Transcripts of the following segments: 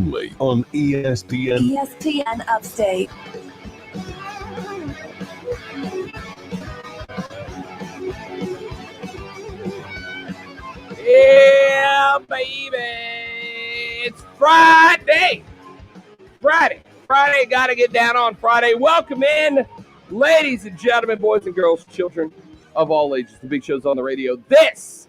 only on ESPN. ESPN Upstate. Yeah, baby. It's Friday. Friday, got to get down on Friday. Welcome in, ladies and gentlemen, boys and girls, children of all ages. The big show's on the radio. This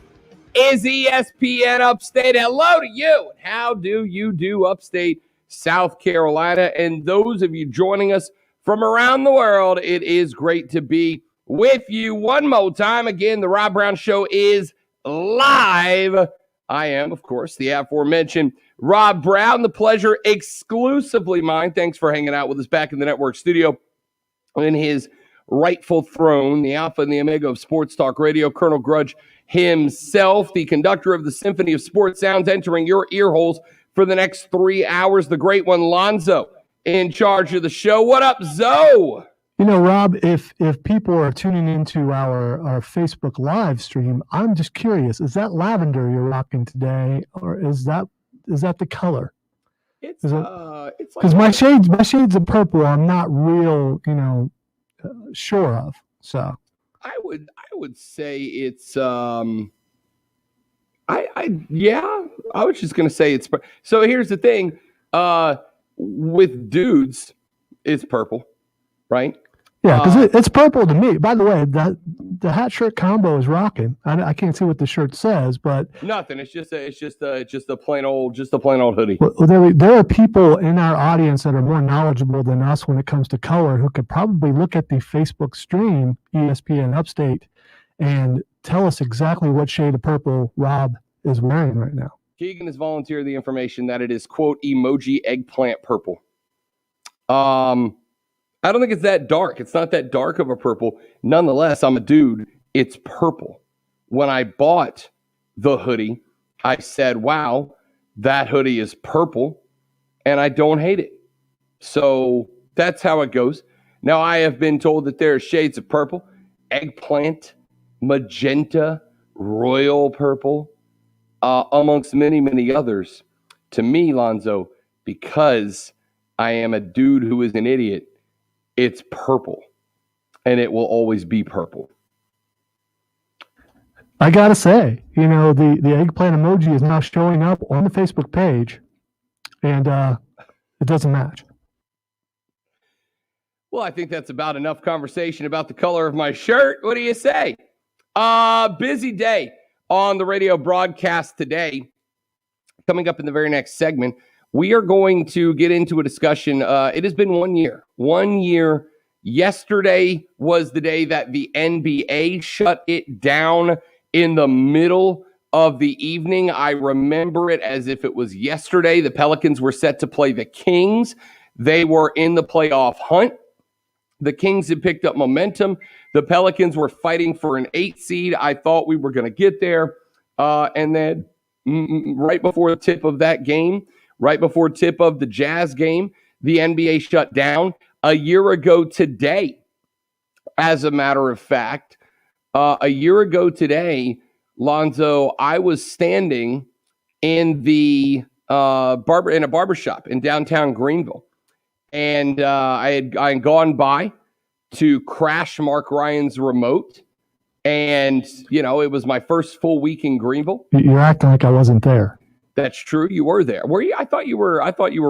is ESPN Upstate. Hello to you. How do you do, Upstate South Carolina? And those of you joining us from around the world, it is great to be with you one more time. Again, the Rob Brown Show is live. I am, of course, the aforementioned Rob Brown. The pleasure exclusively mine. Thanks for hanging out with us back in the network studio in his rightful throne, the alpha and the omega of sports talk radio, Colonel Grudge himself, the conductor of the Symphony of Sports Sounds, entering your ear holes for the next 3 hours. The great one, Lonzo, in charge of the show. What up, Zoe? You know, Rob, if people are tuning into our Facebook live stream, I'm just curious, is that lavender you're rocking today, or is that the color? It's because my shades of purple I'm not real, sure of. So I would say it's I was just gonna say it's so. Here's the thing, with dudes, it's purple, right? Yeah, because it's purple to me. By the way, the hat shirt combo is rocking. I can't see what the shirt says, but nothing. It's just a plain old hoodie. Well, there are people in our audience that are more knowledgeable than us when it comes to color who could probably look at the Facebook stream, ESPN Upstate, and tell us exactly what shade of purple Rob is wearing right now. Keegan has volunteered the information that it is, quote, emoji eggplant purple. I don't think it's that dark. It's not that dark of a purple. Nonetheless, I'm a dude. It's purple. When I bought the hoodie, I said, wow, that hoodie is purple, and I don't hate it. So that's how it goes. Now, I have been told that there are shades of purple, eggplant, magenta, royal purple, amongst many, many others. To me, Lonzo, because I am a dude who is an idiot, it's purple, and it will always be purple. I gotta say, the eggplant emoji is now showing up on the Facebook page, and it doesn't match. Well, I think that's about enough conversation about the color of my shirt. What do you say? Busy day on the radio broadcast today. Coming up in the very next segment, we are going to get into a discussion. It has been 1 year. 1 year. Yesterday was the day that the NBA shut it down in the middle of the evening. I remember it as if it was yesterday. The Pelicans were set to play the Kings. They were in the playoff hunt. The Kings had picked up momentum. The Pelicans were fighting for an 8 seed. I thought we were going to get there. And then right before the tip of that game, right before tip of the Jazz game, the NBA shut down. A year ago today, as a matter of fact, a year ago today, Lonzo, I was standing in the in a barbershop in downtown Greenville, and I had gone by to crash Mark Ryan's remote, and it was my first full week in Greenville. You're acting like I wasn't there. That's true. You were there. Were you? I thought you were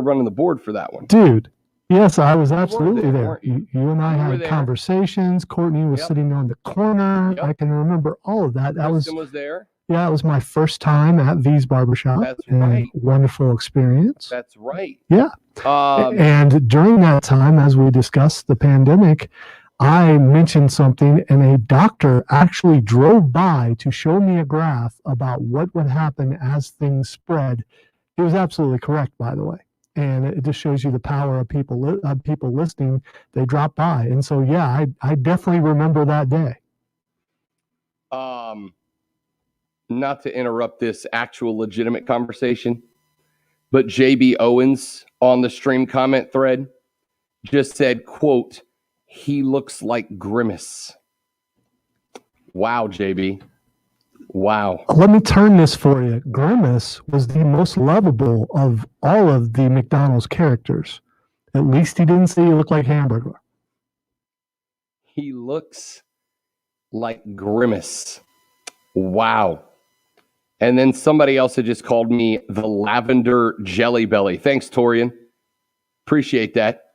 running the board for that one, dude. Yes, I was absolutely there. You and I had there. Conversations. Courtney was sitting on the corner. Yep. I can remember all of that. Kristen was there. Yeah, it was my first time at V's Barbershop. That's right. Wonderful experience. That's right. Yeah. And during that time, as we discussed the pandemic, I mentioned something, and a doctor actually drove by to show me a graph about what would happen as things spread. He was absolutely correct, by the way. And it just shows you the power of people listening. They drop by. And so, yeah, I definitely remember that day. Not to interrupt this actual legitimate conversation, but JB Owens on the stream comment thread just said, quote, "He looks like Grimace." Wow, JB. Wow. Let me turn this for you. Grimace was the most lovable of all of the McDonald's characters. At least he didn't say he looked like Hamburger. He looks like Grimace. Wow. And then somebody else had just called me the Lavender Jelly Belly. Thanks, Torian. Appreciate that.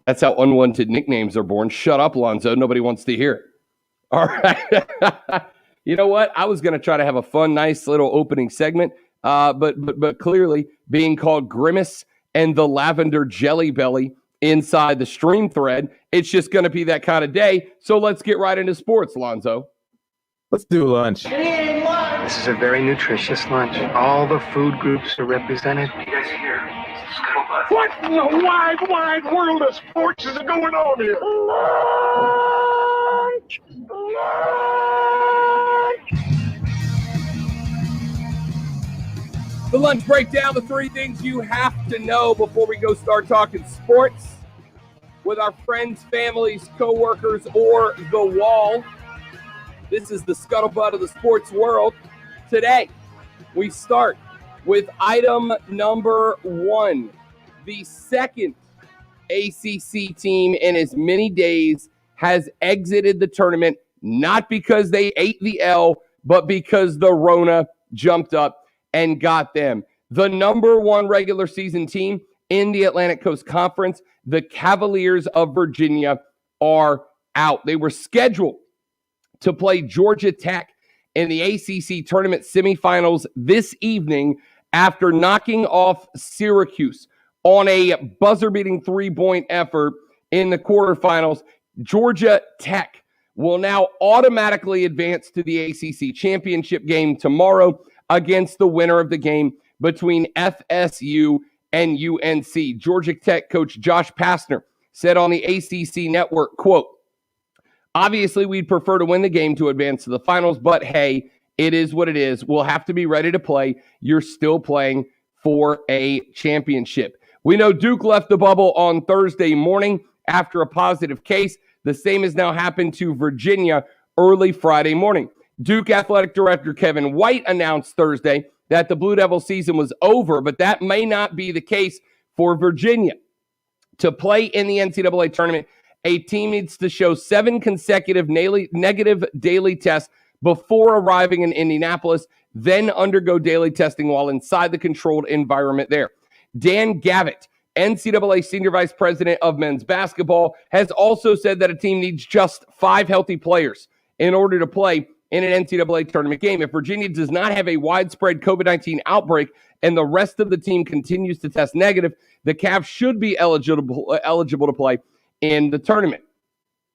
That's how unwanted nicknames are born. Shut up, Lonzo. Nobody wants to hear it. All right. You know what? I was going to try to have a fun, nice little opening segment, but clearly being called Grimace and the Lavender Jelly Belly inside the stream thread, it's just going to be that kind of day. So let's get right into sports, Lonzo. Let's do lunch. This is a very nutritious lunch. All the food groups are represented. You guys are here. Scuttlebutt. What in the wide world of sports is going on here? The lunch breakdown, the three things you have to know before we go start talking sports with our friends, families, coworkers, or the wall. This is the scuttlebutt of the sports world. Today, we start with item number 1. The second ACC team in as many days has exited the tournament, not because they ate the L, but because the Rona jumped up and got them. The number 1 regular season team in the Atlantic Coast Conference, the Cavaliers of Virginia, are out. They were scheduled to play Georgia Tech in the ACC Tournament semifinals this evening after knocking off Syracuse on a buzzer-beating 3-point effort in the quarterfinals. Georgia Tech will now automatically advance to the ACC championship game tomorrow against the winner of the game between FSU and UNC. Georgia Tech coach Josh Pastner said on the ACC network, quote, "Obviously, we'd prefer to win the game to advance to the finals, but hey, it is what it is. We'll have to be ready to play. You're still playing for a championship." We know Duke left the bubble on Thursday morning after a positive case. The same has now happened to Virginia early Friday morning. Duke Athletic Director Kevin White announced Thursday that the Blue Devil season was over, but that may not be the case for Virginia. To play in the NCAA tournament, a team needs to show 7 consecutive negative daily tests before arriving in Indianapolis, then undergo daily testing while inside the controlled environment there. Dan Gavitt, NCAA Senior Vice President of Men's Basketball, has also said that a team needs just 5 healthy players in order to play in an NCAA tournament game. If Virginia does not have a widespread COVID-19 outbreak and the rest of the team continues to test negative, the Cavs should be eligible to play in the tournament.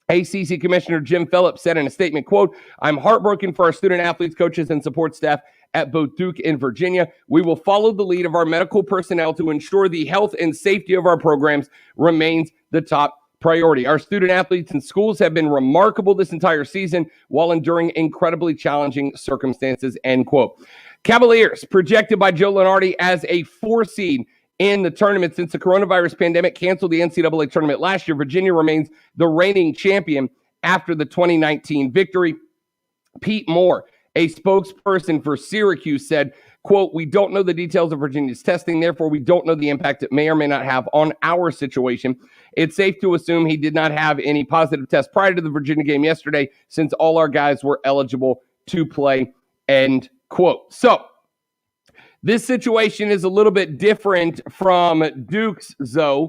ACC Commissioner Jim Phillips said in a statement, quote, "I'm heartbroken for our student athletes, coaches, and support staff at both Duke and Virginia. We will follow the lead of our medical personnel to ensure the health and safety of our programs remains the top priority. Our student athletes and schools have been remarkable this entire season while enduring incredibly challenging circumstances," end quote. Cavaliers projected by Joe Lunardi as a 4 seed in the tournament. Since the coronavirus pandemic canceled the NCAA tournament last year, Virginia remains the reigning champion after the 2019 victory. Pete Moore, a spokesperson for Syracuse, said, quote, "We don't know the details of Virginia's testing, therefore we don't know the impact it may or may not have on our situation. It's safe to assume he did not have any positive tests prior to the Virginia game yesterday since all our guys were eligible to play," end quote. So this situation is a little bit different from Duke's, Zoe,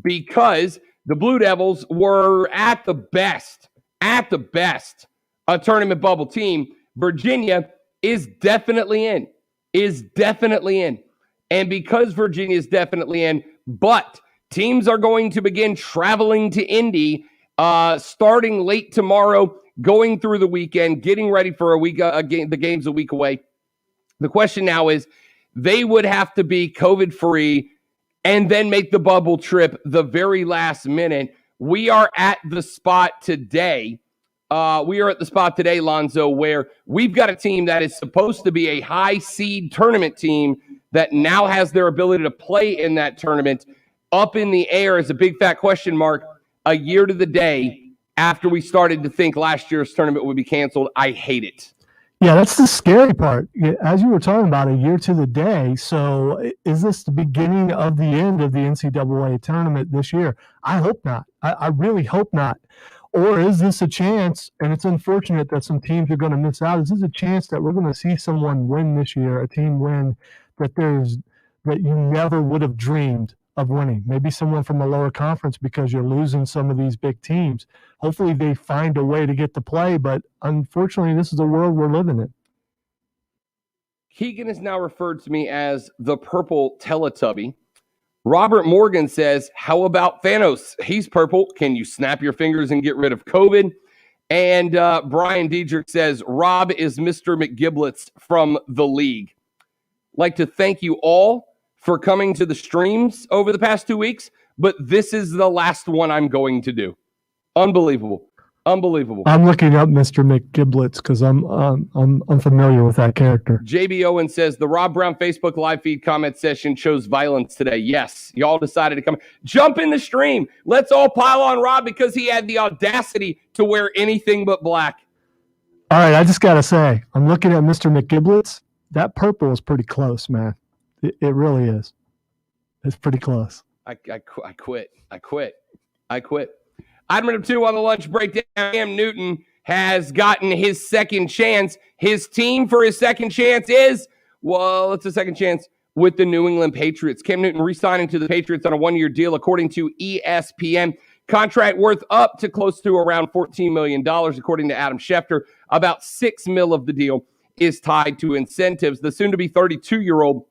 because the Blue Devils were at the best, a tournament bubble team. Virginia is definitely in. And because Virginia is definitely in, but teams are going to begin traveling to Indy starting late tomorrow, going through the weekend, getting ready for the game's a week away. The question now is, they would have to be COVID-free and then make the bubble trip the very last minute. We are at the spot today. Lonzo, where we've got a team that is supposed to be a high seed tournament team that now has their ability to play in that tournament up in the air as a big fat question mark a year to the day after we started to think last year's tournament would be canceled. I hate it. Yeah, that's the scary part. As you were talking about, a year to the day. So is this the beginning of the end of the NCAA tournament this year? I hope not. I really hope not. Or is this a chance, and it's unfortunate that some teams are going to miss out, is this a chance that we're going to see someone win this year, a team win that you never would have dreamed of winning? Maybe someone from a lower conference, because you're losing some of these big teams. Hopefully they find a way to get to play, but unfortunately, this is the world we're living in. Keegan is now referred to me as the purple Teletubby. Robert Morgan says, how about Thanos? He's purple. Can you snap your fingers and get rid of COVID? And Brian Diedrich says, Rob is Mr. McGiblets from the league. Like to thank you all for coming to the streams over the past 2 weeks, but this is the last one I'm going to do. Unbelievable. Unbelievable. I'm looking up Mr. McGiblets because I'm familiar with that character. JB Owen says the Rob Brown Facebook live feed comment session shows violence today. Yes, y'all decided to come. Jump in the stream. Let's all pile on Rob because he had the audacity to wear anything but black. All right, I just got to say, I'm looking at Mr. McGiblets. That purple is pretty close, man. It really is. It's pretty close. I quit. Item number 2 on the lunch breakdown. Cam Newton has gotten his second chance. His team for his second chance is, well, it's a second chance with the New England Patriots. Cam Newton re-signing to the Patriots on a 1-year deal, according to ESPN. Contract worth up to close to around $14 million, according to Adam Schefter. About $6 million of the deal is tied to incentives. The soon-to-be 32-year-old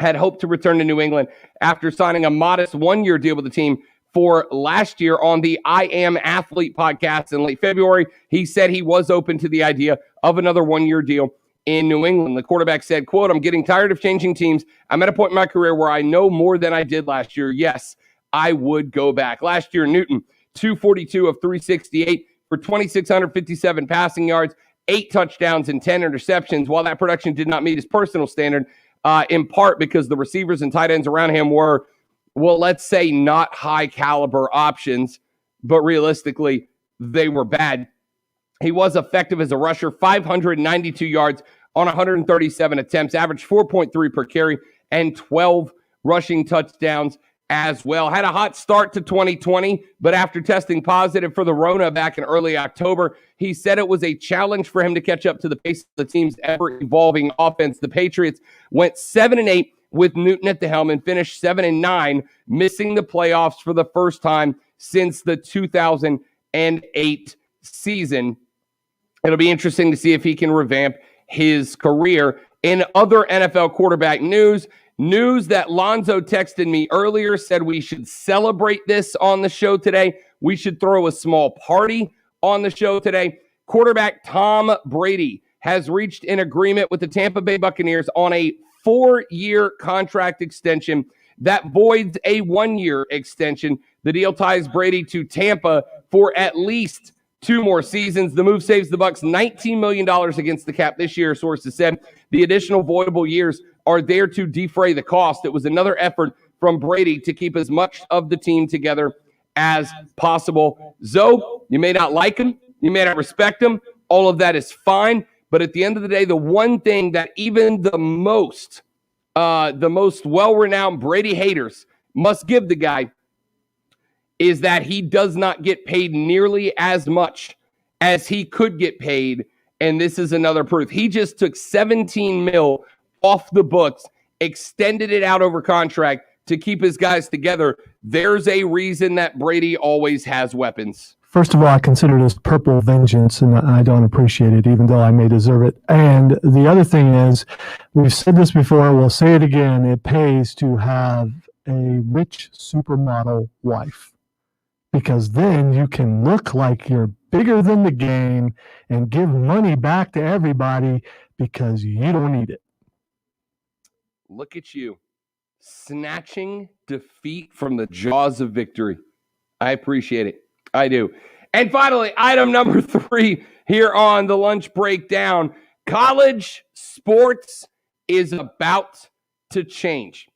had hoped to return to New England after signing a modest 1-year deal with the team for last year. On the I Am Athlete podcast in late February, he said he was open to the idea of another 1-year deal in New England. The quarterback said, quote, I'm getting tired of changing teams. I'm at a point in my career where I know more than I did last year. Yes, I would go back. Last year, Newton, 242 of 368 for 2,657 passing yards, 8 touchdowns and 10 interceptions. While that production did not meet his personal standard, in part because the receivers and tight ends around him were, well, let's say not high caliber options, but realistically, they were bad. He was effective as a rusher, 592 yards on 137 attempts, averaged 4.3 per carry, and 12 rushing touchdowns as well. Had a hot start to 2020, but after testing positive for the Rona back in early October, he said it was a challenge for him to catch up to the pace of the team's ever-evolving offense. The Patriots went 7-8 with Newton at the helm and finished 7-9, missing the playoffs for the first time since the 2008 season. It'll be interesting to see if he can revamp his career. In other NFL quarterback news that Lonzo texted me earlier, said we should celebrate this on the show today. We should throw a small party on the show today. Quarterback Tom Brady has reached an agreement with the Tampa Bay Buccaneers on a 4-year contract extension that voids a 1-year extension. The deal ties Brady to Tampa for at least 2 more seasons. The move saves the Bucs $19 million against the cap this year, sources said. The additional voidable years are there to defray the cost. It was another effort from Brady to keep as much of the team together as possible. Zoe, you may not like him, you may not respect him. All of that is fine. But at the end of the day, the one thing that even the most well-renowned Brady haters must give the guy is that he does not get paid nearly as much as he could get paid. And this is another proof. He just took $17 million off the books, extended it out over contract to keep his guys together. There's a reason that Brady always has weapons. First of all, I consider this purple vengeance, and I don't appreciate it, even though I may deserve it. And the other thing is, we've said this before, we'll say it again, it pays to have a rich supermodel wife, because then you can look like you're bigger than the game and give money back to everybody because you don't need it. Look at you, snatching defeat from the jaws of victory. I appreciate it. I do. And finally, item number 3 here on the lunch breakdown. College sports is about to change.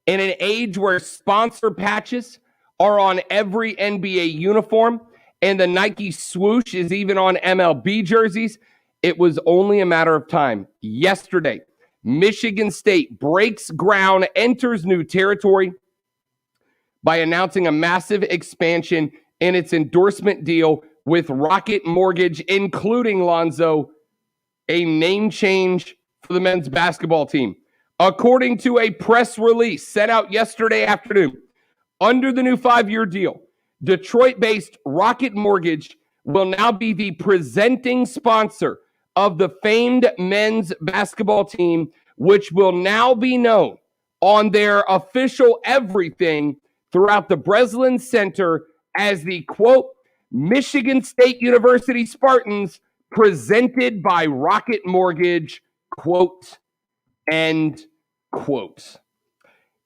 In an age where sponsor patches are on every NBA uniform and the Nike swoosh is even on MLB jerseys, it was only a matter of time. Yesterday, Michigan State breaks ground, enters new territory by announcing a massive expansion in its endorsement deal with Rocket Mortgage, including, Lonzo, a name change for the men's basketball team. According to a press release sent out yesterday afternoon, under the new 5-year deal, Detroit-based Rocket Mortgage will now be the presenting sponsor of the famed men's basketball team, which will now be known on their official everything throughout the Breslin Center as the, quote, Michigan State University Spartans presented by Rocket Mortgage, quote, end quote.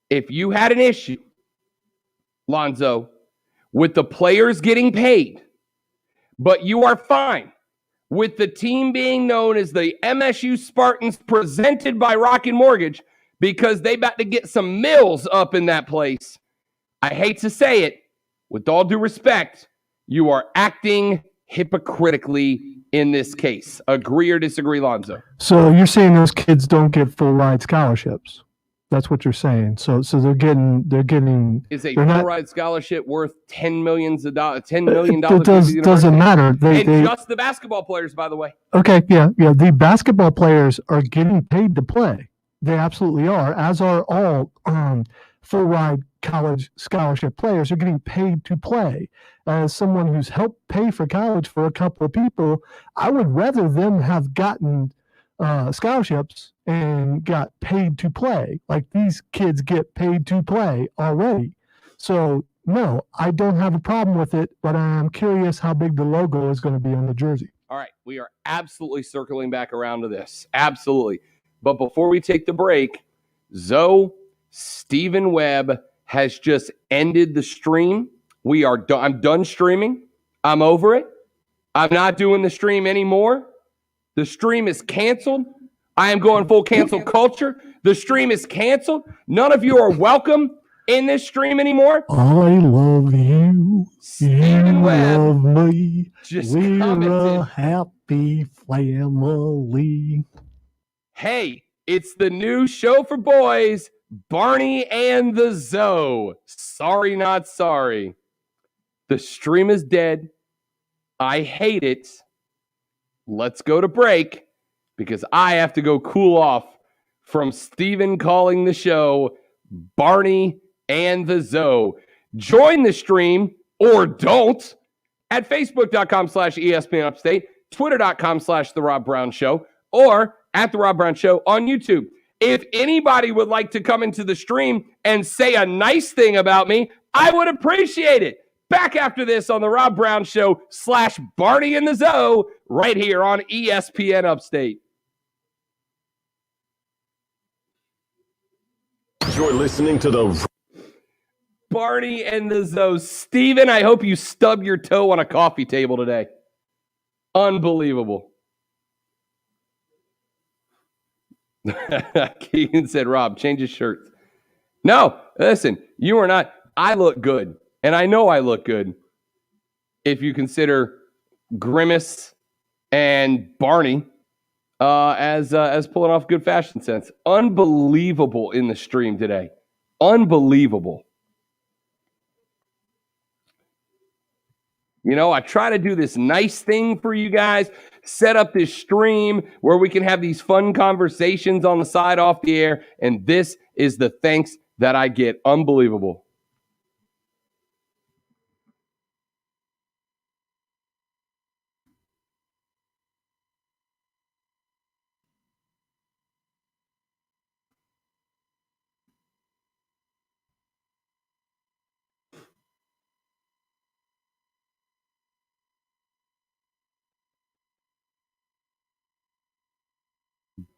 If you had an issue, Lonzo, with the players getting paid, but you are fine with the team being known as the MSU Spartans presented by Rocket Mortgage because they about to get some mills up in that place, I hate to say it, with all due respect, you are acting hypocritically in this case. Agree or disagree, Lonzo? So you're saying those kids don't get full ride scholarships? That's what you're saying. So they're getting. Is a full ride scholarship worth $10 million? $10 million. It doesn't matter. They just the basketball players, by the way. Okay, yeah. The basketball players are getting paid to play. They absolutely are, as are all full ride college scholarship players are getting paid to play. As someone who's helped pay for college for a couple of people, I would rather them have gotten scholarships and got paid to play. Like these kids get paid to play already. So no, I don't have a problem with it, but I'm curious how big the logo is going to be on the jersey. All right, we are absolutely circling back around to this. Absolutely. But before we take the break, Zoe, Stephen Webb has just ended the stream. I'm done streaming. I'm over it. I'm not doing the stream anymore. The stream is canceled. I am going full cancel culture. The stream is canceled. None of you are welcome in this stream anymore. I love you. Stephen You Webb love me. just We're commented, a happy family. hey, it's the new show for boys, Barney and the Zoe. Sorry, not sorry. The stream is dead. I hate it. Let's go to break because I have to go cool off from Steven calling the show Barney and the Zoe. Join the stream or don't at facebook.com/ESPN Upstate, twitter.com/The Rob Brown Show, or at The Rob Brown Show on YouTube. If anybody would like to come into the stream and say a nice thing about me, I would appreciate it. Back after this on The Rob Brown Show / Barney and the Zoe right here on ESPN Upstate. You're listening to the Barney and the Zoe. Steven, I hope you stubbed your toe on a coffee table today. Unbelievable. Keegan said, Rob, change his shirt. No, listen, you are not. I look good. And I know I look good if you consider Grimace and Barney as pulling off good fashion sense. Unbelievable in the stream today. Unbelievable. You know, I try to do this nice thing for you guys, set up this stream where we can have these fun conversations on the side off the air, and this is the thanks that I get. Unbelievable.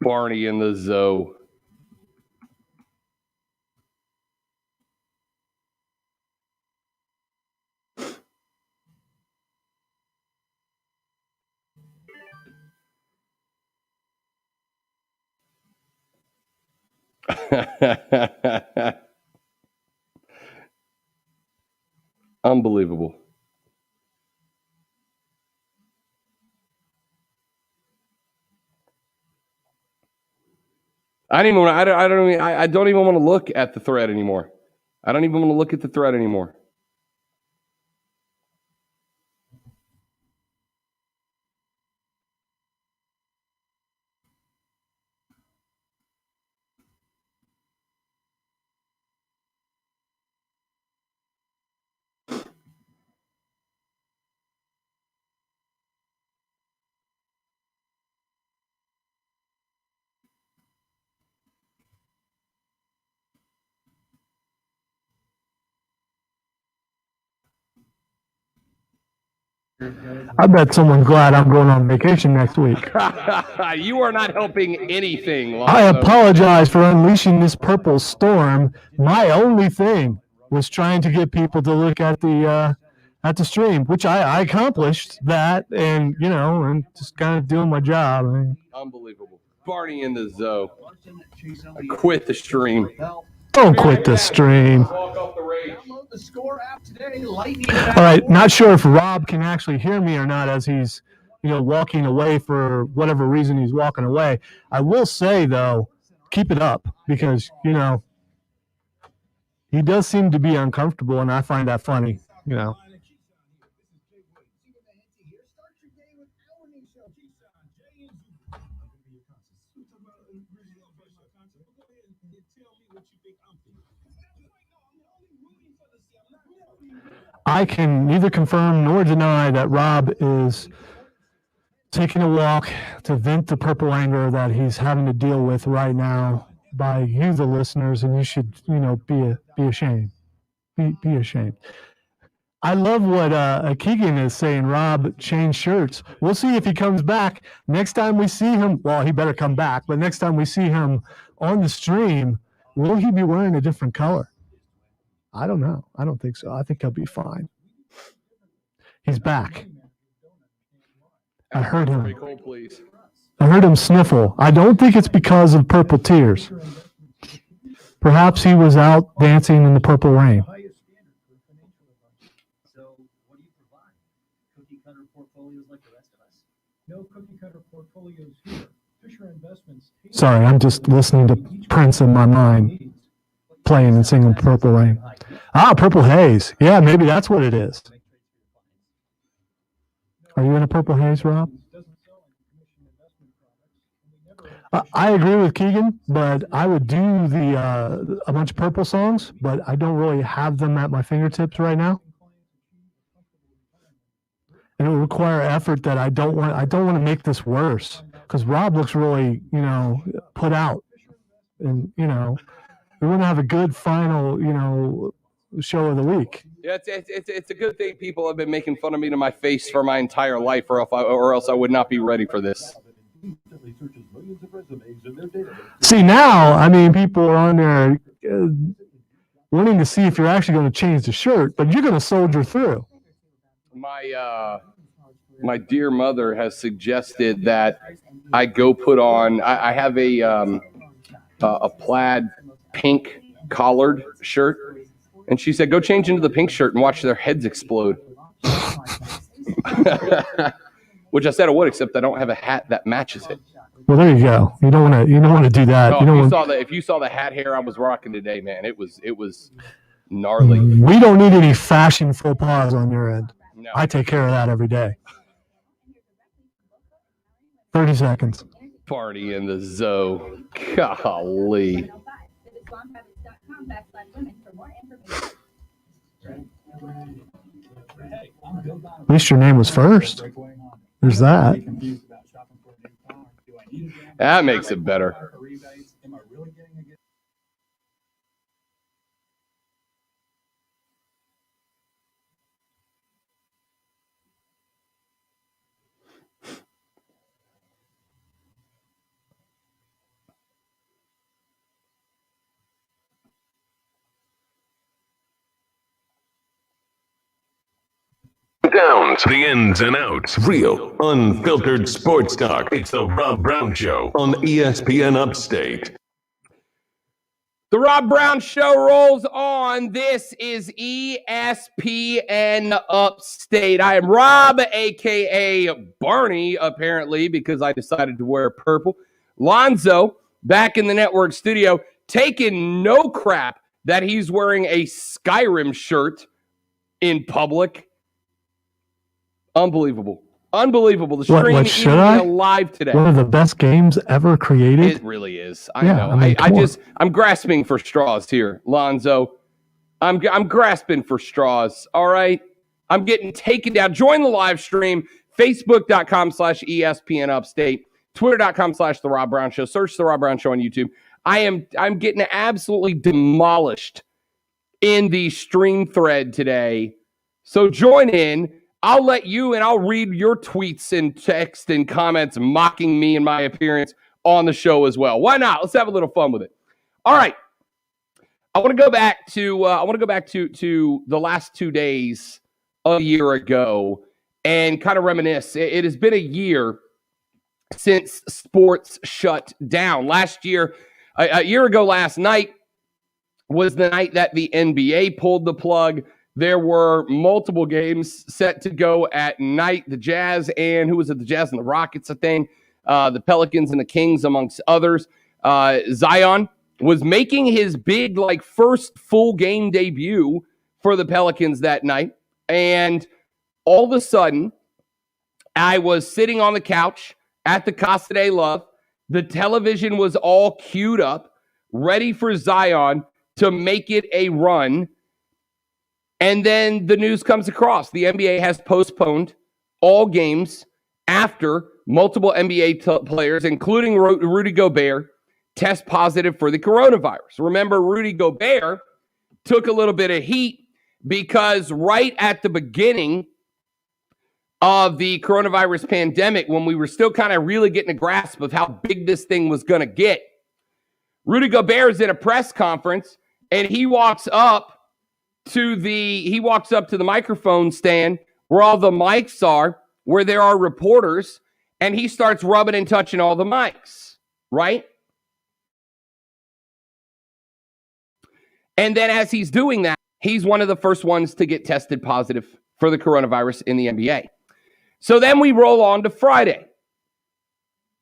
Barney and the Zoe. Unbelievable. I don't even want to look at the thread anymore. I don't even want to look at the thread anymore. I bet someone's glad I'm going on vacation next week. You are not helping anything, Lonzo. I apologize for unleashing this purple storm. My only thing was trying to get people to look at the stream, which I accomplished that, and and just kind of doing my job. Unbelievable. Barney in the Zoe. I quit the stream. Don't quit the stream. Walk off the rage. All right, not sure if Rob can actually hear me or not as he's, walking away for whatever reason he's walking away. I will say, though, keep it up because, he does seem to be uncomfortable, and I find that funny, I can neither confirm nor deny that Rob is taking a walk to vent the purple anger that he's having to deal with right now by you, the listeners, and you should, be ashamed. Be ashamed. I love what Keegan is saying. Rob, change shirts. We'll see if he comes back. Next time we see him, well, he better come back, but next time we see him on the stream, will he be wearing a different color? I don't know. I don't think so. I think he'll be fine. He's back. I heard him. I heard him sniffle. I don't think it's because of purple tears. Perhaps he was out dancing in the purple rain. So what do you provide? Cookie cutter portfolios like the rest of us? No cookie cutter portfolios here. Fisher Investments. Sorry, I'm just listening to Prince in my mind, playing and singing Purple Rain. Purple Haze. Yeah, maybe that's what it is. Are you in a purple haze, Rob? I agree with Keegan, but I would do a bunch of purple songs, but I don't really have them at my fingertips right now. And it would require effort that I don't want to make this worse because Rob looks really, put out. And, we want to have a good final, show of the week. Yeah, it's a good thing people have been making fun of me to my face for my entire life, or else I would not be ready for this. See, now, people are on there wanting to see if you're actually going to change the shirt, but you're going to soldier through. My dear mother has suggested that I go put on. I have a plaid pink collared shirt. And she said, go change into the pink shirt and watch their heads explode. Which I said I would, except I don't have a hat that matches it. Well, there you go. You don't want to do that. No, if you saw the hat hair I was rocking today, man, it was gnarly. We don't need any fashion faux pas on your end. No. I take care of that every day. 30 seconds. Party in the Zoe. Golly. At least your name was first. There's that. That makes it better. Downs, the ins and outs, real, unfiltered sports talk. It's the Rob Brown Show on ESPN Upstate. The Rob Brown Show rolls on. This is ESPN Upstate. I am Rob, a.k.a. Barney, apparently, because I decided to wear purple. Lonzo back in the network studio, taking no crap that he's wearing a Skyrim shirt in public. Unbelievable. Unbelievable. The stream What is should I? alive today. One of the best games ever created. It really is. I Yeah, know. I mean, come on. I'm grasping for straws here, Lonzo. I'm grasping for straws. All right. I'm getting taken down. Join the live stream. Facebook.com/ESPN Upstate. Twitter.com/The Rob Brown Show. Search The Rob Brown Show on YouTube. I'm getting absolutely demolished in the stream thread today. So join in. I'll let you and I'll read your tweets and text and comments mocking me and my appearance on the show as well. Why not? Let's have a little fun with it. All right. I want to go back to the last 2 days a year ago and kind of reminisce. It has been a year since sports shut down. Last year, a year ago last night was the night that the NBA pulled the plug. There were multiple games set to go at night. The Jazz and the Jazz and the Rockets, I think. The Pelicans and the Kings, amongst others. Zion was making his big, first full game debut for the Pelicans that night. And all of a sudden, I was sitting on the couch at the Casa de Love. The television was all queued up, ready for Zion to make it a run. And then the news comes across. The NBA has postponed all games after multiple NBA players, including Rudy Gobert, test positive for the coronavirus. Remember, Rudy Gobert took a little bit of heat because right at the beginning of the coronavirus pandemic, when we were still kind of really getting a grasp of how big this thing was going to get, Rudy Gobert is in a press conference and he walks up to the microphone stand where all the mics are, where there are reporters, and he starts rubbing and touching all the mics, right? And then as he's doing that, he's one of the first ones to get tested positive for the coronavirus in the NBA. So then we roll on to Friday.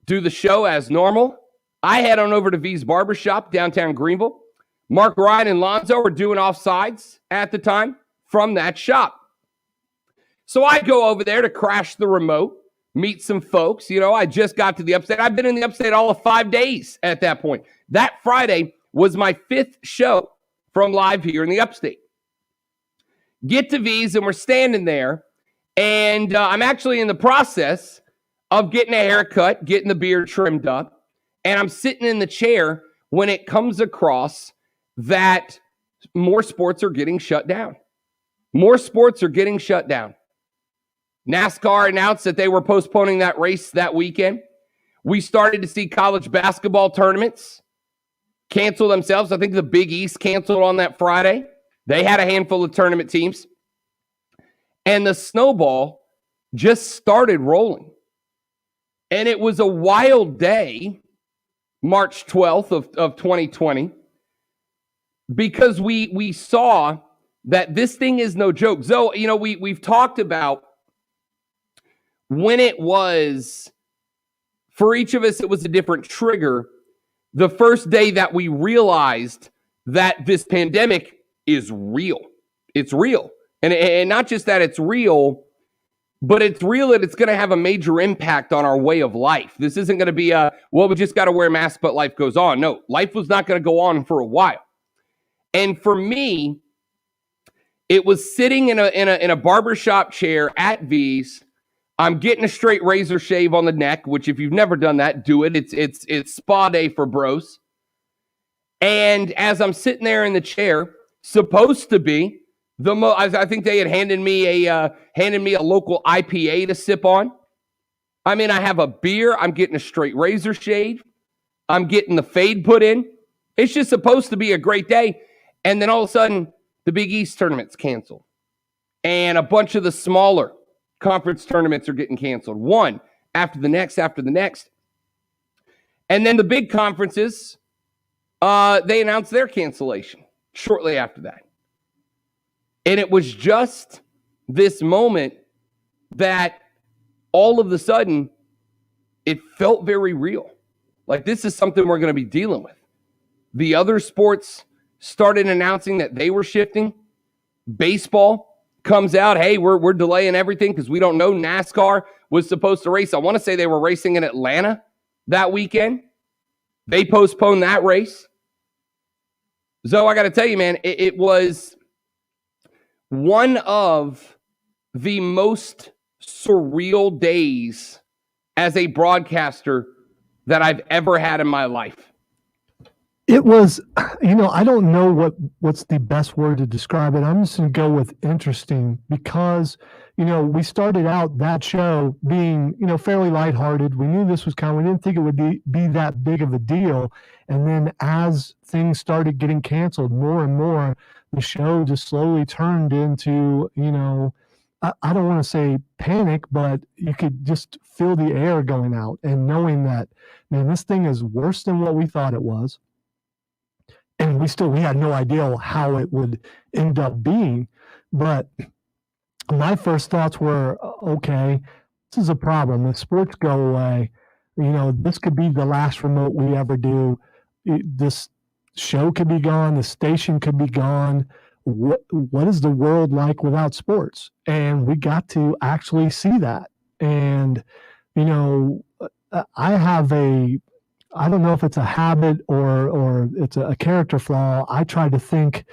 Do the show as normal. I head on over to V's Barbershop, downtown Greenville. Mark, Ryan, and Lonzo were doing offsides at the time from that shop. So I go over there to crash the remote, meet some folks. You know, I just got to the Upstate. I've been in the Upstate all of 5 days at that point. That Friday was my 5th show from live here in the Upstate. Get to V's, and we're standing there, and I'm actually in the process of getting a haircut, getting the beard trimmed up, and I'm sitting in the chair when it comes across that more sports are getting shut down. More sports are getting shut down. NASCAR announced that they were postponing that race that weekend. We started to see college basketball tournaments cancel themselves. I think the Big East canceled on that Friday. They had a handful of tournament teams. And the snowball just started rolling. And it was a wild day, March 12th of 2020, because we saw that this thing is no joke. So, you know, we've talked about when it was, for each of us, it was a different trigger. The first day that we realized that this pandemic is real. It's real. And not just that it's real, but it's real that it's going to have a major impact on our way of life. This isn't going to be we just got to wear masks, but life goes on. No, life was not going to go on for a while. And for me, it was sitting in a barbershop chair at V's. I'm getting a straight razor shave on the neck, which if you've never done that, do it. It's spa day for bros. And as I'm sitting there in the chair, supposed to be I think they had handed me a local IPA to sip on. I mean, I have a beer. I'm getting a straight razor shave. I'm getting the fade put in. It's just supposed to be a great day. And then all of a sudden, the Big East tournament's canceled. And a bunch of the smaller conference tournaments are getting canceled. One after the next. And then the big conferences, they announced their cancellation shortly after that. And it was just this moment that all of a sudden, it felt very real. Like, this is something we're going to be dealing with. The other sports started announcing that they were shifting. Baseball comes out, hey, we're delaying everything because we don't know. NASCAR was supposed to race. I want to say they were racing in Atlanta that weekend. They postponed that race. So I got to tell you, man, it was one of the most surreal days as a broadcaster that I've ever had in my life. It was, I don't know what's the best word to describe it. I'm just going to go with interesting because, we started out that show being, fairly lighthearted. We knew this was coming. We didn't think it would be that big of a deal. And then as things started getting canceled more and more, the show just slowly turned into, I don't want to say panic, but you could just feel the air going out and knowing that, man, this thing is worse than what we thought it was. And we had no idea how it would end up being. But my first thoughts were, okay, this is a problem. If sports go away, this could be the last remote we ever do. This show could be gone. The station could be gone. What is the world like without sports? And we got to actually see that. And, I don't know if it's a habit or it's a character flaw. I try to think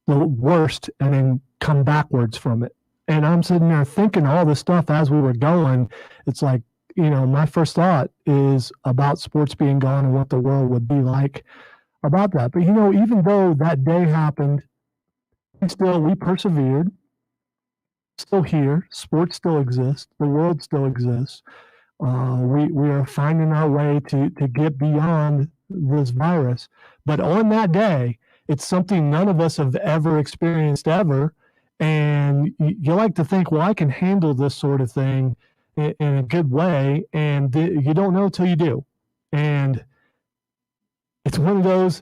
the worst and then come backwards from it. And I'm sitting there thinking all this stuff as we were going. It's like, my first thought is about sports being gone and what the world would be like about that. But, even though that day happened, we persevered, still here. Sports still exists. The world still exists. We are finding our way to get beyond this virus. But on that day, it's something none of us have ever experienced ever. And you like to think, well, I can handle this sort of thing in a good way. And you don't know till you do. And it's one of those,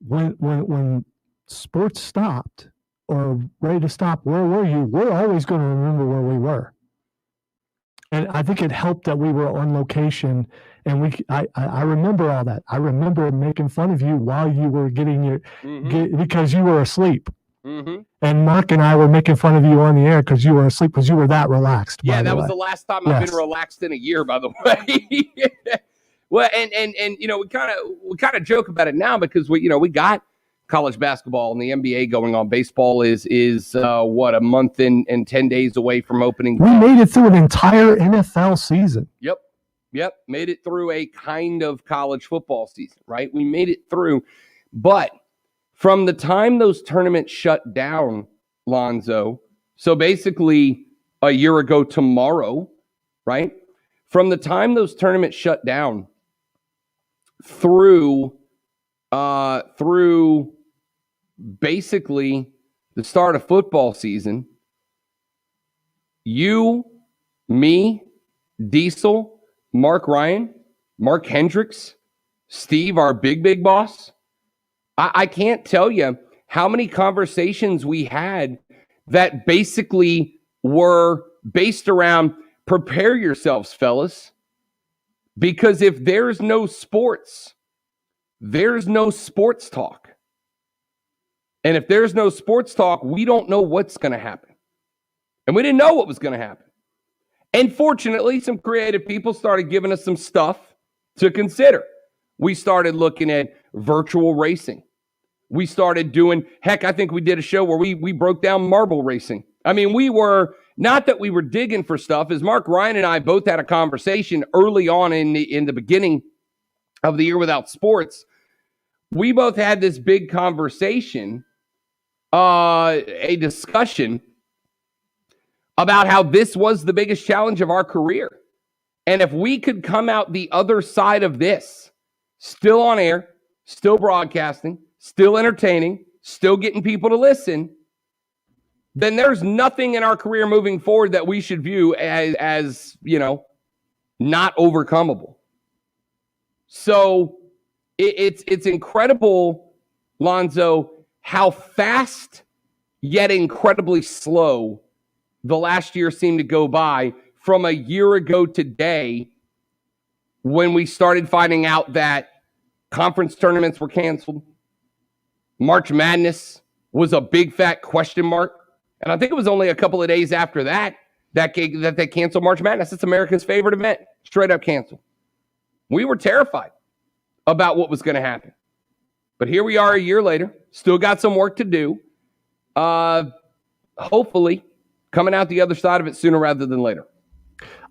when sports stopped or ready to stop, where were you? We're always going to remember where we were. And I think it helped that we were on location, and I remember all that. I remember making fun of you while you were getting because you were asleep. Mm-hmm. And Mark and I were making fun of you on the air because you were asleep because you were that relaxed. Yeah, that was the last time I've been relaxed in a year, by the way. Well, and we kind of joke about it now because we got college basketball and the NBA going on. Baseball is a month and 10 days away from opening. We made it through an entire NFL season. Yep. Made it through a kind of college football season, right? We made it through. But from the time those tournaments shut down, Lonzo, so basically a year ago tomorrow, right? From the time those tournaments shut down through basically the start of football season, you, me, Diesel, Mark Ryan, Mark Hendricks, Steve, our big boss, I can't tell you how many conversations we had that basically were based around prepare yourselves, fellas, because if there's no sports, there's no sports talk. And if there's no sports talk, we don't know what's going to happen. And we didn't know what was going to happen. And fortunately, some creative people started giving us some stuff to consider. We started looking at virtual racing. We started doing, I think we did a show where we broke down marble racing. I mean, we were, not that we were digging for stuff, as Mark Ryan and I both had a conversation early on in the beginning of the year without sports. We both had this big conversation, a discussion about how this was the biggest challenge of our career. And if we could come out the other side of this, still on air, still broadcasting, still entertaining, still getting people to listen, then there's nothing in our career moving forward that we should view as not overcomable. So it's incredible, Lonzo, how fast yet incredibly slow the last year seemed to go by. From a year ago today, when we started finding out that conference tournaments were canceled. March Madness was a big fat question mark. And I think it was only a couple of days after that they canceled March Madness. It's America's favorite event. Straight up canceled. We were terrified about what was going to happen. But here we are a year later. Still got some work to do. Hopefully coming out the other side of it sooner rather than later.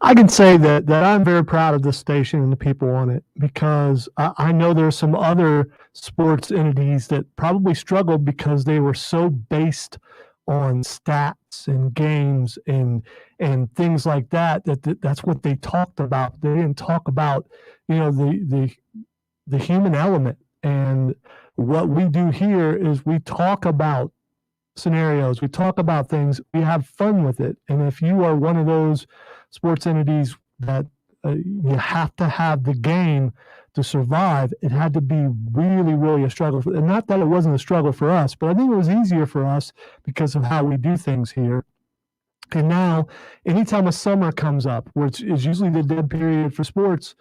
I can say that I'm very proud of this station and the people on it, because I know there are some other sports entities that probably struggled because they were so based on stats and games and things like that. That's what they talked about. They didn't talk about, the human element. And what we do here is we talk about scenarios, we talk about things, we have fun with it. And if you are one of those sports entities that you have to have the game to survive, it had to be really, really a struggle. And not that it wasn't a struggle for us, but I think it was easier for us because of how we do things here. And now, anytime a summer comes up, which is usually the dead period for sports,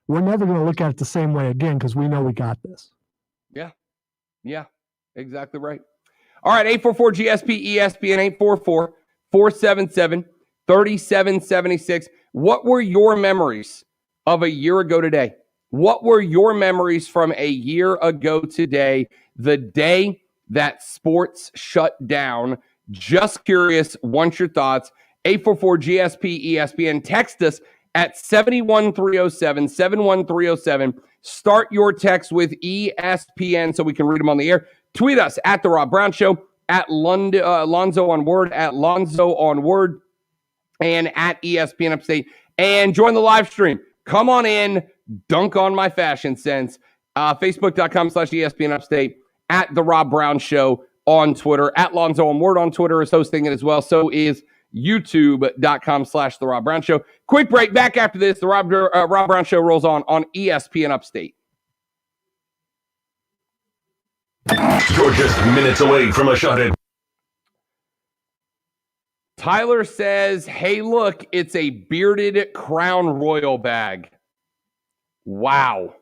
we're never going to look at it the same way again because we know we got this. Yeah, exactly right. All right, 844-GSP-ESPN, 844-477-3776. What were your memories of a year ago today? What were your memories from a year ago today, the day that sports shut down? Just curious, want your thoughts. 844-GSP-ESPN. Text us at 71307, 71307. Start your text with ESPN so we can read them on the air. Tweet us at The Rob Brown Show, at Lonzo on Word, at Lonzo on Word, and at ESPN Upstate. And join the live stream. Come on in, dunk on my fashion sense. Facebook.com/ESPN Upstate, at The Rob Brown Show on Twitter, at Lonzo on Word on Twitter is hosting it as well. So is YouTube.com/The Rob Brown Show. Quick break. Back after this. The Rob Brown Show rolls on ESPN Upstate. You're just minutes away from a shot at. Tyler says, hey, look, it's a bearded Crown Royal bag. Wow.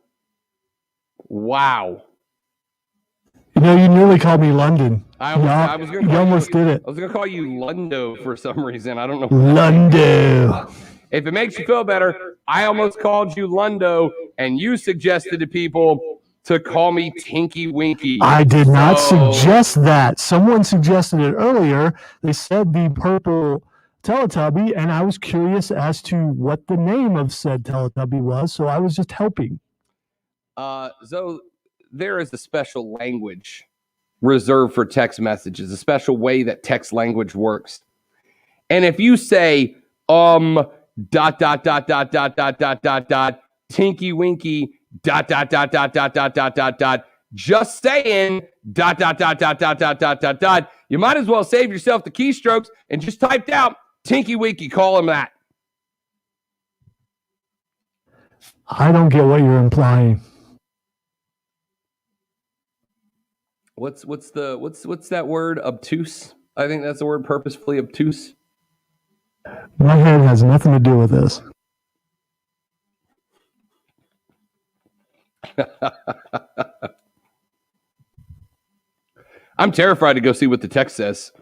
You nearly called me London. I was going to you almost did it. I was going to call you Lundo for some reason. I don't know. Lundo. If it makes you feel better, I almost called you Lundo, and you suggested to people to call me Tinky Winky. I did not suggest that. Someone suggested it earlier. They said the purple Teletubby, and I was curious as to what the name of said Teletubby was, so I was just helping. So there is a special language reserved for text messages, a special way that text language works. And if you say, Tinky Winky, just saying, you might as well save yourself the keystrokes and just typed out Tinky Winky, call him that. I don't get what you're implying. What's that word? Obtuse? I think that's the word, purposefully obtuse. My head has nothing to do with this. I'm terrified to go see what the text says.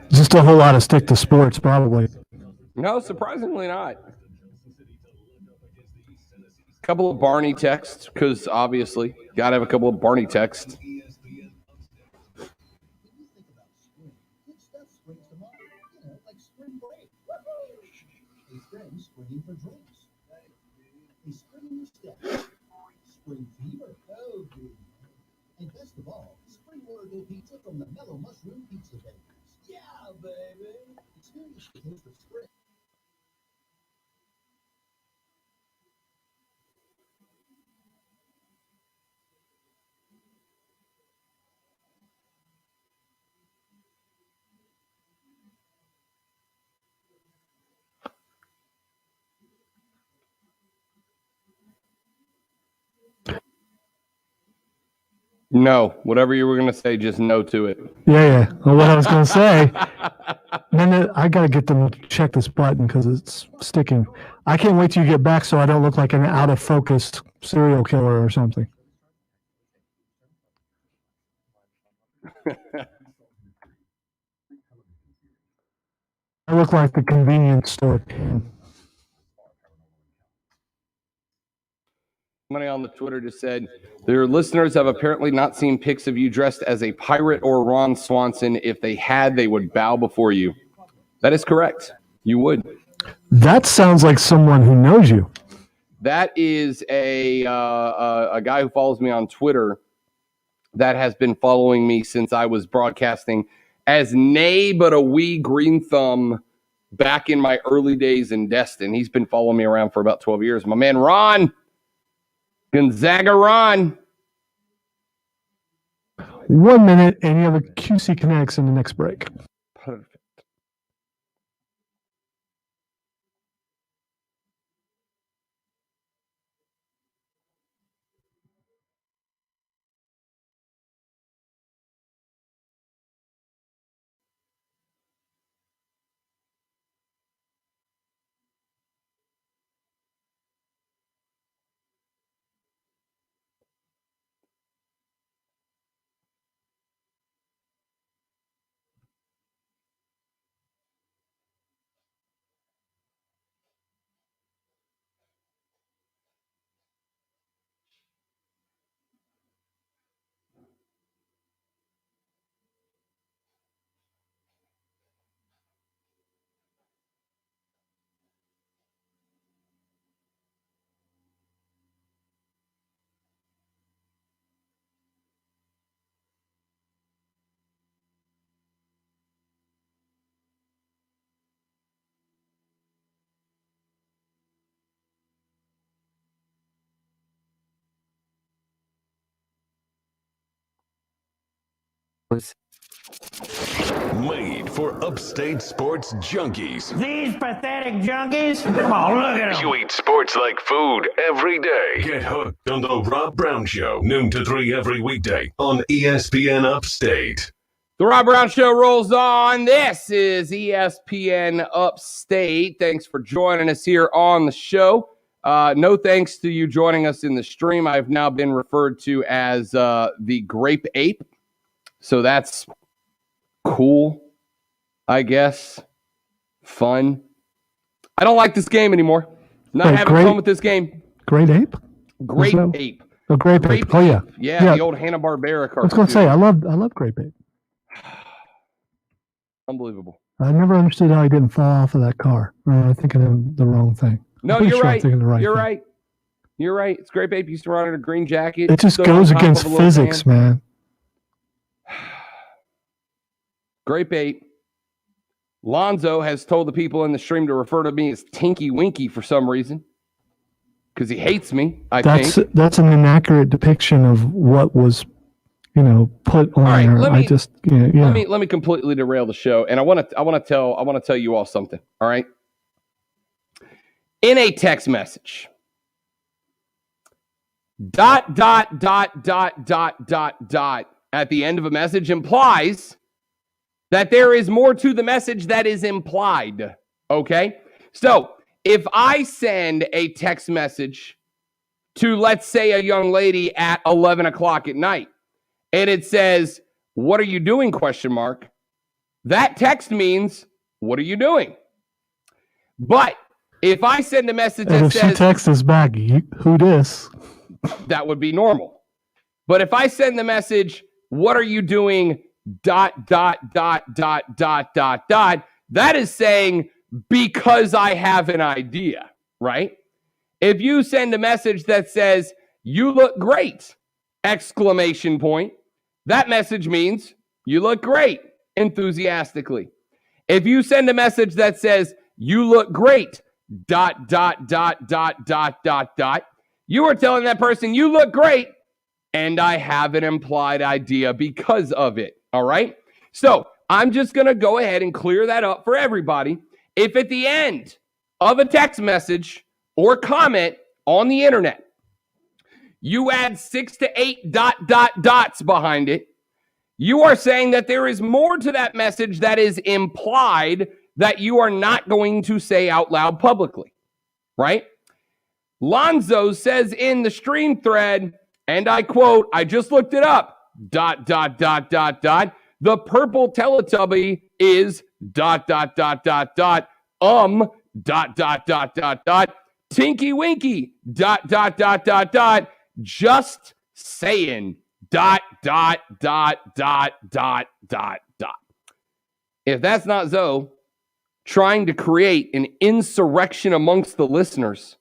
Just a whole lot of stick to sports, probably. No, surprisingly not. A couple of Barney texts, because obviously, got to have a couple of Barney texts. Spring for drinks. A spring step. Spring fever. Oh, good. And best of all, spring Oregon pizza from the Mellow Mushroom Pizza Bakers. Yeah, baby. Experience the taste of spring. No, whatever you were going to say, just no to it. Yeah. Well, what I was going to say, And I got to get them to check this button because it's sticking. I can't wait till you get back so I don't look like an out-of-focus serial killer or something. I look like the convenience store. Somebody on the Twitter just said, their listeners have apparently not seen pics of you dressed as a pirate or Ron Swanson. If they had, they would bow before you. That is correct. You would. That sounds like someone who knows you. That is a guy who follows me on Twitter that has been following me since I was broadcasting as nay but a wee green thumb back in my early days in Destin. He's been following me around for about 12 years. My man Ron. Gonzaga Ron. 1 minute, and you have a QC Connects in the next break. Perfect. Made for upstate sports junkies. These pathetic junkies? Come on, look at them. You eat sports like food every day. Get hooked on the Rob Brown Show, noon to 3 every weekday on ESPN Upstate. The Rob Brown Show rolls on. This is ESPN Upstate. Thanks for joining us here on the show. No thanks to you joining us in the stream. I've now been referred to as the Grape Ape. So that's cool, I guess. Fun. I don't like this game anymore. Not having fun with this game. Great Ape? Grape Ape. Oh, Grape Ape. Oh, yeah. Yeah, the old Hanna-Barbera cartoon. I was going to say, I love Grape Ape. Unbelievable. I never understood how he didn't fall off of that car. I'm thinking of the wrong thing. No, you're right. You're right. You're right. It's Grape Ape. Used to run in a green jacket. It just goes against physics, man. Grape Ape. Lonzo has told the people in the stream to refer to me as Tinky Winky for some reason. Because he hates me, I think. That's an inaccurate depiction of what was, put on there. Let me completely derail the show. And I want to tell you all something. All right. In a text message. ... at the end of a message implies that there is more to the message that is implied. Okay? So, if I send a text message to, let's say, a young lady at 11 o'clock at night, and it says, "What are you doing?" ? That text means, "What are you doing?" But if I send a message that says, she texts us back, "Who dis?" That would be normal. But if I send the message, "What are you doing?" ... that is saying, because I have an idea, right? If you send a message that says, "You look great!" ... that message means you look great, enthusiastically. If you send a message that says, "You look great!" ... you are telling that person, "You look great, and I have an implied idea because of it." All right? So I'm just going to go ahead and clear that up for everybody. If at the end of a text message or comment on the internet, you add 6 to 8 dots behind it, You are saying that there is more to that message that is implied that you are not going to say out loud publicly, right? Lonzo says in the stream thread, and I quote, I just looked it up, ... The purple Teletubby is ... Tinky Winky ... Just saying ... If that's not Zoe trying to create an insurrection amongst the listeners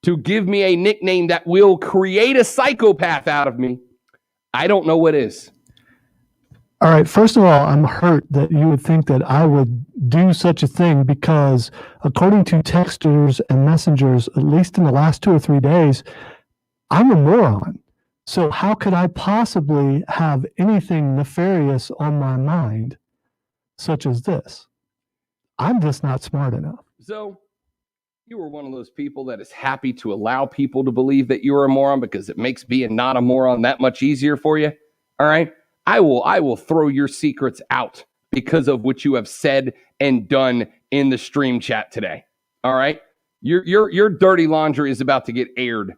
to give me a nickname that will create a psychopath out of me, I don't know what is. All right. First of all, I'm hurt that you would think that I would do such a thing because according to texters and messengers, at least in the last 2 or 3 days, I'm a moron. So how could I possibly have anything nefarious on my mind such as this? I'm just not smart enough. So you were one of those people that is happy to allow people to believe that you're a moron because it makes being not a moron that much easier for you. All right. I will throw your secrets out because of what you have said and done in the stream chat today. All right. Your dirty laundry is about to get aired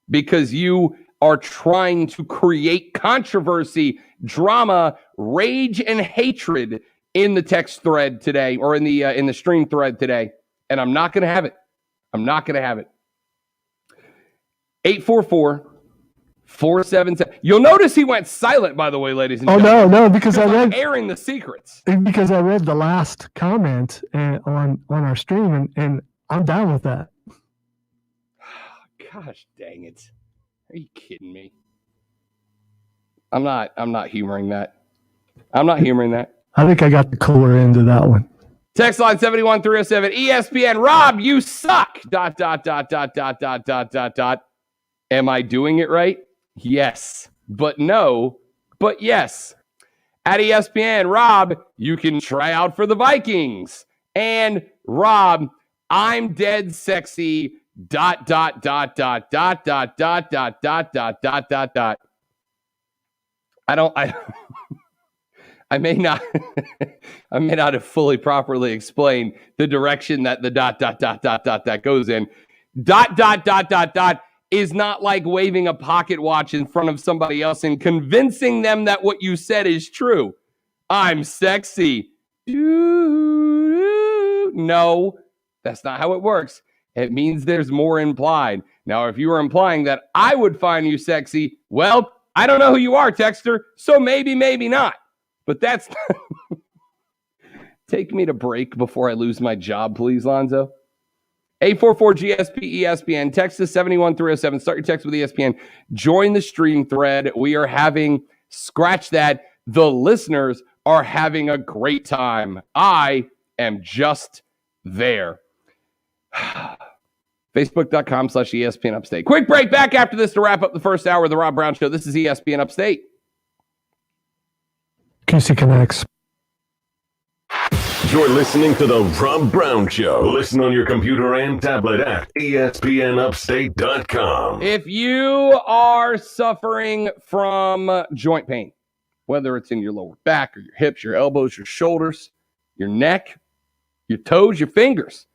because you are trying to create controversy, drama, rage, and hatred in the text thread today, or in the stream thread today. And I'm not going to have it. I'm not going to have it. 844-477. You'll notice he went silent, by the way, ladies and gentlemen. No, because I read airing the secrets. Because I read the last comment on our stream, and I'm down with that. Gosh dang it. Are you kidding me? I'm not humoring that. I'm not humoring that. I think I got the cooler end of that one. Text line 71307 ESPN. Rob, you suck. ... Am I doing it right? Yes, but no, but yes. At ESPN, Rob, you can try out for the Vikings. And Rob, I'm dead sexy. ... I may not have fully properly explained the direction that the ... that goes in. ... is not like waving a pocket watch in front of somebody else and convincing them that what you said is true. I'm sexy. No, that's not how it works. It means there's more implied. Now, if you were implying that I would find you sexy, well, I don't know who you are, texter, so maybe not. But that's... Take me to break before I lose my job, please, Lonzo. 844-GSP-ESPN. Text us 71307. Start your text with ESPN. Join the stream thread. We are having... Scratch that. The listeners are having a great time. I am just there. Facebook.com/ESPN Upstate. Quick break. Back after this to wrap up the first hour of the Rob Brown Show. This is ESPN Upstate. QC Connects. You're listening to the Rob Brown Show. Listen on your computer and tablet at ESPNUpstate.com. If you are suffering from joint pain, whether it's in your lower back or your hips, your elbows, your shoulders, your neck, your toes, your fingers,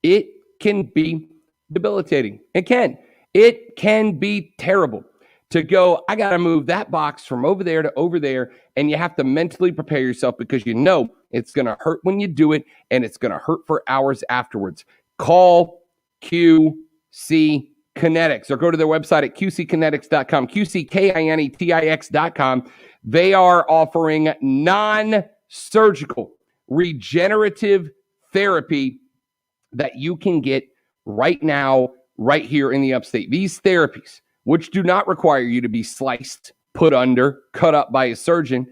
it can be debilitating. It can be terrible to go, I got to move that box from over there to over there, and you have to mentally prepare yourself because you know it's going to hurt when you do it, and it's going to hurt for hours afterwards. Call QC Kinetics or go to their website at qckinetics.com, QCKINETIX.com. They are offering non-surgical regenerative therapy that you can get right now, right here in the Upstate. These therapies, which do not require you to be sliced, put under, cut up by a surgeon,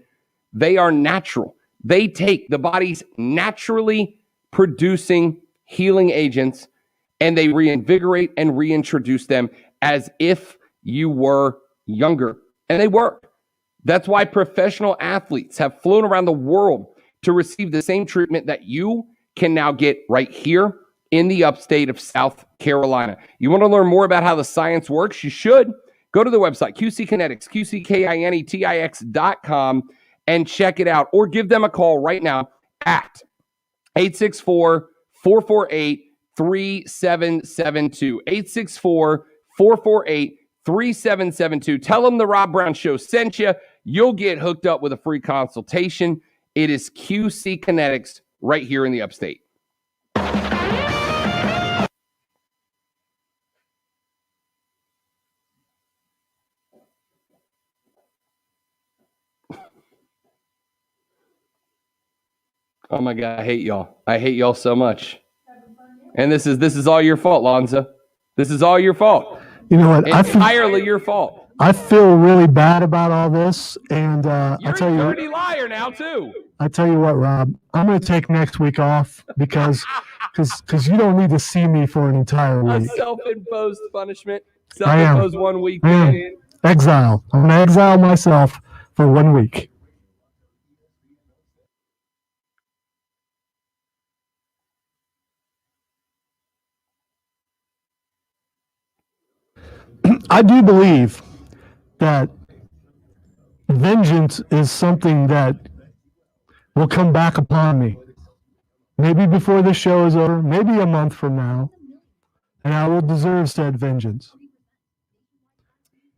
they are natural. They take the body's naturally producing healing agents and they reinvigorate and reintroduce them as if you were younger. And they work. That's why professional athletes have flown around the world to receive the same treatment that you can now get right here in the Upstate of South Carolina. You want to learn more about how the science works? You should. Go to the website, QC Kinetics, QCKINETIX.com, and check it out. Or give them a call right now at 864-448-3772. 864-448-3772. Tell them the Rob Brown Show sent you. You'll get hooked up with a free consultation. It is QC Kinetics right here in the upstate. Oh my God, I hate y'all. I hate y'all so much. And this is all your fault, Lonzo. This is all your fault. You know what? Entirely your fault. I feel really bad about all this, and You're a dirty liar now too. I tell you what, Rob, I'm going to take next week off because you don't need to see me for an entire A week. self-imposed punishment. I am. Self-imposed 1 week. Exile. I'm going to exile myself for 1 week. I do believe that vengeance is something that will come back upon me. Maybe before the show is over, maybe a month from now, and I will deserve said vengeance.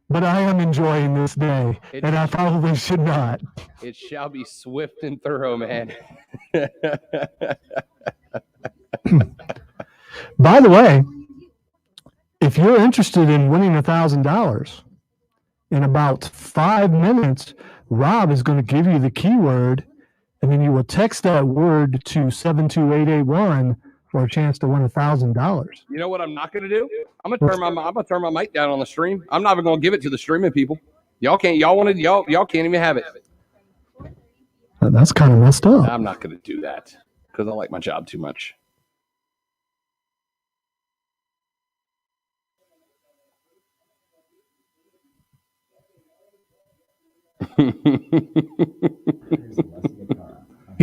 But I am enjoying this day, and I probably should not. It shall be swift and thorough, man. By the way, if you're interested in winning $1,000, in about 5 minutes, Rob is going to give you the keyword, and then you will text that word to 72881 for a chance to win $1,000. You know what I'm not going to do? I'm gonna turn my mic down on the stream. I'm not even going to give it to the streaming people. Y'all can't even have it. That's kind of messed up. I'm not going to do that because I like my job too much. You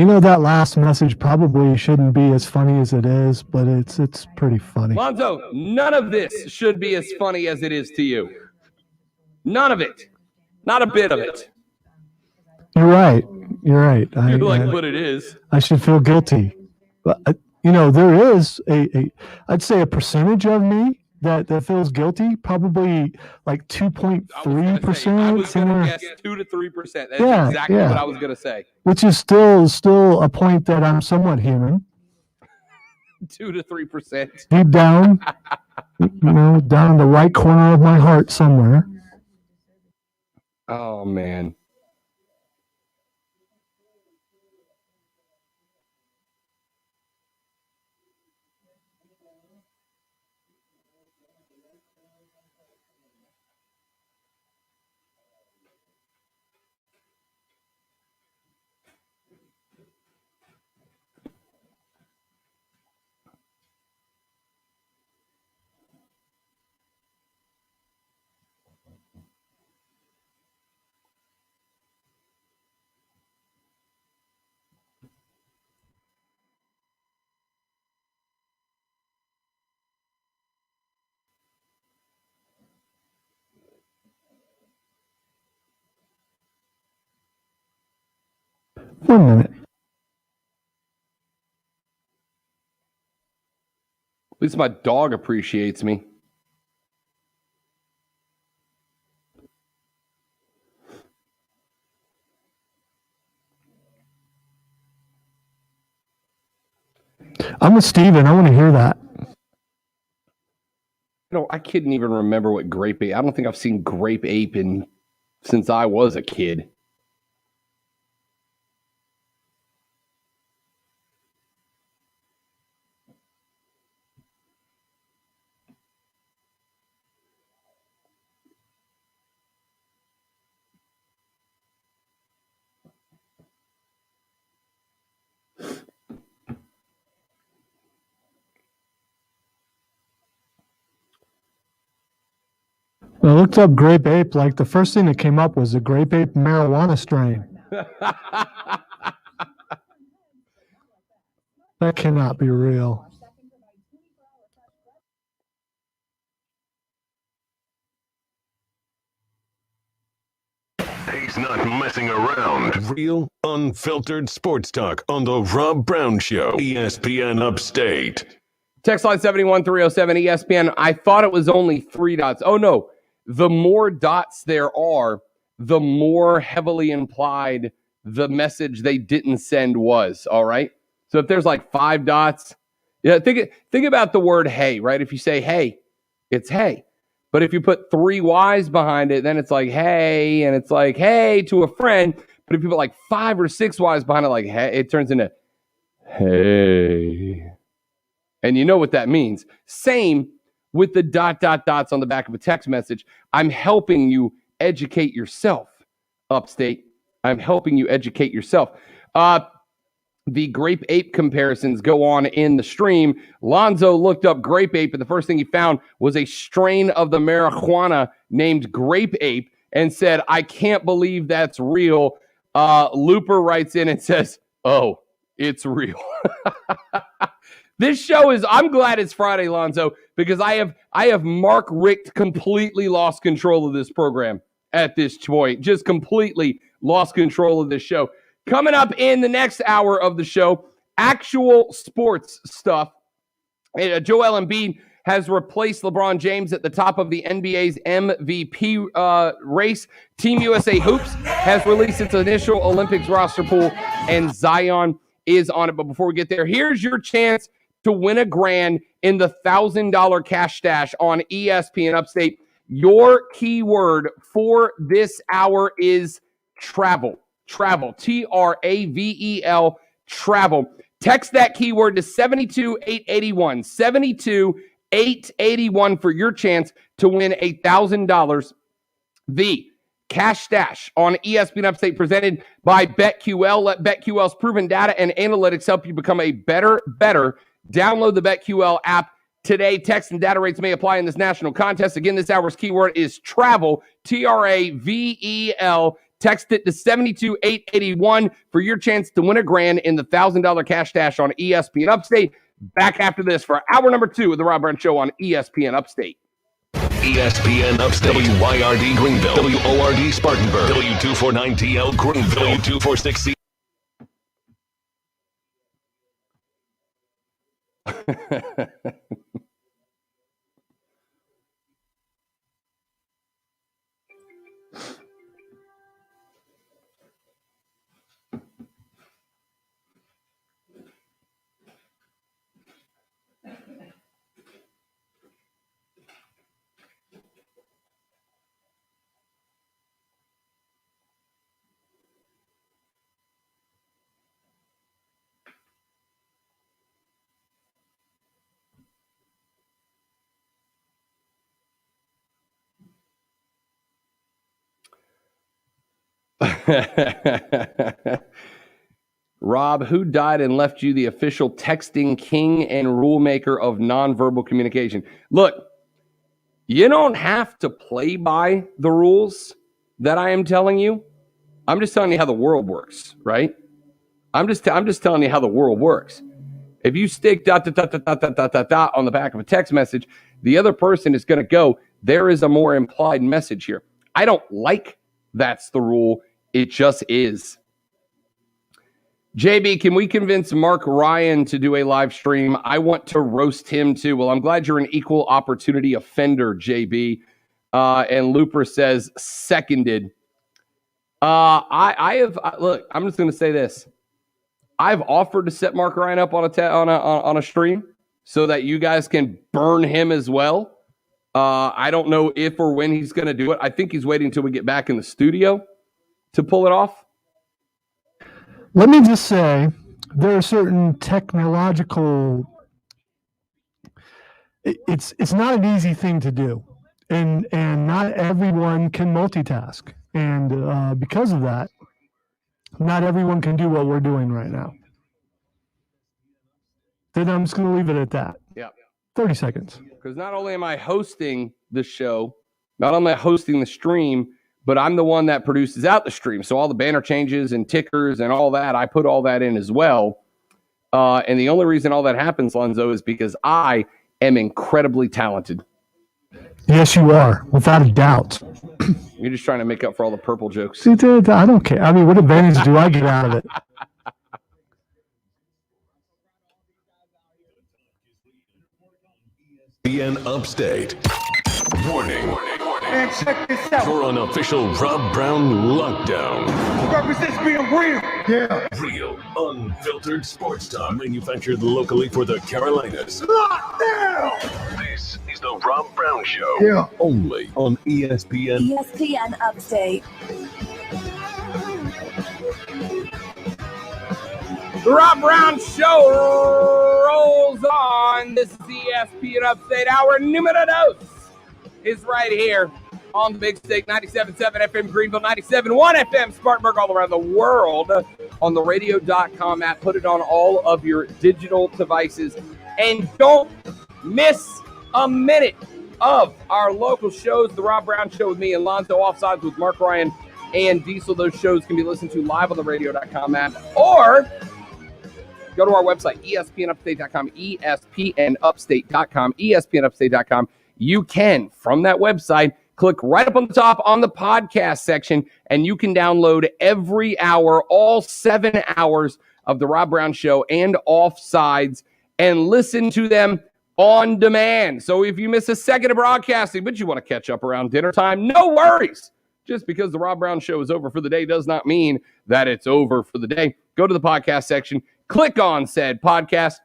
know, that last message probably shouldn't be as funny as it is, but it's pretty funny. Lonzo, none of this should be as funny as it is to you. None of it. Not a bit of it. You're right. But it is. I should feel guilty. But, there is I'd say a percentage of me that feels guilty, probably like 2.3%. I was going to guess 2 to 3%. That's exactly what I was going to say. Which is still a point that I'm somewhat human. 2 to 3%. Deep down, down in the right corner of my heart somewhere. Oh, man. One minute. At least my dog appreciates me. I'm with Steven. I want to hear that. I couldn't even remember what Grape Ape. I don't think I've seen Grape Ape since I was a kid. I looked up grape ape. Like the first thing that came up was the grape ape marijuana strain. That cannot be real. He's not messing around. Real, unfiltered sports talk on the Rob Brown Show, ESPN Upstate. Text line 71307 ESPN. I thought it was only 3 dots. Oh, no. The more dots there are, the more heavily implied the message they didn't send was, all right? So if there's like 5 dots, yeah, think about the word hey, right? If you say hey, it's hey. But if you put 3 Y's behind it, then it's like hey, and it's like hey to a friend. But if you put like 5 or 6 Y's behind it, like hey, it turns into hey. And you know what that means. Same with the ... dots on the back of a text message. I'm helping you educate yourself, Upstate. I'm helping you educate yourself. The grape ape comparisons go on in the stream. Lonzo looked up grape ape, and the first thing he found was a strain of the marijuana named grape ape and said, I can't believe that's real. Looper writes in and says, oh, it's real. This show is, I'm glad it's Friday, Lonzo, because I have Mark Richt completely lost control of this program at this point. Just completely lost control of this show. Coming up in the next hour of the show, actual sports stuff. Joel Embiid has replaced LeBron James at the top of the NBA's MVP race. Team USA Hoops has released its initial Olympics roster pool, and Zion is on it. But before we get there, here's your chance to win $1,000 in the $1,000 cash stash on ESPN Upstate. Your keyword for this hour is travel. Travel. TRAVEL. Travel. Text that keyword to 72881. 72881 for your chance to win $1,000. The Cash Stash on ESPN Upstate presented by BetQL. Let BetQL's proven data and analytics help you become a better. Download the BetQL app today. Text and data rates may apply in this national contest. Again, this hour's keyword is travel. TRAVEL. Text it to 72881 for your chance to win $1,000 in the $1,000 cash stash on ESPN Upstate. Back after this for hour number 2 of the Rob Brown Show on ESPN Upstate. ESPN Upstate, WYRD Greenville, WORD Spartanburg, W249TL Greenville, W246C. Rob, who died and left you the official texting king and rule maker of nonverbal communication? Look, you don't have to play by the rules that I am telling you. I'm just telling you how the world works, right? I'm just telling you how the world works. If you stick ... on the back of a text message, the other person is going to go, there is a more implied message here. I don't like that's the rule. It just is. JB, can we convince Mark Ryan to do a live stream? I want to roast him too. Well, I'm glad you're an equal opportunity offender, JB. And Looper says seconded. Look, I'm just going to say this. I've offered to set Mark Ryan up on a stream so that you guys can burn him as well. I don't know if or when he's going to do it. I think he's waiting until we get back in the studio to pull it off. Let me just say, there are certain technological. It's not an easy thing to do, and not everyone can multitask, and because of that, not everyone can do what we're doing right now. Then I'm just going to leave it at that. Yeah. 30 seconds. Because not only am I hosting the show, not only am I hosting the stream, but I'm the one that produces out the stream. So all the banner changes and tickers and all that, I put all that in as well. And the only reason all that happens, Lonzo, is because I am incredibly talented. Yes, you are, without a doubt. You're just trying to make up for all the purple jokes. See, I don't care. I mean, what advantage do I get out of it? ESPN Upstate. Warning. Man, check this out. You're on official Rob Brown lockdown. Represents being real. Yeah. Real, unfiltered sports talk manufactured locally for the Carolinas. Lockdown. This is the Rob Brown Show. Yeah. Only on ESPN. ESPN Upstate. The Rob Brown Show rolls on. This is ESPN Upstate. Our numero dos is right here on the big stick, 97.7 FM Greenville, 97.1 FM Spartanburg, all around the world on the radio.com app. Put it on all of your digital devices. And don't miss a minute of our local shows. The Rob Brown Show with me and Lonzo, Offsides with Mark Ryan and Diesel. Those shows can be listened to live on the radio.com app, or go to our website, espnupstate.com, espnupstate.com, espnupstate.com. You can, from that website, click right up on the top on the podcast section, and you can download every hour, all 7 hours of the Rob Brown Show and Offsides, and listen to them on demand. So if you miss a second of broadcasting, but you want to catch up around dinner time, no worries. Just because the Rob Brown Show is over for the day does not mean that it's over for the day. Go to the podcast section, click on said podcast,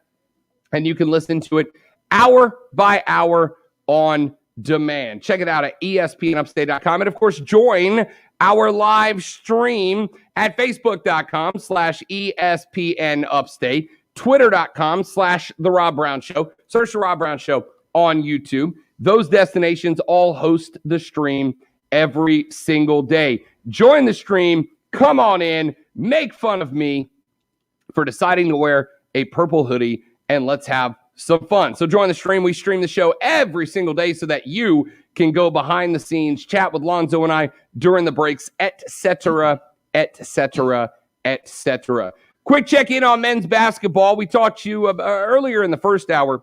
and you can listen to it hour by hour on demand. Check it out at espnupstate.com. And, of course, join our live stream at facebook.com/ESPNUpstate, twitter.com/The Rob Brown Show. Search The Rob Brown Show on YouTube. Those destinations all host the stream every single day. Join the stream. Come on in. Make fun of me for deciding to wear a purple hoodie, and let's have some fun. So join the stream. We stream the show every single day so that you can go behind the scenes, chat with Lonzo and I during the breaks, etc., etc., etc. Quick check-in on men's basketball. We talked to you earlier in the first hour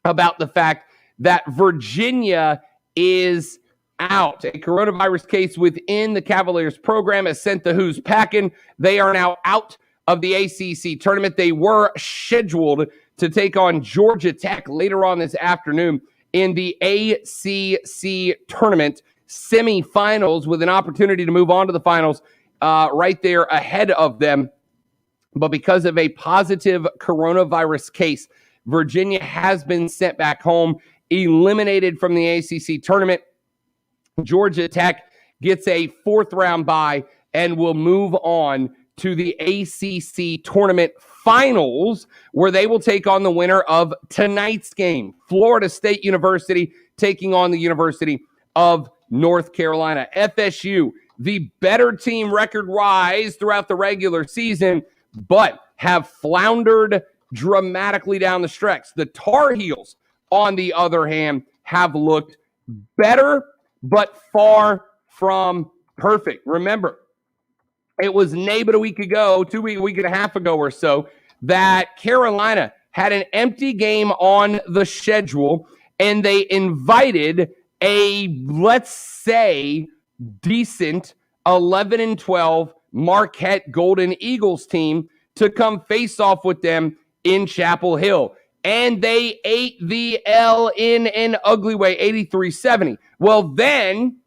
about the fact that Virginia is out. A coronavirus case within the Cavaliers program has sent the Who's packing. They are now out of the ACC tournament. They were scheduled to take on Georgia Tech later on this afternoon in the ACC Tournament semifinals, with an opportunity to move on to the finals right there ahead of them. But because of a positive coronavirus case, Virginia has been sent back home, eliminated from the ACC Tournament. Georgia Tech gets a fourth-round bye and will move on to the ACC Tournament Finals, where they will take on the winner of tonight's game. Florida State University taking on the University of North Carolina. FSU, the better team record-wise throughout the regular season, but have floundered dramatically down the stretch. The Tar Heels, on the other hand, have looked better, but far from perfect. Remember, it was but a week ago, a week and a half ago or so, that Carolina had an empty game on the schedule, and they invited a, let's say, decent 11-12 Marquette Golden Eagles team to come face off with them in Chapel Hill. And they ate the L in an ugly way, 83-70. Well, then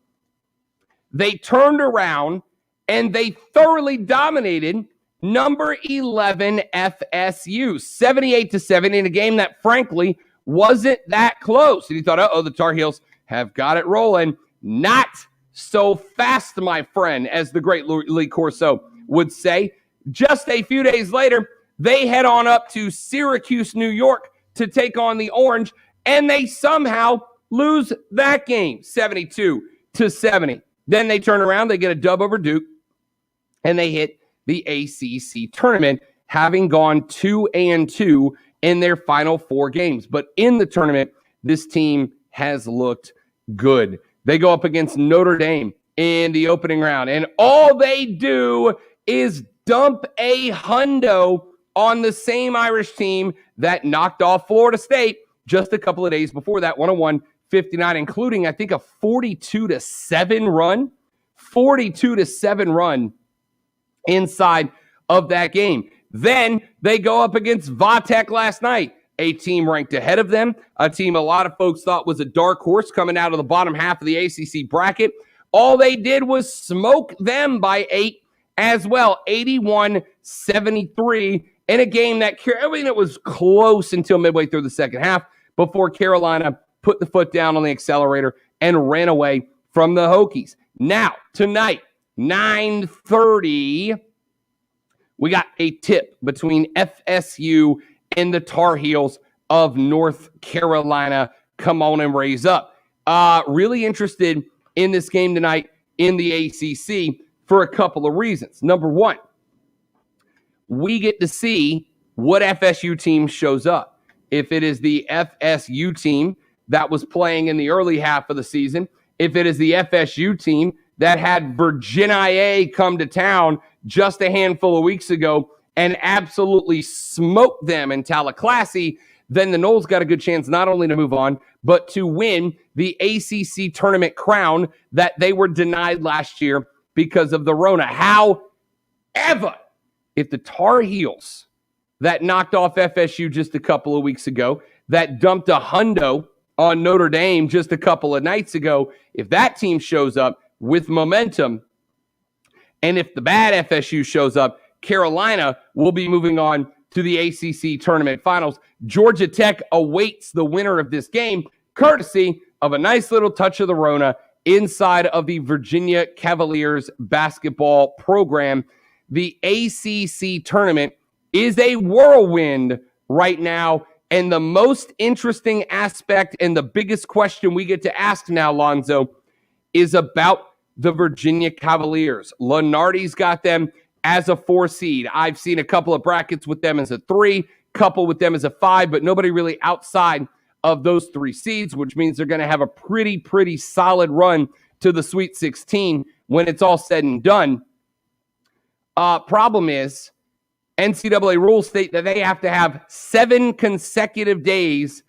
they turned around and they thoroughly dominated number 11 FSU, 78-70, in a game that, frankly, wasn't that close. And you thought, the Tar Heels have got it rolling. Not so fast, my friend, as the great Lee Corso would say. Just a few days later, they head on up to Syracuse, New York, to take on the Orange, and they somehow lose that game, 72-70. Then they turn around, they get a dub over Duke, and they hit the ACC tournament, having gone 2-2 in their final 4 games. But in the tournament, this team has looked good. They go up against Notre Dame in the opening round, and all they do is dump a hundo on the same Irish team that knocked off Florida State just a couple of days before that, 59, including, I think, a 42-7 run. 42-7 run inside of that game. Then they go up against Vatek last night, a team ranked ahead of them, a team a lot of folks thought was a dark horse coming out of the bottom half of the ACC bracket. All they did was smoke them by 8 as well, 81-73 in a game that, it was close until midway through the second half before Carolina put the foot down on the accelerator and ran away from the Hokies. Now, tonight, 9:30, we got a tip between FSU and the Tar Heels of North Carolina. Come on and raise up. Really interested in this game tonight in the ACC for a couple of reasons. Number one, we get to see what FSU team shows up. If it is the FSU team that was playing in the early half of the season, if it is the FSU team that had Virginia come to town just a handful of weeks ago and absolutely smoked them in Tallahassee, then the Noles got a good chance not only to move on, but to win the ACC tournament crown that they were denied last year because of the Rona. However, if the Tar Heels that knocked off FSU just a couple of weeks ago, that dumped a hundo on Notre Dame just a couple of nights ago, if that team shows up with momentum, and if the bad FSU shows up, Carolina will be moving on to the ACC Tournament Finals. Georgia Tech awaits the winner of this game, courtesy of a nice little touch of the Rona inside of the Virginia Cavaliers basketball program. The ACC Tournament is a whirlwind right now, and the most interesting aspect and the biggest question we get to ask now, Lonzo, is about the Virginia Cavaliers. Lunardi's got them as a 4 seed. I've seen a couple of brackets with them as a 3, couple with them as a 5, but nobody really outside of those 3 seeds, which means they're going to have a pretty solid run to the Sweet 16 when it's all said and done. Problem is, NCAA rules state that they have to have 7 consecutive days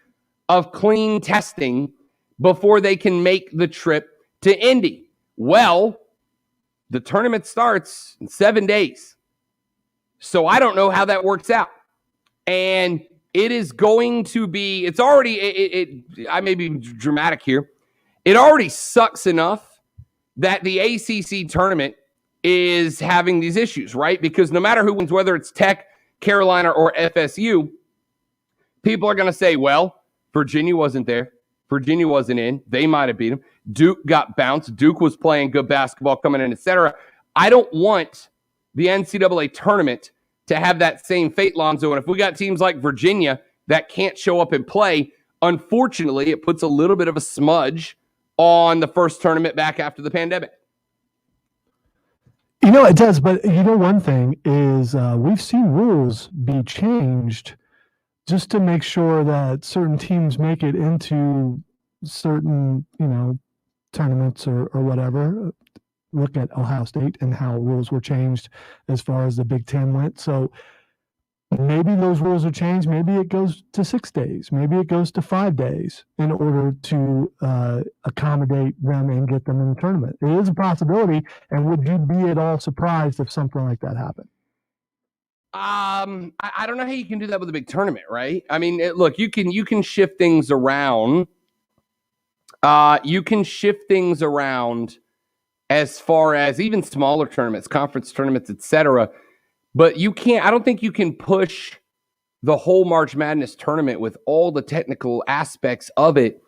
of clean testing before they can make the trip to Indy. Well, the tournament starts in 7 days. So I don't know how that works out. And it is going to be, it's already, I may be dramatic here. It already sucks enough that the ACC tournament is having these issues, right? Because no matter who wins, whether it's Tech, Carolina, or FSU, people are going to say, well, Virginia wasn't there. Virginia wasn't in. They might have beat them. Duke got bounced. Duke was playing good basketball coming in, etc. I don't want the NCAA tournament to have that same fate, Lonzo. And if we got teams like Virginia that can't show up and play, unfortunately, it puts a little bit of a smudge on the first tournament back after the pandemic. You know, it does. But, you know, one thing is we've seen rules be changed just to make sure that certain teams make it into certain, you know, tournaments or whatever. Look at Ohio State and how rules were changed as far as the Big Ten went. So maybe those rules are changed. Maybe it goes to 6 days. Maybe it goes to 5 days in order to accommodate them and get them in the tournament. It is a possibility. And would you be at all surprised if something like that happened? I don't know how you can do that with a big tournament, right? I mean, look, you can shift things around. You can shift things around as far as even smaller tournaments, conference tournaments, etc. But you can't. I don't think you can push the whole March Madness tournament with all the technical aspects of it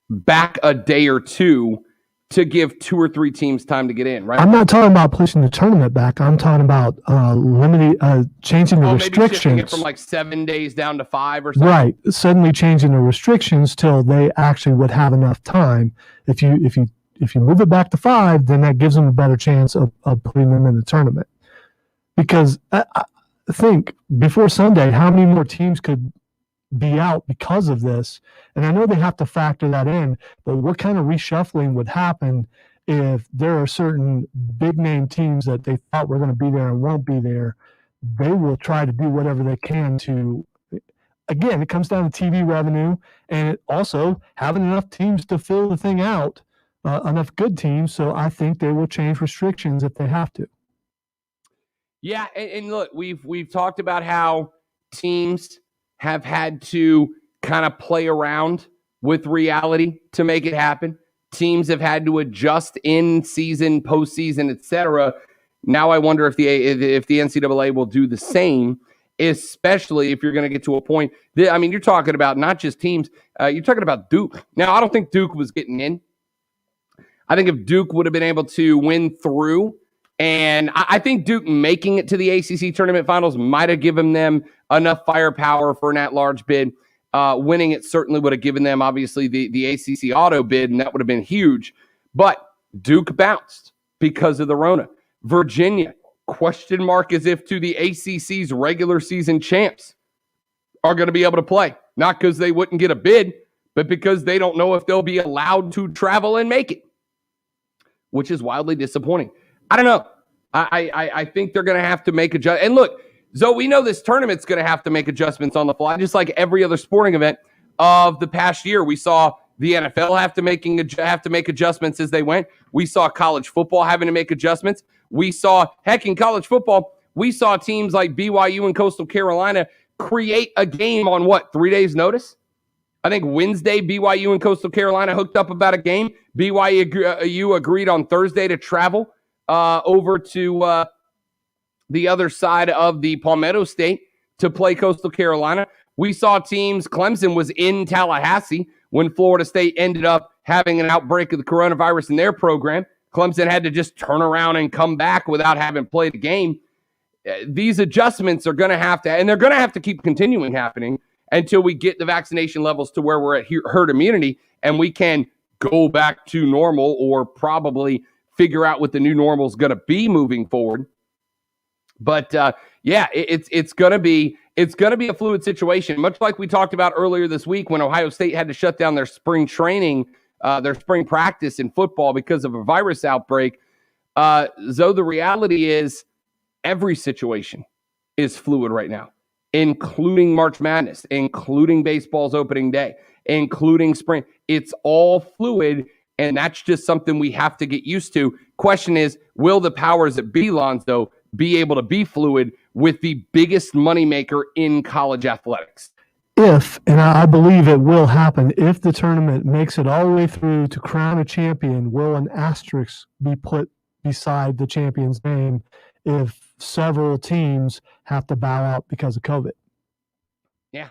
back a day or two to give 2 or 3 teams time to get in, right? I'm not talking about pushing the tournament back. I'm talking about changing the restrictions. Maybe shifting it from like 7 days down to 5 or something. Right. Suddenly changing the restrictions till they actually would have enough time. If you move it back to 5, then that gives them a better chance of putting them in the tournament. Because I think before Sunday, how many more teams could be out because of this? And I know they have to factor that in, but what kind of reshuffling would happen if there are certain big name teams that they thought were going to be there and won't be there? They will try to do whatever they can to, again, it comes down to TV revenue and it also having enough teams to fill the thing out, enough good teams. So I think they will change restrictions if they have to. Yeah, and look, we've talked about how teams have had to kind of play around with reality to make it happen. Teams have had to adjust in season, postseason, etc. Now I wonder if the NCAA will do the same, especially if you're going to get to a point. I mean, you're talking about not just teams. You're talking about Duke. Now, I don't think Duke was getting in. I think if Duke would have been able to win through, and I think Duke making it to the ACC Tournament Finals might have given them enough firepower for an at-large bid. Winning it certainly would have given them, obviously, the ACC auto bid, and that would have been huge. But Duke bounced because of the Rona. Virginia, question mark as if to the ACC's regular season champs are going to be able to play. Not because they wouldn't get a bid, but because they don't know if they'll be allowed to travel and make it, which is wildly disappointing. I don't know. I think they're going to have to make adjustments. And look, Zoe, we know this tournament's going to have to make adjustments on the fly, just like every other sporting event of the past year. We saw the NFL have to make adjustments as they went. We saw college football having to make adjustments. We saw, heck, in college football, we saw teams like BYU and Coastal Carolina create a game on 3 days' notice? I think Wednesday, BYU and Coastal Carolina hooked up about a game. BYU agreed on Thursday to travel over to the other side of the Palmetto State to play Coastal Carolina. We saw teams, Clemson was in Tallahassee when Florida State ended up having an outbreak of the coronavirus in their program. Clemson had to just turn around and come back without having played a game. These adjustments are going to have to, and they're going to have to keep continuing happening until we get the vaccination levels to where we're at herd immunity and we can go back to normal or probably figure out what the new normal is going to be moving forward. But it's going to be a fluid situation, much like we talked about earlier this week when Ohio State had to shut down their spring training, their spring practice in football because of a virus outbreak. Zoe, the reality is every situation is fluid right now, including March Madness, including baseball's opening day, including spring. It's all fluid, and that's just something we have to get used to. Question is, will the powers that be, Lonzo, be able to be fluid with the biggest moneymaker in college athletics? If, and I believe it will happen, if the tournament makes it all the way through to crown a champion, will an asterisk be put beside the champion's name if several teams have to bow out because of COVID? Yeah.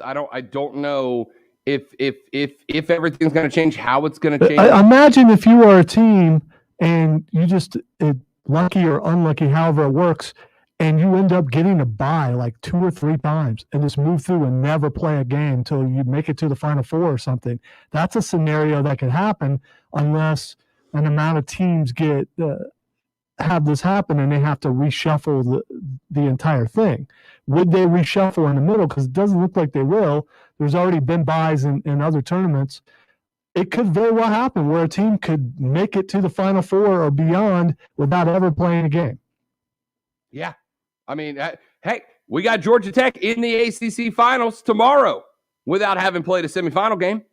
I don't know if everything's going to change, how it's going to change. Imagine if you are a team and you just lucky or unlucky, however it works, and you end up getting a bye like 2 or 3 times and just move through and never play a game until you make it to the Final Four or something. That's a scenario that could happen unless an amount of teams have this happen and they have to reshuffle the entire thing. Would they reshuffle in the middle? Because it doesn't look like they will. There's already been buys in other tournaments. It could very well happen where a team could make it to the Final Four or beyond without ever playing a game. Yeah. I mean, hey, we got Georgia Tech in the ACC Finals tomorrow without having played a semifinal game.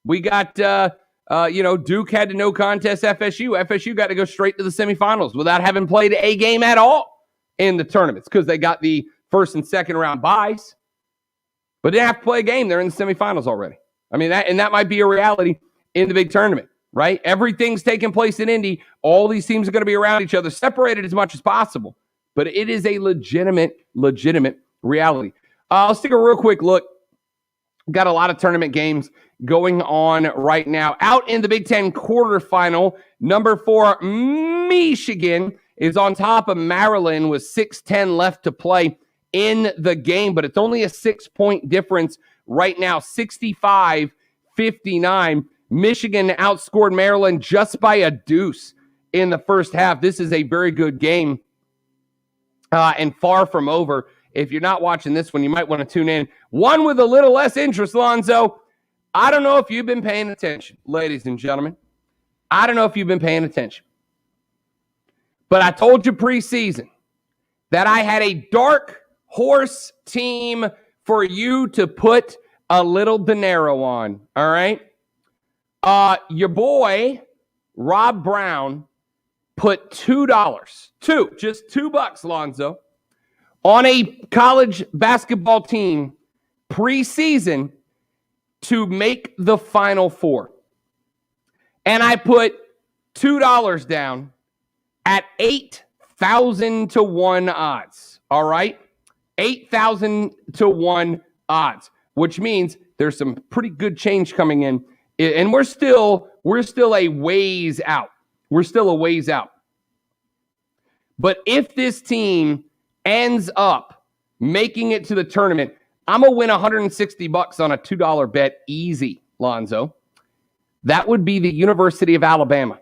We got, Duke had to no contest FSU. FSU got to go straight to the semifinals without having played a game at all in the tournaments because they got the first and second round buys. But they didn't have to play a game. They're in the semifinals already. I mean, that might be a reality in the big tournament, right? Everything's taking place in Indy. All these teams are going to be around each other, separated as much as possible. But it is a legitimate reality. Let's take a real quick look. Got a lot of tournament games going on right now. Out in the Big Ten quarterfinal, number 4, Michigan, is on top of Maryland with 6:10 left to play in the game. But it's only a 6-point difference right now, 65-59. Michigan outscored Maryland just by a deuce in the first half. This is a very good game. And far from over. If you're not watching this one, you might want to tune in. One with a little less interest, Lonzo. I don't know if you've been paying attention, ladies and gentlemen. I don't know if you've been paying attention. But I told you preseason that I had a dark horse team for you to put a little dinero on, all right? Your boy, Rob Brown, put $2, just $2, Lonzo, on a college basketball team preseason to make the Final Four. And I put $2 down at 8,000 to 1 odds, all right? 8,000 to 1 odds, which means there's some pretty good change coming in. And we're still a ways out. We're still a ways out. But if this team ends up making it to the tournament, I'm going to win $160 on a $2 bet easy, Lonzo. That would be the University of Alabama.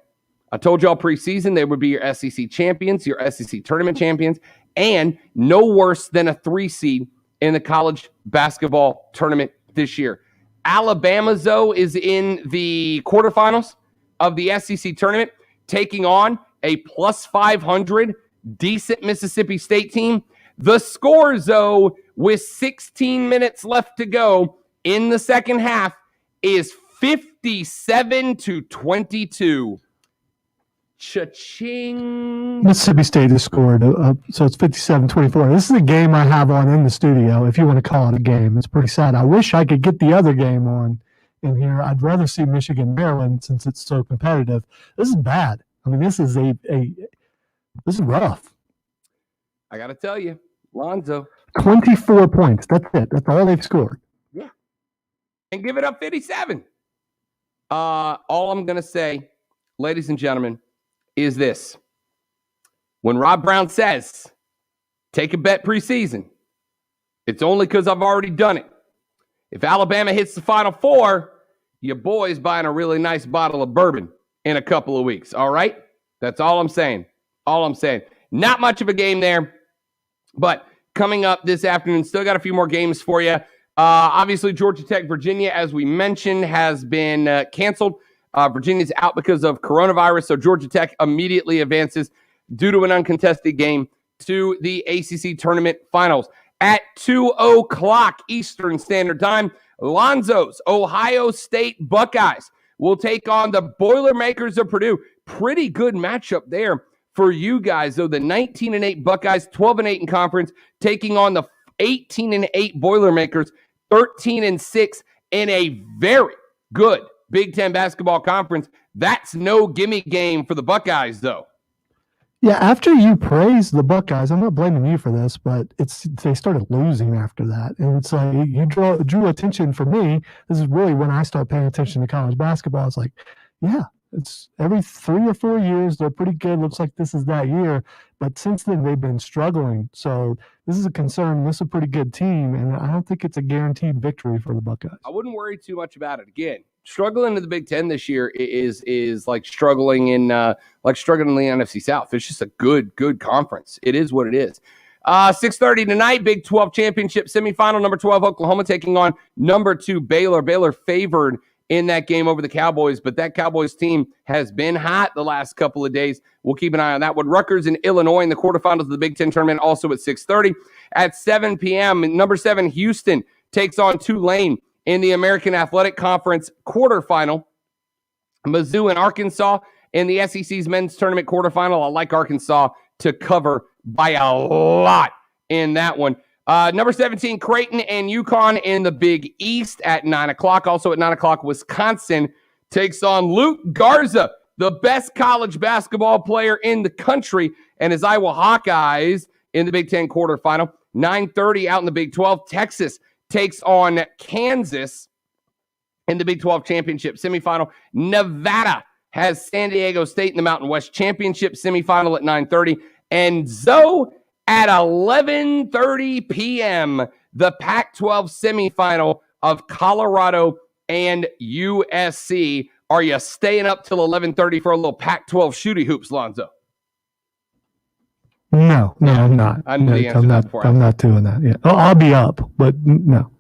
I told y'all preseason they would be your SEC champions, your SEC tournament champions, and no worse than a 3 seed in the college basketball tournament this year. Alabama, though, is in the quarterfinals of the SEC tournament, taking on a plus 500 decent Mississippi State team. The score, though, with 16 minutes left to go in the second half, is 57 to 22. Cha-ching. Mississippi State has scored, so it's 57-24. This is a game I have on in the studio, if you want to call it a game. It's pretty sad. I wish I could get the other game on in here. I'd rather see Michigan-Maryland since it's so competitive. This is bad. I mean, this is this is rough. I got to tell you, Lonzo. 24 points. That's it. That's all they've scored. Yeah. And give it up 57. All I'm going to say, ladies and gentlemen, is this. When Rob Brown says, take a bet preseason, it's only because I've already done it. If Alabama hits the Final Four, your boy's buying a really nice bottle of bourbon in a couple of weeks, all right? That's all I'm saying. All I'm saying. Not much of a game there, but coming up this afternoon, still got a few more games for you. Obviously, Georgia Tech, Virginia, as we mentioned, has been canceled. Virginia's out because of coronavirus, so Georgia Tech immediately advances due to an uncontested game to the ACC Tournament Finals. At 2:00 Eastern Standard Time, Lonzo's Ohio State Buckeyes will take on the Boilermakers of Purdue. Pretty good matchup there for you guys, though. The 19-8 Buckeyes, 12-8 in conference, taking on the 18-8 Boilermakers, 13-6 in a very good Big Ten basketball conference. That's no gimme game for the Buckeyes, though. Yeah, after you praise the Buckeyes, I'm not blaming you for this, but they started losing after that. And it's like you drew attention for me. This is really when I start paying attention to college basketball. It's like, yeah, it's every 3 or 4 years, they're pretty good. Looks like this is that year. But since then, they've been struggling. So this is a concern. This is a pretty good team, and I don't think it's a guaranteed victory for the Buckeyes. I wouldn't worry too much about it. Again, struggling in the Big Ten this year is like struggling in the NFC South. It's just a good conference. It is what it is. 6:30 tonight, Big 12 championship semifinal. Number 12 Oklahoma taking on number 2 Baylor. Baylor favored in that game over the Cowboys, but that Cowboys team has been hot the last couple of days. We'll keep an eye on that one. Rutgers and Illinois in the quarterfinals of the Big Ten tournament, also at 6:30. At 7 p.m., number 7 Houston takes on Tulane in the American Athletic Conference quarterfinal. Mizzou and Arkansas in the SEC's men's tournament quarterfinal. I like Arkansas to cover by a lot in that one. Number 17, Creighton and UConn in the Big East at 9 o'clock. Also at 9 o'clock, Wisconsin takes on Luke Garza, the best college basketball player in the country, and his Iowa Hawkeyes in the Big Ten quarterfinal. 9:30 out in the Big 12, Texas takes on Kansas in the Big 12 championship semifinal. Nevada has San Diego State in the Mountain West championship semifinal at 9:30. And so at 11:30 p.m., the Pac-12 semifinal of Colorado and USC. Are you staying up till 11:30 for a little Pac-12 shooty hoops, Lonzo? No, I'm not. I'm not doing that. Yeah, I'll be up, but no.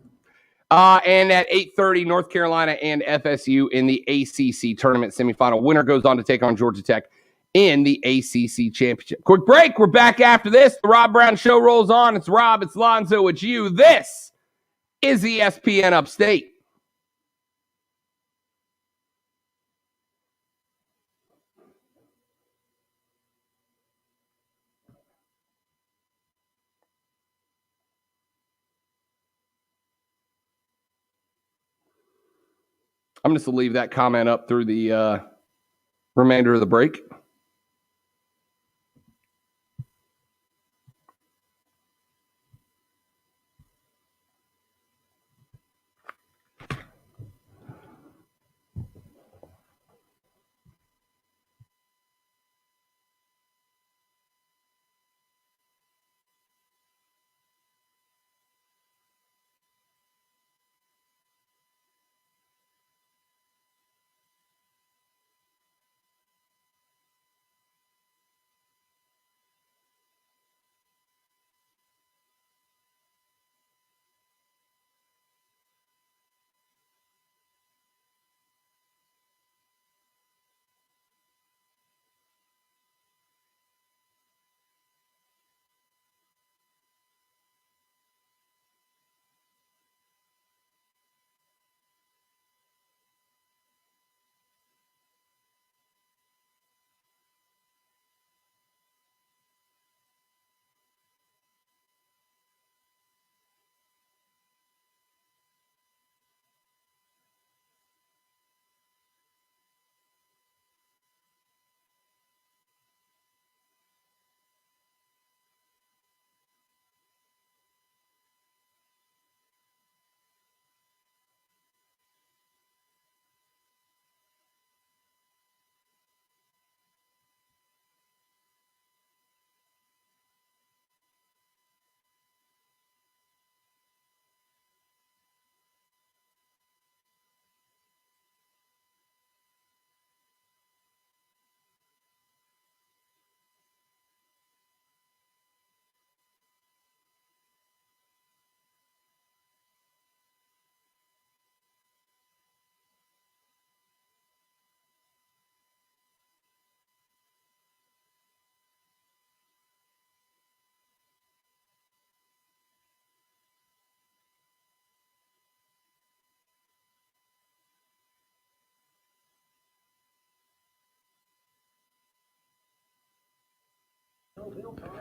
And at 8:30, North Carolina and FSU in the ACC Tournament semifinal. Winner goes on to take on Georgia Tech in the ACC Championship. Quick break. We're back after this. The Rob Brown Show rolls on. It's Rob. It's Lonzo. It's you. This is ESPN Upstate. I'm just going to leave that comment up through the remainder of the break.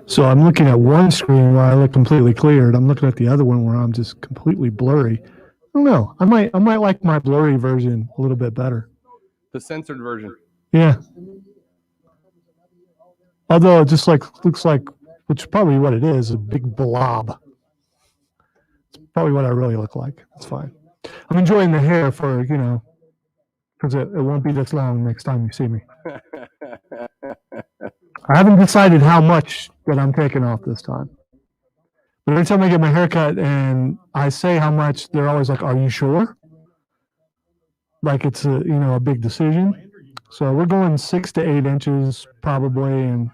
So I'm looking at one screen where I look completely cleared. I'm looking at the other one where I'm just completely blurry. I don't know. I might like my blurry version a little bit better. The censored version. Yeah. Although it just looks like, which is probably what it is, a big blob. It's probably what I really look like. It's fine. I'm enjoying the hair for, because it won't be this long next time you see me. I haven't decided how much that I'm taking off this time. But every time I get my haircut and I say how much, they're always like, "Are you sure?" Like it's a big decision. So we're going 6 to 8 inches probably, and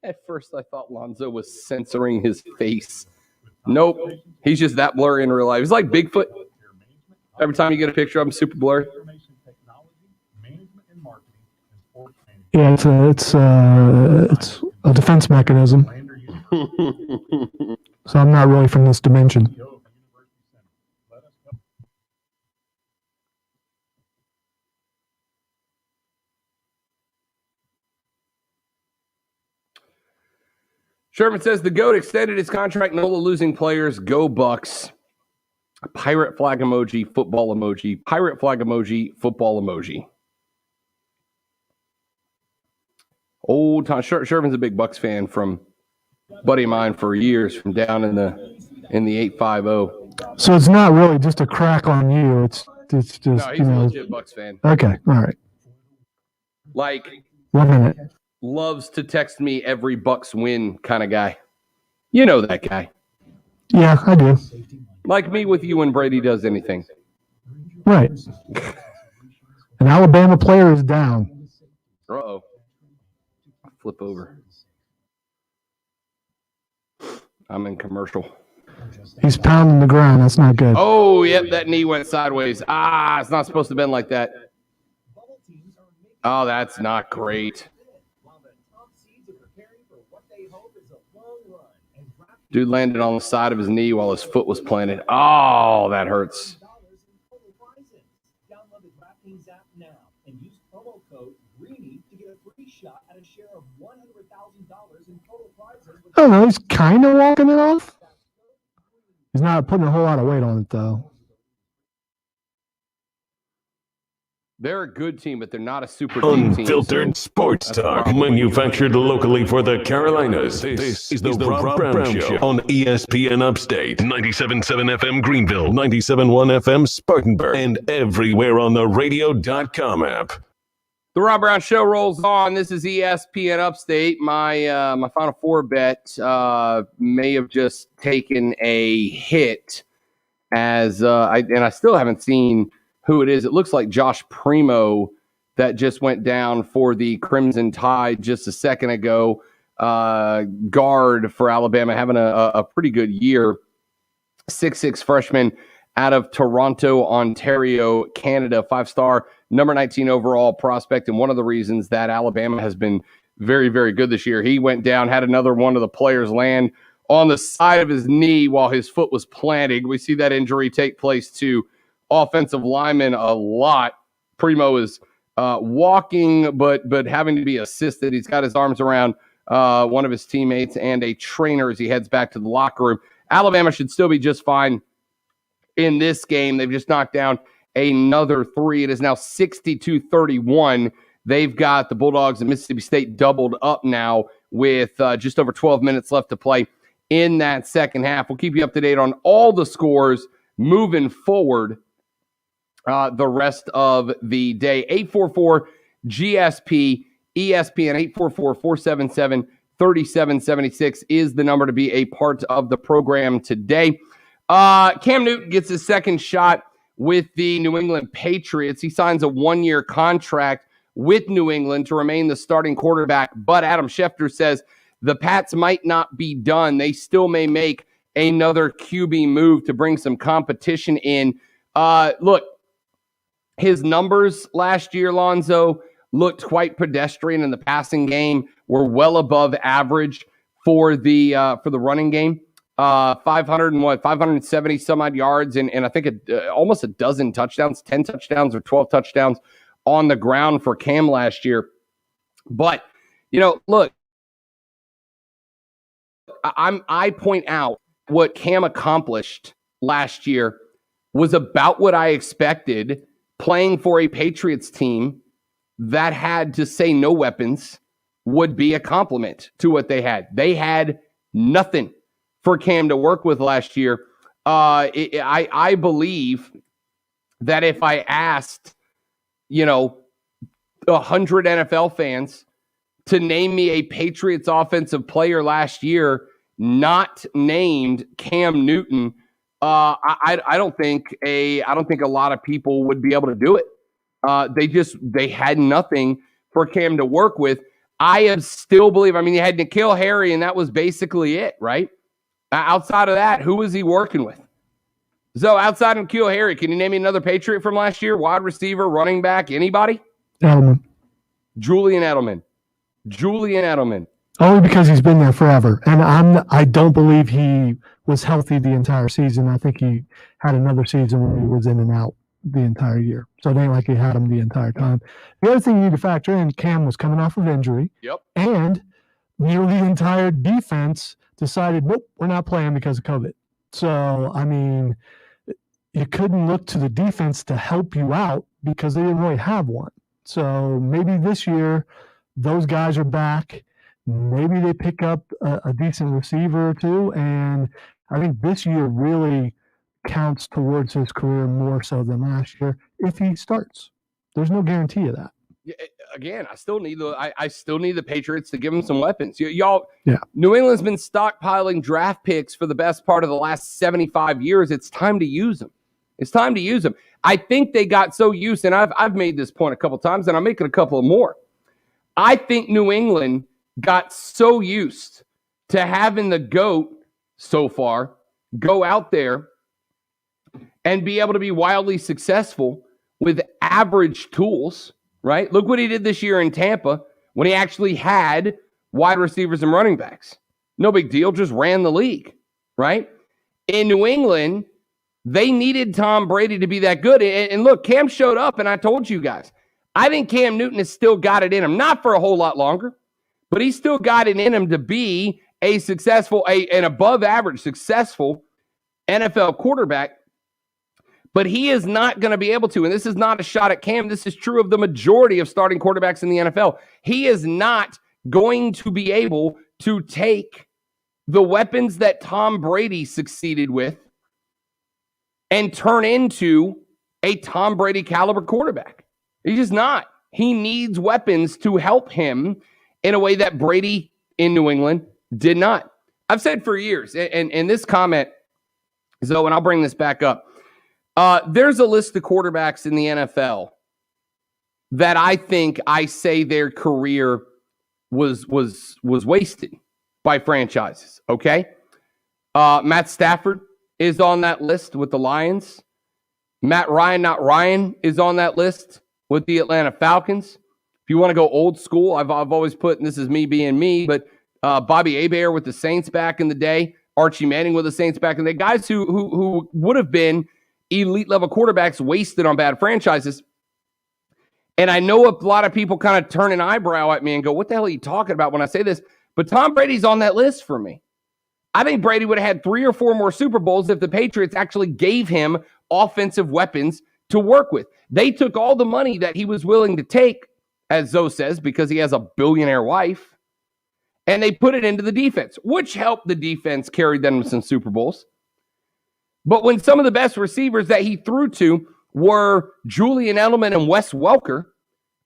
At first, I thought Lonzo was censoring his face. Nope, he's just that blurry in real life. He's like Bigfoot. Every time you get a picture of him, super blurry. Yeah, it's a defense mechanism. So I'm not really from this dimension. Sherman says the GOAT extended his contract. NOLA losing players. Go Bucks. Pirate flag emoji, football emoji. Pirate flag emoji, football emoji. Old time. Sherman's a big Bucks fan from buddy of mine for years, from down in the 850. So it's not really just a crack on you. It's just No, he's a legit Bucks fan. Okay, all right. Like 1 minute. Loves to text me every Bucks win kind of guy. You know that guy. Yeah, I do. Like me with you when Brady does anything. Right. An Alabama player is down. Uh-oh. Flip over. I'm in commercial. He's pounding the ground. That's not good. Oh, yep, that knee went sideways. It's not supposed to have been like that. Oh, that's not great. Dude landed on the side of his knee while his foot was planted. Oh, that hurts. Download the DraftKings app now and use promo code GREENY to get a free shot at a share of $100,000 in total prizes. I don't know. He's kind of walking it off. He's not putting a whole lot of weight on it, though. They're a good team, but they're not a super team. Unfiltered sports talk, manufactured locally for the Carolinas. This is the Rob Brown Show on ESPN Upstate, 97.7 FM Greenville, 97.1 FM Spartanburg, and everywhere on the radio.com app. The Rob Brown Show rolls on. This is ESPN Upstate. My Final Four bet may have just taken a hit, as I still haven't seen who it is. It looks like Josh Primo that just went down for the Crimson Tide just a second ago. Guard for Alabama, having a pretty good year. 6'6" freshman out of Toronto, Ontario, Canada, 5-star, number 19 overall prospect, and one of the reasons that Alabama has been very, very good this year. He went down, had another one of the players land on the side of his knee while his foot was planted. We see that injury take place to offensive lineman a lot. Primo is walking, but having to be assisted. He's got his arms around one of his teammates and a trainer as he heads back to the locker room. Alabama should still be just fine in this game. They've just knocked down another 3. It is now 62-31. They've got the Bulldogs and Mississippi State doubled up now with just over 12 minutes left to play in that second half. We'll keep you up to date on all the scores moving forward the rest of the day. 844 GSP ESPN 844-477-3776 is the number to be a part of the program today. Cam Newton gets his second shot with the New England Patriots. He signs a 1-year contract with New England to remain the starting quarterback, but Adam Schefter says the Pats might not be done. They still may make another QB move to bring some competition in. Look, his numbers last year, Lonzo, looked quite pedestrian in the passing game. Were well above average for the running game. 570 some odd yards and I think almost a dozen touchdowns, 10 touchdowns or 12 touchdowns on the ground for Cam last year. But, look, I point out what Cam accomplished last year was about what I expected playing for a Patriots team that had, to say no weapons, would be a compliment to what they had. They had nothing for Cam to work with last year. I believe that if I asked, 100 NFL fans to name me a Patriots offensive player last year not named Cam Newton, I don't think a lot of people would be able to do it. They had nothing for Cam to work with. I still believe, you had N'Keal Harry, and that was basically it, right? Outside of that, who was he working with? So outside of N'Keal Harry, can you name me another Patriot from last year? Wide receiver, running back, anybody? Edelman. Julian Edelman. Only because he's been there forever. And I don't believe he was healthy the entire season. I think he had another season where he was in and out the entire year. So it ain't like he had him the entire time. The other thing you need to factor in, Cam was coming off of injury. Yep. And nearly the entire defense decided, nope, we're not playing because of COVID. So, you couldn't look to the defense to help you out because they didn't really have one. So maybe this year those guys are back. Maybe they pick up a decent receiver or two. And I think this year really counts towards his career more so than last year if he starts. There's no guarantee of that. Again, I still need the Patriots to give them some weapons. Y'all, yeah. New England's been stockpiling draft picks for the best part of the last 75 years. It's time to use them. I think they got so used, and I've made this point a couple times, and I'm making a couple more. I think New England got so used to having the GOAT so far go out there and be able to be wildly successful with average tools, right? Look what he did this year in Tampa when he actually had wide receivers and running backs. No big deal. Just ran the league, right? In New England, they needed Tom Brady to be that good. And look, Cam showed up, and I told you guys, I think Cam Newton has still got it in him. Not for a whole lot longer, but he's still got it in him to be a successful, an above average, successful NFL quarterback. But he is not going to be able to, and this is not a shot at Cam. This is true of the majority of starting quarterbacks in the NFL. He is not going to be able to take the weapons that Tom Brady succeeded with and turn into a Tom Brady caliber quarterback. He's just not. He needs weapons to help him in a way that Brady in New England did not. I've said for years, and this comment, Zoe, and I'll bring this back up. There's a list of quarterbacks in the NFL that I think I say their career was wasted by franchises, okay? Matt Stafford is on that list with the Lions. Matt Ryan, not Ryan, is on that list with the Atlanta Falcons. If you want to go old school, I've always put, and this is me being me, but Bobby Hebert with the Saints back in the day, Archie Manning with the Saints back in the day, guys who would have been elite level quarterbacks wasted on bad franchises. And I know a lot of people kind of turn an eyebrow at me and go, what the hell are you talking about when I say this? But Tom Brady's on that list for me. I think Brady would have had 3 or 4 more Super Bowls if the Patriots actually gave him offensive weapons to work with. They took all the money that he was willing to take, as Zoe says, because he has a billionaire wife, and they put it into the defense, which helped the defense carry them to some Super Bowls. But when some of the best receivers that he threw to were Julian Edelman and Wes Welker,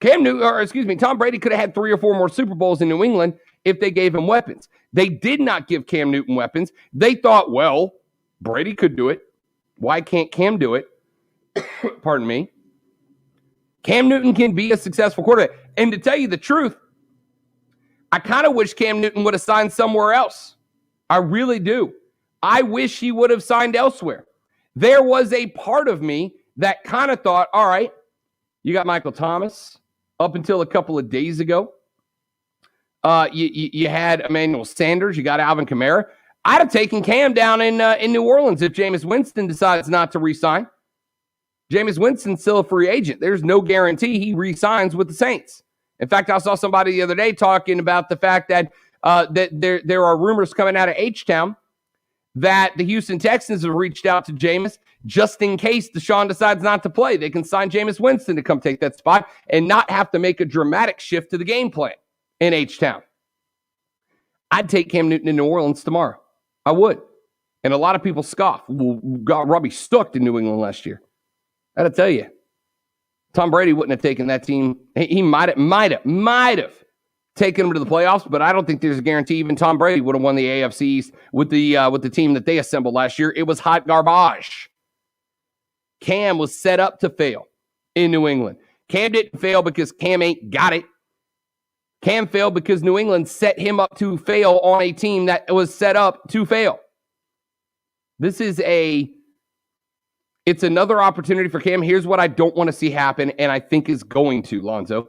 Tom Brady could have had 3 or 4 more Super Bowls in New England if they gave him weapons. They did not give Cam Newton weapons. They thought, well, Brady could do it. Why can't Cam do it? Pardon me. Cam Newton can be a successful quarterback. And to tell you the truth, I kind of wish Cam Newton would have signed somewhere else. I really do. I wish he would have signed elsewhere. There was a part of me that kind of thought, all right, you got Michael Thomas up until a couple of days ago. You had Emmanuel Sanders. You got Alvin Kamara. I'd have taken Cam down in New Orleans if Jameis Winston decides not to re-sign. Jameis Winston's still a free agent. There's no guarantee he re-signs with the Saints. In fact, I saw somebody the other day talking about the fact that there are rumors coming out of H-Town that the Houston Texans have reached out to Jameis just in case Deshaun decides not to play. They can sign Jameis Winston to come take that spot and not have to make a dramatic shift to the game plan in H-Town. I'd take Cam Newton in New Orleans tomorrow. I would. And a lot of people scoff. Well, got Robbie Stuck in New England last year. I got to tell you, Tom Brady wouldn't have taken that team. He might have taken them to the playoffs, but I don't think there's a guarantee even Tom Brady would have won the AFC East with the team that they assembled last year. It was hot garbage. Cam was set up to fail in New England. Cam didn't fail because Cam ain't got it. Cam failed because New England set him up to fail on a team that was set up to fail. It's another opportunity for Cam. Here's what I don't want to see happen, and I think is going to, Lonzo.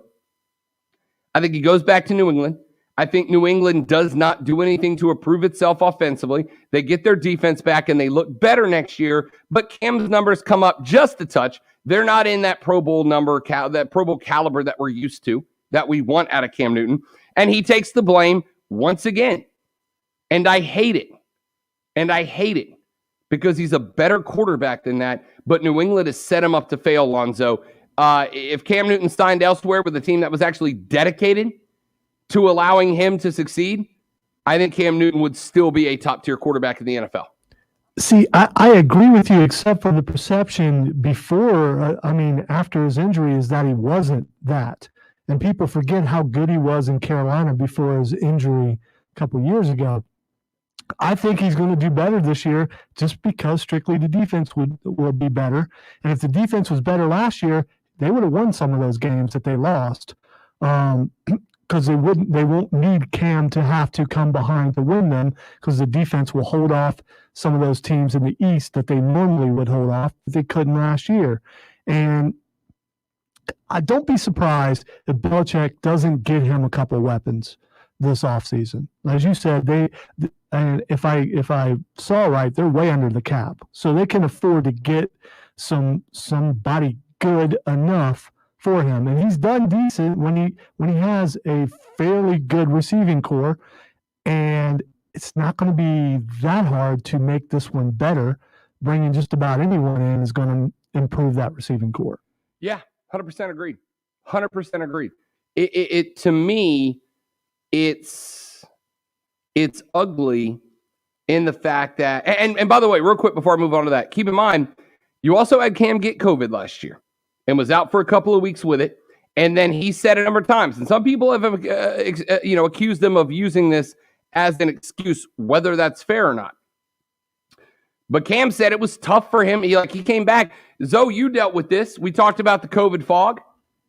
I think he goes back to New England. I think New England does not do anything to improve itself offensively. They get their defense back, and they look better next year, but Cam's numbers come up just a touch. They're not in that Pro Bowl number, that Pro Bowl caliber that we're used to, that we want out of Cam Newton, and he takes the blame once again. And I hate it. Because he's a better quarterback than that, but New England has set him up to fail, Lonzo. If Cam Newton signed elsewhere with a team that was actually dedicated to allowing him to succeed, I think Cam Newton would still be a top-tier quarterback in the NFL. See, I agree with you, except for the perception before, after his injury, is that he wasn't that. And people forget how good he was in Carolina before his injury a couple of years ago. I think he's going to do better this year just because strictly the defense will be better. And if the defense was better last year, they would have won some of those games that they lost because they won't need Cam to have to come behind to win them because the defense will hold off some of those teams in the East that they normally would hold off that they couldn't last year. And I don't be surprised if Belichick doesn't get him a couple weapons this offseason. As you said, and if I saw right, they're way under the cap, so they can afford to get somebody good enough for him. And he's done decent when he has a fairly good receiving core, and it's not going to be that hard to make this one better. Bringing just about anyone in is going to improve that receiving core. Yeah, 100% agreed. 100% agreed. It to me, it's ugly in the fact that, and by the way, real quick before I move on to that, keep in mind, you also had Cam get COVID last year and was out for a couple of weeks with it. And then he said a number of times, and some people have accused him of using this as an excuse, whether that's fair or not. But Cam said it was tough for him. He came back. Zoe, you dealt with this. We talked about the COVID fog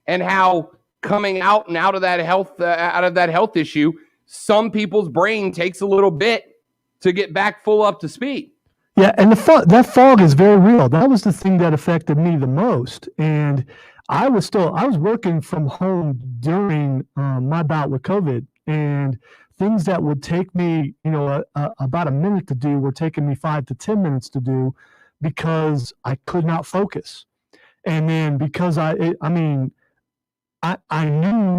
and how coming out of that health issue, some people's brain takes a little bit to get back full up to speed. Yeah, and that fog is very real. That was the thing that affected me the most. And I was working from home during my bout with COVID, and things that would take me, about a minute to do were taking me 5 to 10 minutes to do because I could not focus. And then because I knew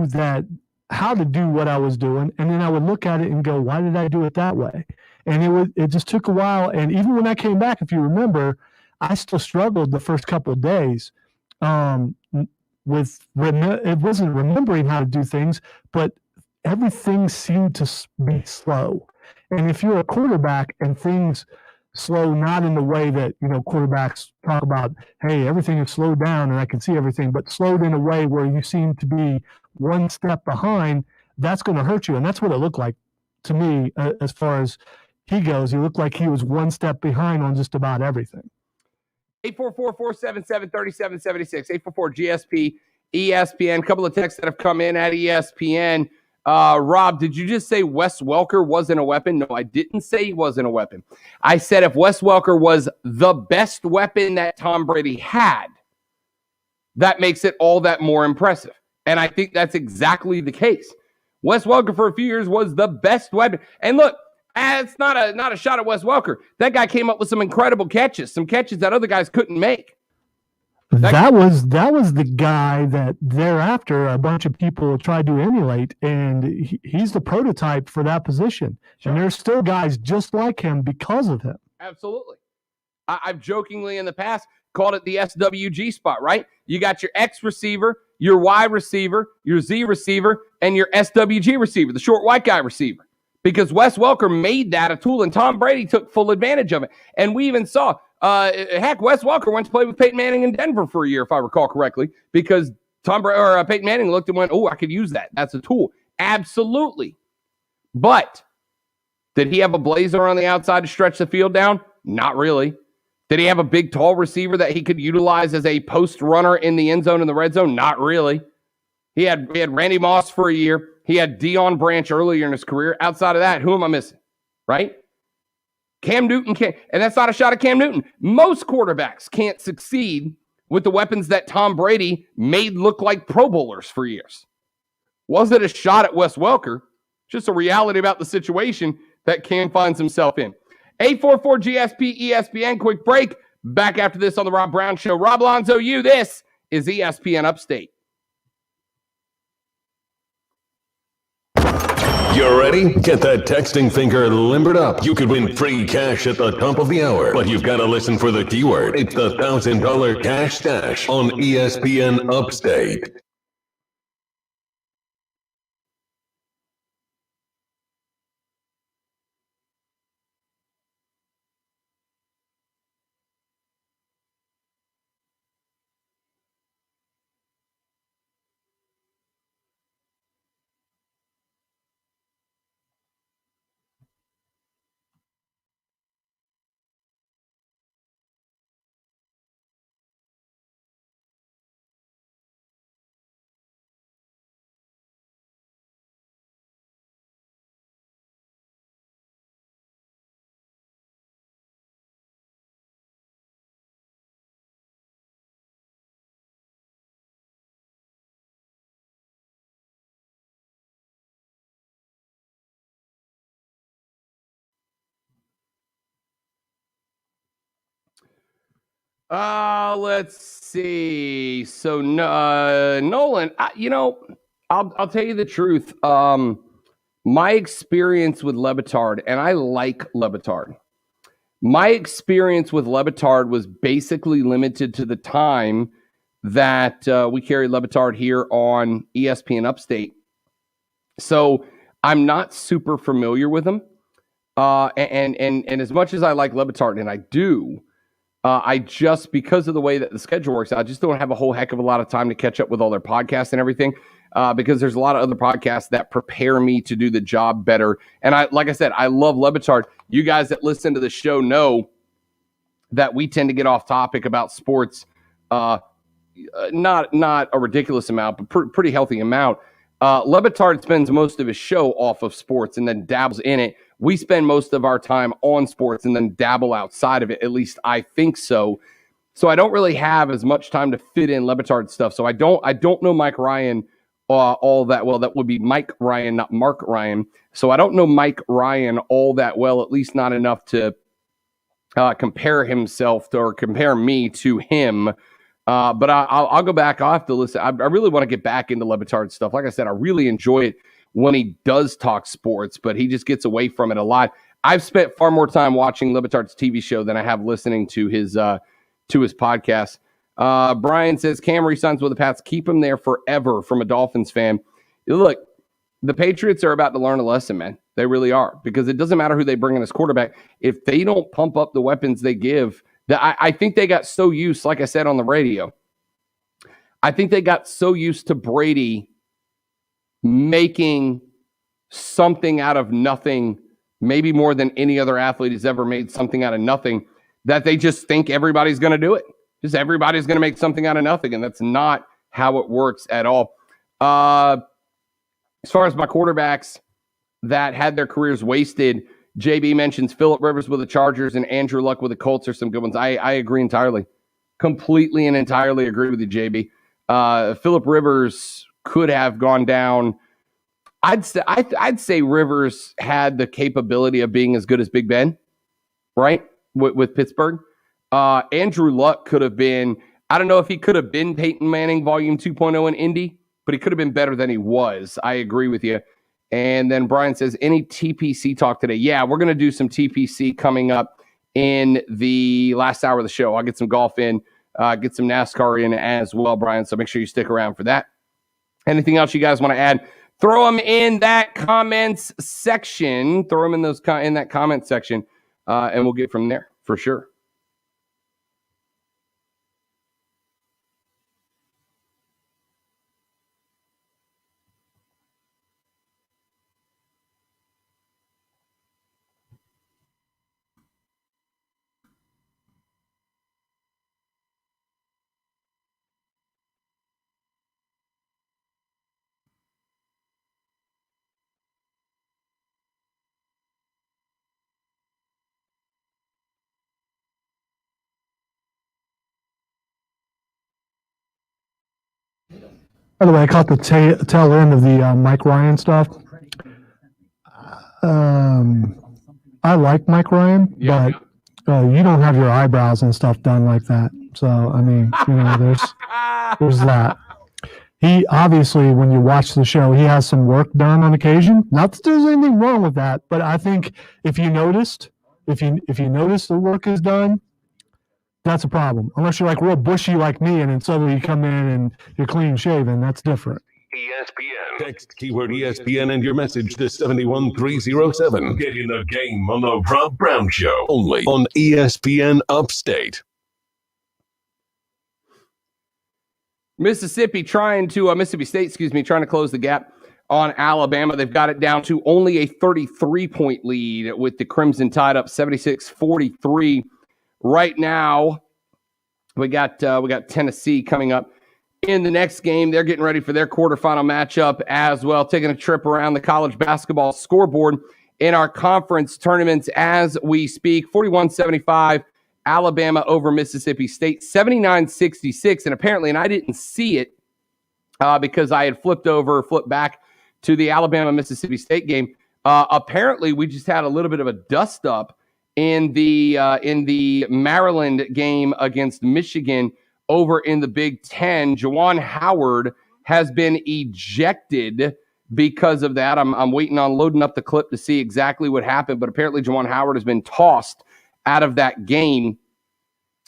that how to do what I was doing, and then I would look at it and go, why did I do it that way? And it just took a while. And even when I came back, if you remember, I still struggled the first couple of days it wasn't remembering how to do things, but everything seemed to be slow. And if you're a quarterback and things slow, not in the way that, quarterbacks talk about, hey, everything is slowed down and I can see everything, but slowed in a way where you seem to be one step behind, that's going to hurt you. And that's what it looked like to me as far as he goes. He looked like he was one step behind on just about everything. 844-477-3776, 844-GSP, ESPN. A couple of texts that have come in at ESPN. Rob, did you just say Wes Welker wasn't a weapon? No, I didn't say he wasn't a weapon. I said if Wes Welker was the best weapon that Tom Brady had, that makes it all that more impressive. And I think that's exactly the case. Wes Welker for a few years was the best weapon. And look, it's not a shot at Wes Welker. That guy came up with some incredible catches, some catches that other guys couldn't make. That was the guy that thereafter a bunch of people tried to emulate, and he's the prototype for that position. Sure. And there's still guys just like him because of him. Absolutely. I've jokingly in the past called it the SWG spot, right? You got your X receiver, your Y receiver, your Z receiver, and your SWG receiver, the short white guy receiver. Because Wes Welker made that a tool, and Tom Brady took full advantage of it. And we even saw, Wes Welker went to play with Peyton Manning in Denver for a year, if I recall correctly, because Peyton Manning looked and went, oh, I could use that. That's a tool. Absolutely. But did he have a blazer on the outside to stretch the field down? Not really. Did he have a big, tall receiver that he could utilize as a post runner in the end zone and the red zone? Not really. He had Randy Moss for a year. He had Deion Branch earlier in his career. Outside of that, who am I missing? Right? Cam Newton can't, and that's not a shot at Cam Newton. Most quarterbacks can't succeed with the weapons that Tom Brady made look like Pro Bowlers for years. Was it a shot at Wes Welker? Just a reality about the situation that Cam finds himself in. 844-GSP, ESPN, quick break. Back after this on the Rob Brown Show. Rob Lonzo, this is ESPN Upstate. You're ready? Get that texting finger limbered up. You could win free cash at the top of the hour, but you've got to listen for the keyword. It's the $1,000 cash stash on ESPN Upstate. Let's see. So, Nolan, I'll tell you the truth. My experience with Le Batard, and I like Le Batard. My experience with Le Batard was basically limited to the time that we carried Le Batard here on ESPN Upstate. So I'm not super familiar with him. And as much as I like Le Batard, and I do, I just, because of the way that the schedule works, I just don't have a whole heck of a lot of time to catch up with all their podcasts and everything, because there's a lot of other podcasts that prepare me to do the job better. And like I said, I love Le Batard. You guys that listen to the show know that we tend to get off topic about sports, not a ridiculous amount, but pretty healthy amount. Le Batard spends most of his show off of sports and then dabbles in it. We spend most of our time on sports and then dabble outside of it. At least I think so. So I don't really have as much time to fit in Le Batard stuff. So I don't know Mike Ryan all that well. That would be Mike Ryan, not Mark Ryan. So I don't know Mike Ryan all that well, at least not enough to compare himself to, or compare me to him. But I'll go back. I'll have to listen. I really want to get back into Le Batard stuff. Like I said, I really enjoy it when he does talk sports, but he just gets away from it a lot. I've spent far more time watching Le Batard's TV show than I have listening to his podcast. Brian says, Cam resigns with the Pats. Keep him there forever, from a Dolphins fan. Look, the Patriots are about to learn a lesson, man. They really are, because it doesn't matter who they bring in as quarterback. If they don't pump up the weapons they give, I think they got so used, like I said on the radio, I think they got so used to Brady making something out of nothing, maybe more than any other athlete has ever made something out of nothing, that they just think everybody's going to do it. Just everybody's going to make something out of nothing, and that's not how it works at all. As far as my quarterbacks that had their careers wasted, JB mentions Phillip Rivers with the Chargers and Andrew Luck with the Colts are some good ones. I agree entirely. Completely and entirely agree with you, JB. Phillip Rivers could have gone down. I'd say Rivers had the capability of being as good as Big Ben, right? With Pittsburgh. Andrew Luck could have been, I don't know if he could have been Peyton Manning Volume 2.0 in Indy, but he could have been better than he was. I agree with you. And then Brian says, any TPC talk today? Yeah, we're going to do some TPC coming up in the last hour of the show. I'll get some golf in, get some NASCAR in as well, Brian. So make sure you stick around for that. Anything else you guys want to add? Throw them in that comments section. Throw them in in that comment section, and we'll get from there for sure. By the way, I caught the tail end of the Mike Ryan stuff. I like Mike Ryan, but you don't have your eyebrows and stuff done like that. So, I mean, there's that. He obviously, when you watch the show, he has some work done on occasion. Not that there's anything wrong with that, but I think if you noticed the work is done, that's a problem. Unless you're like real bushy like me, and then suddenly you come in and you're clean shaven. That's different. ESPN. Text keyword ESPN and your message to 71307. Get in the game on the Rob Brown Show. Only on ESPN Upstate. Mississippi State, trying to close the gap on Alabama. They've got it down to only a 33-point lead with the Crimson Tide up 76-43. Right now, we got Tennessee coming up in the next game. They're getting ready for their quarterfinal matchup as well, taking a trip around the college basketball scoreboard in our conference tournaments as we speak. 41-75, Alabama over Mississippi State, 79-66. And apparently, and I didn't see it because I had flipped back to the Alabama-Mississippi State game. Apparently, we just had a little bit of a dust-up in the Maryland game against Michigan over in the Big Ten. Juwan Howard has been ejected because of that. I'm waiting on loading up the clip to see exactly what happened, but apparently Juwan Howard has been tossed out of that game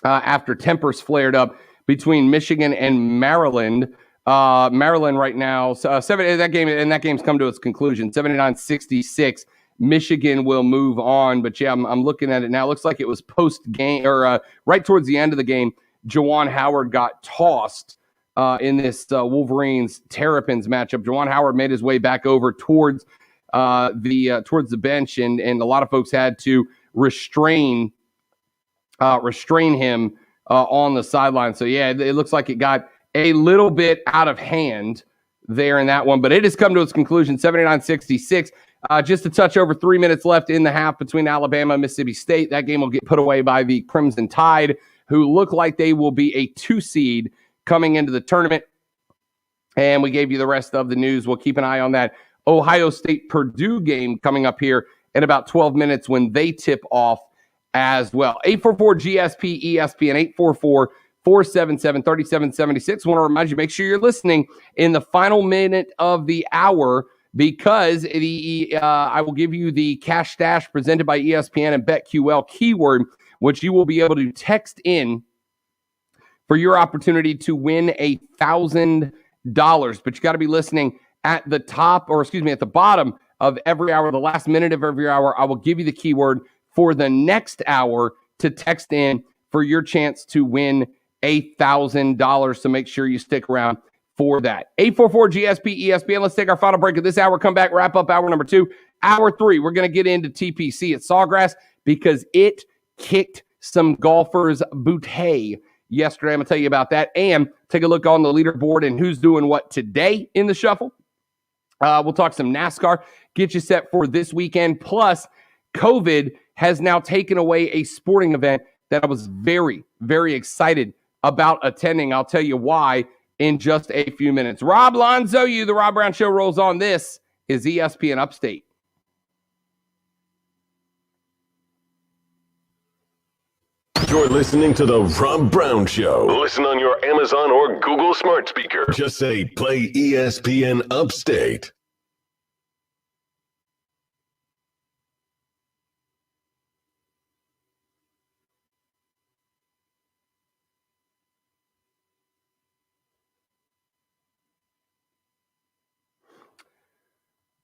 after tempers flared up between Michigan and Maryland. Maryland right now, that game's come to its conclusion, 79-66. Michigan will move on, but yeah, I'm looking at it now. It looks like it was post-game, or right towards the end of the game, Juwan Howard got tossed in this Wolverines Terrapins matchup. Juwan Howard made his way back over towards the bench, and a lot of folks had to restrain him on the sideline. So yeah, it looks like it got a little bit out of hand there in that one, but it has come to its conclusion, 79-66. Just a touch over 3 minutes left in the half between Alabama and Mississippi State. That game will get put away by the Crimson Tide, who look like they will be a 2 seed coming into the tournament. And we gave you the rest of the news. We'll keep an eye on that Ohio State-Purdue game coming up here in about 12 minutes when they tip off as well. 844-GSP-ESPN, 844-477-3776. I want to remind you, make sure you're listening in the final minute of the hour, because I will give you the Cash Stash presented by ESPN and BetQL keyword, which you will be able to text in for your opportunity to win $1,000. But you got to be listening at the bottom of every hour, the last minute of every hour. I will give you the keyword for the next hour to text in for your chance to win $1,000. So make sure you stick around for that. 844-GSP-ESPN. Let's take our final break of this hour. Come back, wrap up hour number 2. Hour 3, we're going to get into TPC at Sawgrass because it kicked some golfers' booty yesterday. I'm going to tell you about that and take a look on the leaderboard and who's doing what today in the shuffle. We'll talk some NASCAR, get you set for this weekend. Plus, COVID has now taken away a sporting event that I was very, very excited about attending. I'll tell you why in just a few minutes. Rob Lonzo, the Rob Brown Show rolls on. This is ESPN Upstate. You're listening to the Rob Brown Show. Listen on your Amazon or Google smart speaker. Just say, play ESPN Upstate.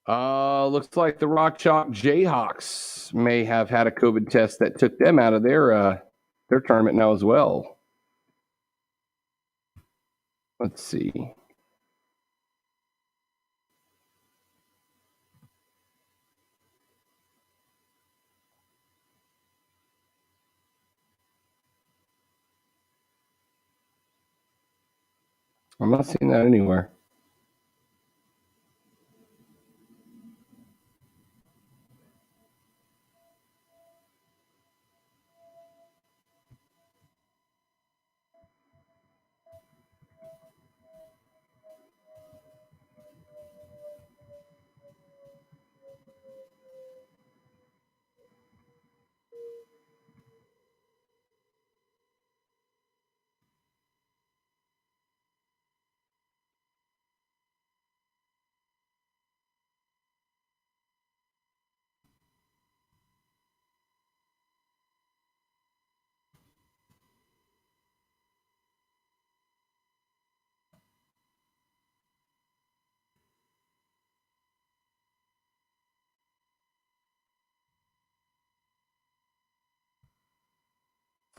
Looks like the Rock Chalk Jayhawks may have had a COVID test that took them out of their tournament now as well. Let's see. I'm not seeing that anywhere.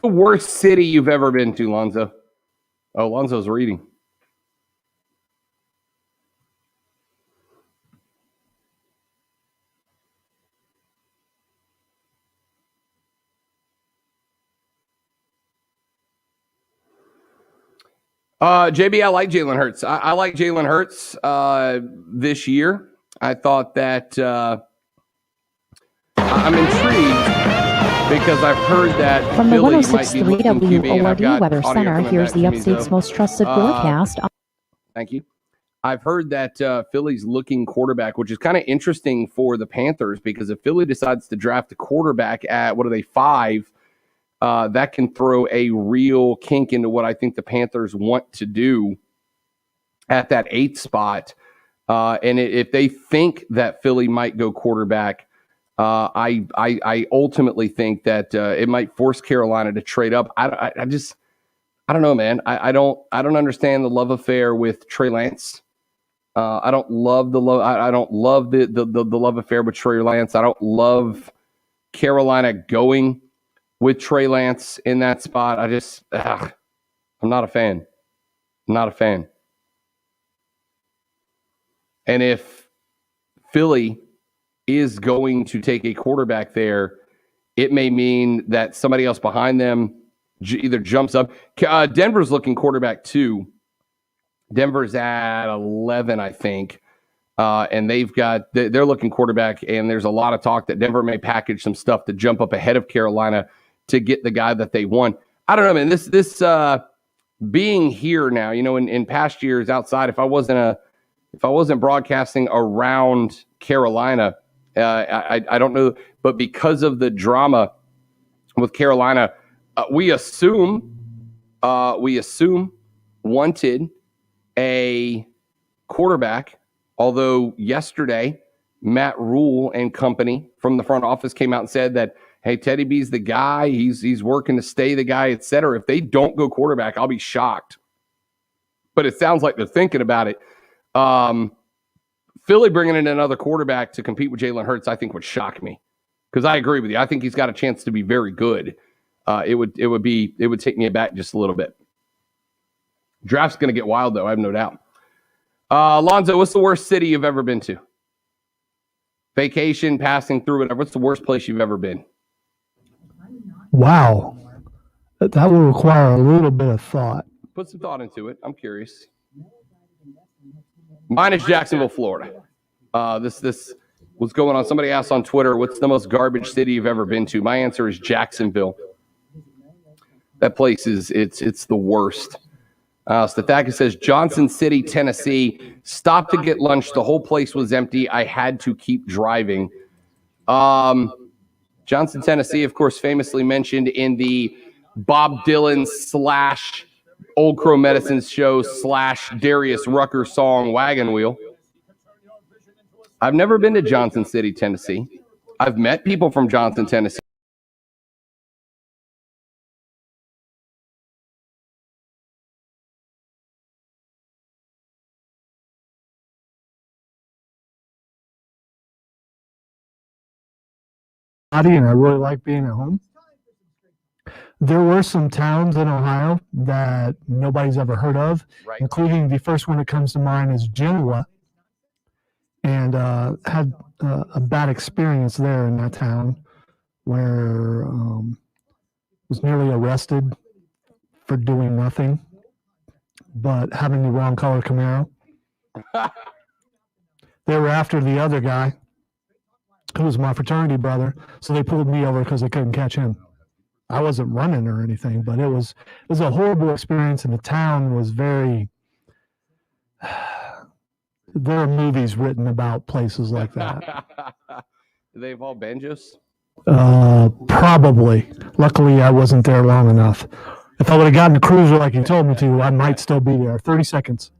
The worst city you've ever been to, Lonzo? Oh, Lonzo's reading. JB, I like Jalen Hurts. I like Jalen Hurts this year. I thought that I'm intrigued because I've heard that from the Philly might be 106.3 WORD Weather Center, here's the Upstate's most trusted broadcast. Thank you. I've heard that Philly's looking quarterback, which is kind of interesting for the Panthers because if Philly decides to draft a quarterback at, 5, that can throw a real kink into what I think the Panthers want to do at that 8th spot. And if they think that Philly might go quarterback, I ultimately think that it might force Carolina to trade up. I don't know, man. I don't understand the love affair with Trey Lance. I don't love the love. I don't love the love affair with Trey Lance. I don't love Carolina going with Trey Lance in that spot. I'm not a fan. I'm not a fan. And if Philly is going to take a quarterback there, it may mean that somebody else behind them either jumps up. Denver's looking quarterback too. Denver's at 11, I think. And they're looking quarterback, and there's a lot of talk that Denver may package some stuff to jump up ahead of Carolina to get the guy that they want. I don't know, man. This being here now, in past years outside, if I wasn't broadcasting around Carolina, I don't know, but because of the drama with Carolina, we assume wanted a quarterback. Although yesterday, Matt Rule and company from the front office came out and said that, hey, Teddy B's the guy. He's working to stay the guy, et cetera. If they don't go quarterback, I'll be shocked. But it sounds like they're thinking about it. Philly bringing in another quarterback to compete with Jalen Hurts, I think would shock me. Because I agree with you. I think he's got a chance to be very good. It would take me aback just a little bit. Draft's going to get wild, though. I have no doubt. Alonzo, what's the worst city you've ever been to? Vacation, passing through, whatever. What's the worst place you've ever been? Wow. That will require a little bit of thought. Put some thought into it. I'm curious. Mine is Jacksonville, Florida. This what's going on? Somebody asked on Twitter, what's the most garbage city you've ever been to? My answer is Jacksonville. That place it's the worst. Stathakis says, Johnson City, Tennessee. Stopped to get lunch. The whole place was empty. I had to keep driving. Johnson, Tennessee, of course, famously mentioned in the Bob Dylan / Old Crow Medicine show / Darius Rucker song Wagon Wheel. I've never been to Johnson City, Tennessee. I've met people from Johnson, Tennessee. And I really like being at home. There were some towns in Ohio that nobody's ever heard of, right, including the first one that comes to mind is Genoa, and had a bad experience there in that town where was nearly arrested for doing nothing but having the wrong color Camaro. They were after the other guy, who was my fraternity brother, so they pulled me over because they couldn't catch him. I wasn't running or anything, but it was a horrible experience, and the town was very. There are movies written about places like that. Do they involve banjos? Probably. Luckily, I wasn't there long enough. If I would have gotten a cruiser like you told me to, I might still be there. 30 seconds.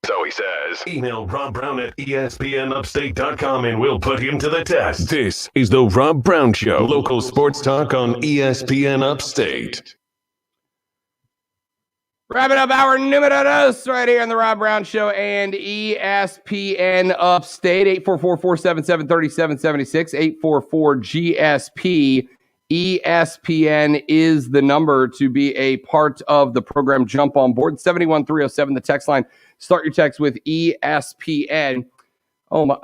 So he says, email Rob Brown at ESPNUpstate.com and we'll put him to the test. This is the Rob Brown Show, local sports talk on ESPN Upstate. Wrapping up our numero dos right here on the Rob Brown Show and ESPN Upstate. 844-477-3776, 844-GSP. ESPN is the number to be a part of the program. Jump on board. 71307, the text line. Start your text with ESPN. Oh, my.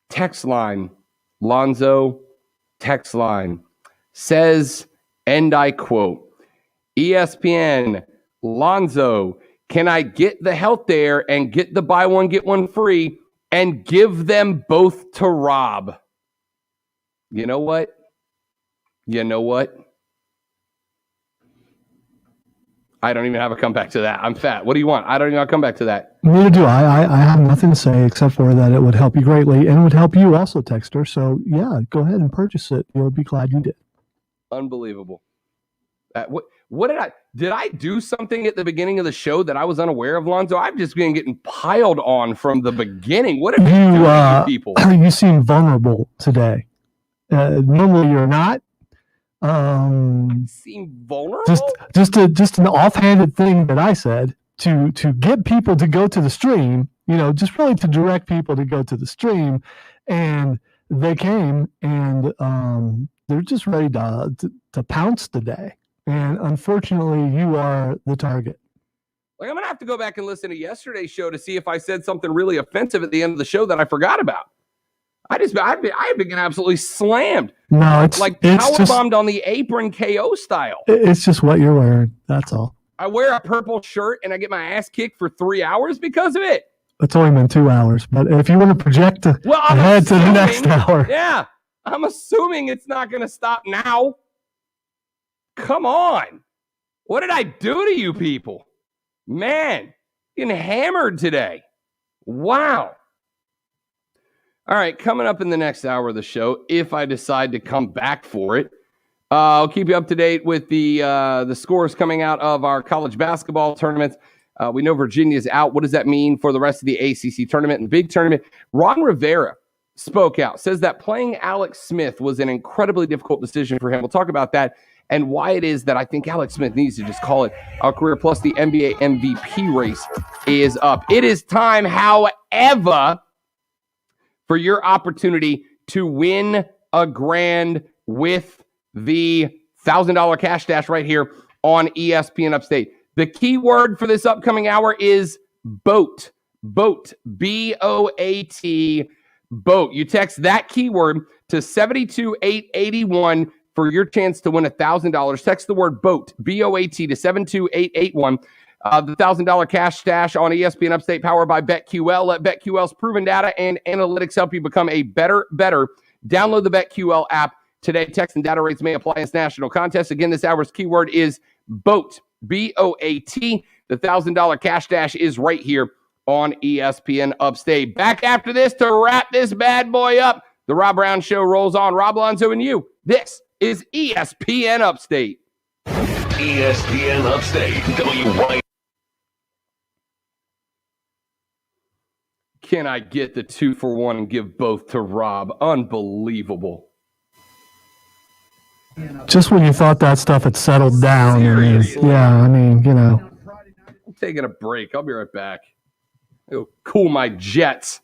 Text line. Lonzo, text line. Says, and I quote, ESPN, Lonzo, can I get the health there and get the buy one, get one free and give them both to Rob? You know what? I don't even have a comeback to that. I'm fat. What do you want? I don't even have a comeback to that. Neither do I. I have nothing to say except for that it would help you greatly and would help you also, Texter. So, yeah, go ahead and purchase it. You'll be glad you did. Unbelievable. What did I do something at the beginning of the show that I was unaware of, Lonzo? I've just been getting piled on from the beginning. What have you done to you people? You seem vulnerable today. Normally you're not. Seem vulnerable? Just an offhanded thing that I said to get people to go to the stream, just really to direct people to go to the stream, and they came and they're just ready to pounce today. And unfortunately, you are the target. Like, I'm gonna have to go back and listen to yesterday's show to see if I said something really offensive at the end of the show that I forgot about. I've been getting absolutely slammed. No, it's power bombed on the apron KO style. It's just what you're wearing. That's all. I wear a purple shirt and I get my ass kicked for 3 hours because of it. It's only been 2 hours, but if you want to project ahead to the next hour, yeah, I'm assuming it's not going to stop now. Come on, what did I do to you people? Man, getting hammered today. Wow. All right, coming up in the next hour of the show, if I decide to come back for it, I'll keep you up to date with the scores coming out of our college basketball tournaments. We know Virginia's out. What does that mean for the rest of the ACC tournament and big tournament? Ron Rivera spoke out, says that playing Alex Smith was an incredibly difficult decision for him. We'll talk about that and why it is that I think Alex Smith needs to just call it a career, plus the NBA MVP race is up. It is time, however, for your opportunity to win a grand with the $1,000 cash dash right here on ESPN Upstate. The key word for this upcoming hour is BOAT. BOAT. B-O-A-T. BOAT. You text that keyword to 72881 for your chance to win $1,000. Text the word BOAT. B-O-A-T to 72881. The $1,000 cash stash on ESPN Upstate, powered by BetQL. Let BetQL's proven data and analytics help you become a better. Download the BetQL app today. Text and data rates may apply in this national contest. Again, this hour's keyword is BOAT. B-O-A-T. The $1,000 cash dash is right here on ESPN Upstate. Back after this to wrap this bad boy up. The Rob Brown Show rolls on. Rob Lonzo and you. This is ESPN Upstate. ESPN Upstate. WY. Can I get the 2-for-1 and give both to Rob? Unbelievable. just when you thought that stuff had settled down. Seriously? I'm taking a break. I'll be right back. It'll cool my jets.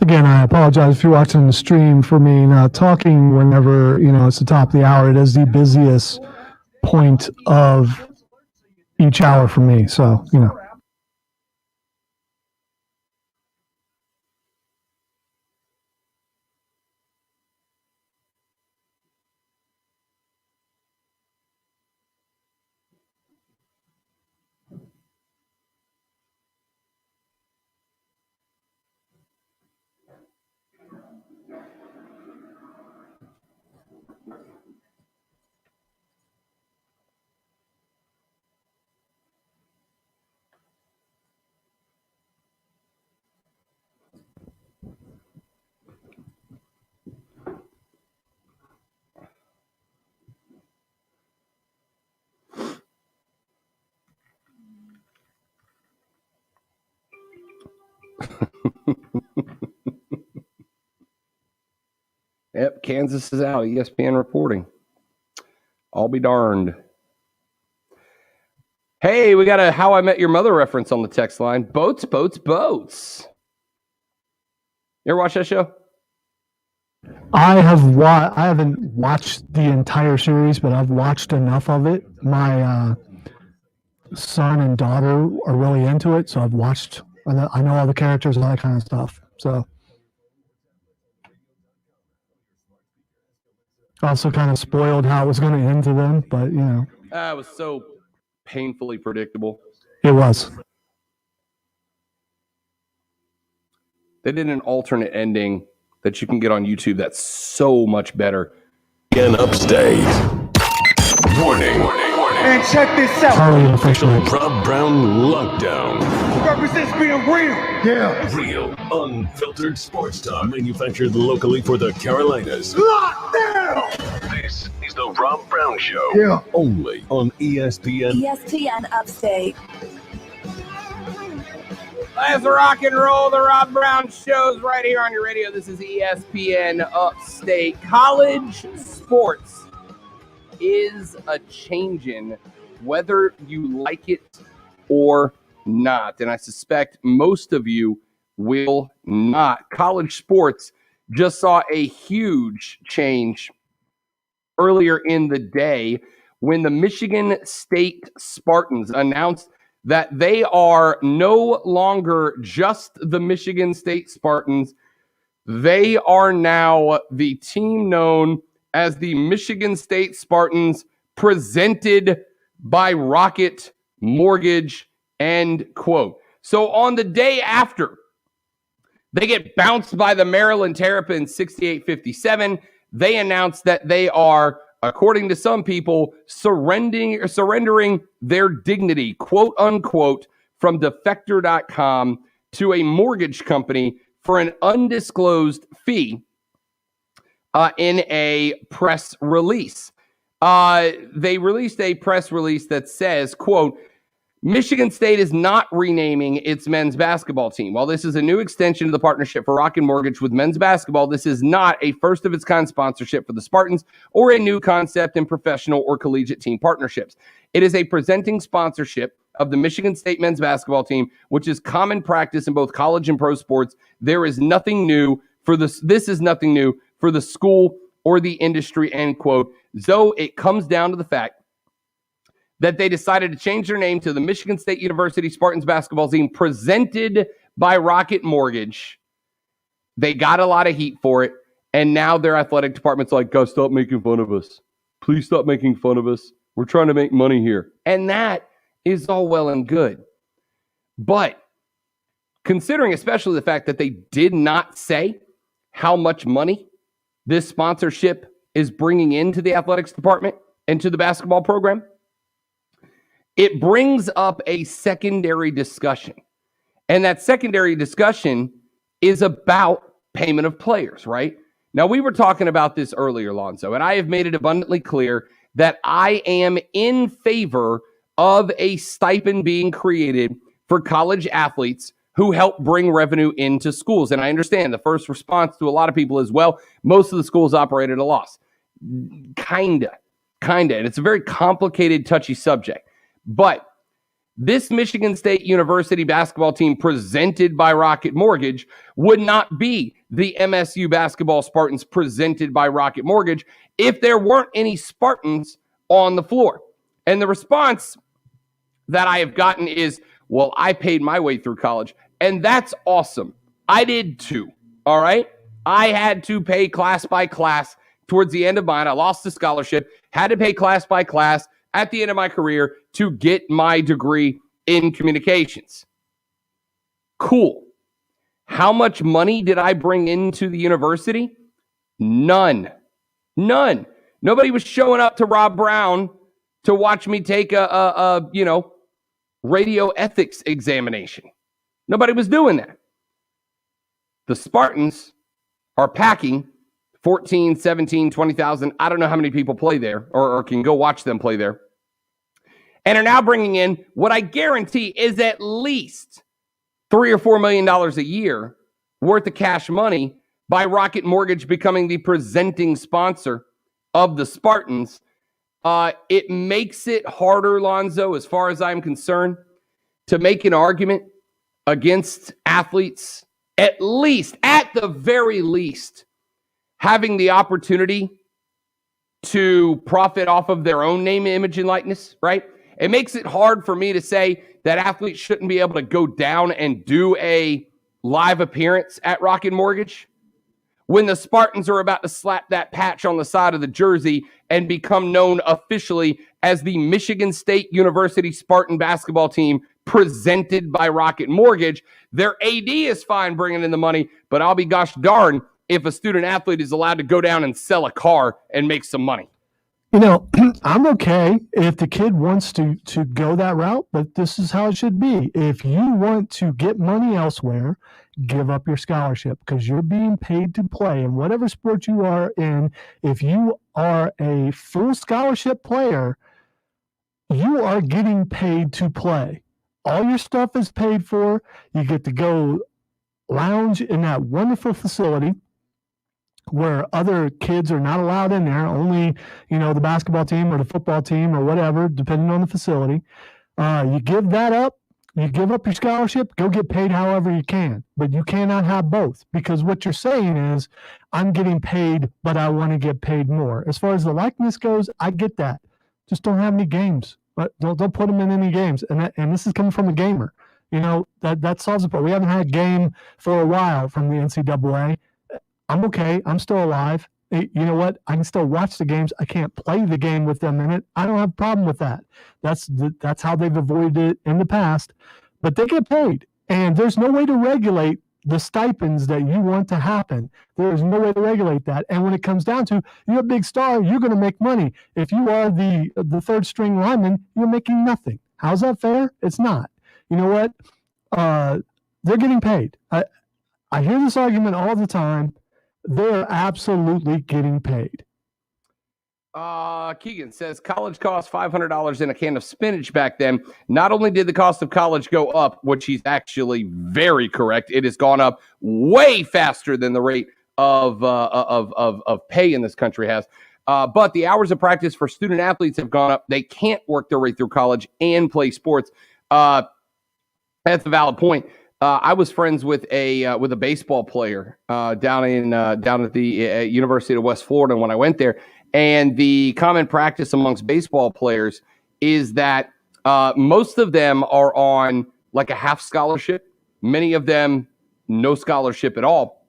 Again, I apologize if you're watching the stream for me not talking whenever, it's the top of the hour. It is the busiest point of each hour for me. So, Yep, Kansas is out. ESPN reporting. I'll be darned. Hey, we got a How I Met Your Mother reference on the text line. Boats, boats, boats. You ever watch that show? I haven't watched the entire series, but I've watched enough of it. My son and daughter are really into it, so I've watched. I know all the characters, all that kind of stuff. So also kind of spoiled how it was going to end to them, but you know, It was so painfully predictable. it was. They did an alternate ending that you can get on YouTube that's so much better. In upstate. Warning. And check this out. Harley officially. Rob Brown Lockdown. Represents being real. Yeah. Real, unfiltered sports talk manufactured locally for the Carolinas. Lockdown. This is the Rob Brown Show. Yeah. Only on ESPN. ESPN Upstate. Let's rock and roll. The Rob Brown Show's right here on your radio. This is ESPN Upstate. College sports is a changing, whether you like it or not. And I suspect most of you will not. College sports just saw a huge change earlier in the day when the Michigan State Spartans announced that they are no longer just the Michigan State Spartans. They are now the team known as the Michigan State Spartans, presented by Rocket Mortgage, end quote. So on the day after they get bounced by the Maryland Terrapins 68-57, they announced that they are, according to some people, surrendering their dignity, quote unquote, from defector.com to a mortgage company for an undisclosed fee in a press release. They released a press release that says, quote, Michigan State is not renaming its men's basketball team. While this is a new extension of the partnership for Rocket Mortgage with men's basketball, this is not a first-of-its-kind sponsorship for the Spartans or a new concept in professional or collegiate team partnerships. It is a presenting sponsorship of the Michigan State men's basketball team, which is common practice in both college and pro sports. There is nothing new for this. This is nothing new for the school or the industry, end quote. So it comes down to the fact that they decided to change their name to the Michigan State University Spartans basketball team, presented by Rocket Mortgage. They got a lot of heat for it, and now their athletic department's like, guys, stop making fun of us. Please stop making fun of us. We're trying to make money here. And that is all well and good. But considering especially the fact that they did not say how much money this sponsorship is bringing into the athletics department and to the basketball program, it brings up a secondary discussion. And that secondary discussion is about payment of players, right? Now, we were talking about this earlier, Lonzo, and I have made it abundantly clear that I am in favor of a stipend being created for college athletes who help bring revenue into schools. And I understand the first response to a lot of people is, well, most of the schools operate at a loss. Kinda. And it's a very complicated, touchy subject. But this Michigan State University basketball team presented by Rocket Mortgage would not be the MSU basketball Spartans presented by Rocket Mortgage if there weren't any Spartans on the floor. And the response that I have gotten is, well, I paid my way through college. And that's awesome. I did too. All right. I had to pay class by class towards the end of mine. I lost the scholarship, had to pay class by class at the end of my career to get my degree in communications. Cool. How much money did I bring into the university? None. Nobody was showing up to Rob Brown to watch me take a radio ethics examination. Nobody was doing that. The Spartans are packing 14, 17, 20,000. I don't know how many people play there or can go watch them play there. And are now bringing in what I guarantee is at least $3 or $4 million a year worth of cash money by Rocket Mortgage becoming the presenting sponsor of the Spartans. It makes it harder, Lonzo, as far as I'm concerned, to make an argument against athletes, at the very least, having the opportunity to profit off of their own name, image, and likeness, right? It makes it hard for me to say that athletes shouldn't be able to go down and do a live appearance at Rocket Mortgage when the Spartans are about to slap that patch on the side of the jersey and become known officially as the Michigan State University Spartan basketball team presented by Rocket Mortgage. Their AD is fine bringing in the money, but I'll be gosh darn if a student athlete is allowed to go down and sell a car and make some money. You know, I'm okay if the kid wants to go that route, but this is how it should be. If you want to get money elsewhere, give up your scholarship because you're being paid to play. And whatever sport you are in, if you are a full scholarship player, you are getting paid to play. All your stuff is paid for. You get to go lounge in that wonderful facility where other kids are not allowed in there, only, the basketball team or the football team or whatever, depending on the facility. You give that up, you give up your scholarship, go get paid however you can. But you cannot have both, because what you're saying is, I'm getting paid, but I want to get paid more. As far as the likeness goes, I get that. Just don't have any games. But don't put them in any games. And this is coming from a gamer. That solves the problem. We haven't had a game for a while from the NCAA. I'm okay. I'm still alive. You know what? I can still watch the games. I can't play the game with them in it. I don't have a problem with that. That's how they've avoided it in the past. But they get paid. And there's no way to regulate the stipends that you want to happen. There's no way to regulate that. And when it comes down to, you're a big star, you're going to make money. If you are the third string lineman, you're making nothing. How's that fair? It's not. You know what? They're getting paid. I hear this argument all the time. They're absolutely getting paid. Keegan says college cost $500 in a can of spinach back then. Not only did the cost of college go up, which he's actually very correct, it has gone up way faster than the rate of pay in this country has. But the hours of practice for student athletes have gone up. They can't work their way through college and play sports. That's a valid point. I was friends with a baseball player down at the University of West Florida when I went there, and the common practice amongst baseball players is that most of them are on like a half scholarship. Many of them no scholarship at all.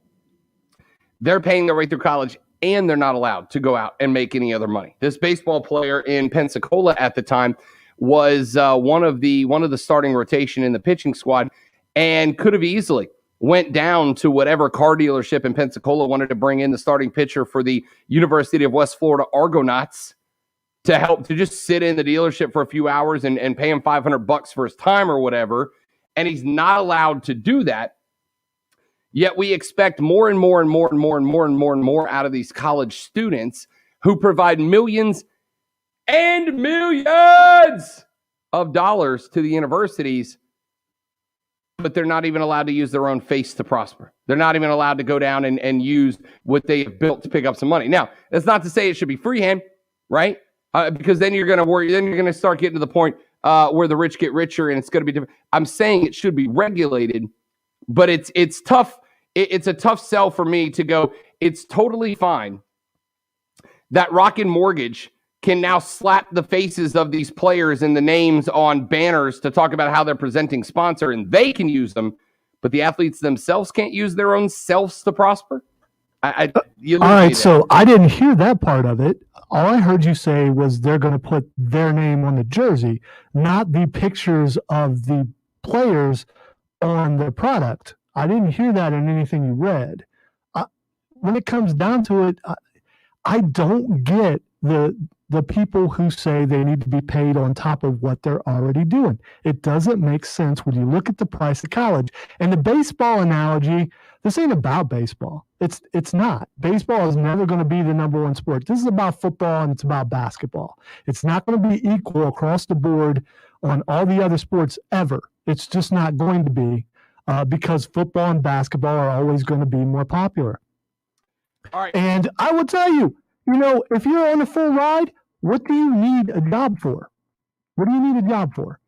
They're paying their way through college, and they're not allowed to go out and make any other money. This baseball player in Pensacola at the time was one of the starting rotation in the pitching squad, and could have easily went down to whatever car dealership in Pensacola wanted to bring in the starting pitcher for the University of West Florida Argonauts to just sit in the dealership for a few hours and pay him $500 for his time or whatever. And he's not allowed to do that. Yet we expect more and more and more and more and more and more and more out of these college students who provide millions and millions of dollars to the universities, but they're not even allowed to use their own face to prosper. They're not even allowed to go down and use what they have built to pick up some money. Now, that's not to say it should be freehand, right? Because then you're going to worry. Then you're going to start getting to the point where the rich get richer, and it's going to be different. I'm saying it should be regulated, but it's tough. It's a tough sell for me to go, it's totally fine that Rocket Mortgage can now slap the faces of these players and the names on banners to talk about how they're presenting sponsor, and they can use them, but the athletes themselves can't use their own selves to prosper? All right, so I didn't hear that part of it. All I heard you say was they're going to put their name on the jersey, not the pictures of the players on the product. I didn't hear that in anything you read. When it comes down to it, I don't get the people who say they need to be paid on top of what they're already doing. It doesn't make sense when you look at the price of college. And the baseball analogy, this ain't about baseball. It's not. Baseball is never going to be the number one sport. This is about football and it's about basketball. It's not going to be equal across the board on all the other sports ever. It's just not going to be because football and basketball are always going to be more popular. All right. And I will tell you, if you're on a full ride, what do you need a job for? What do you need a job for?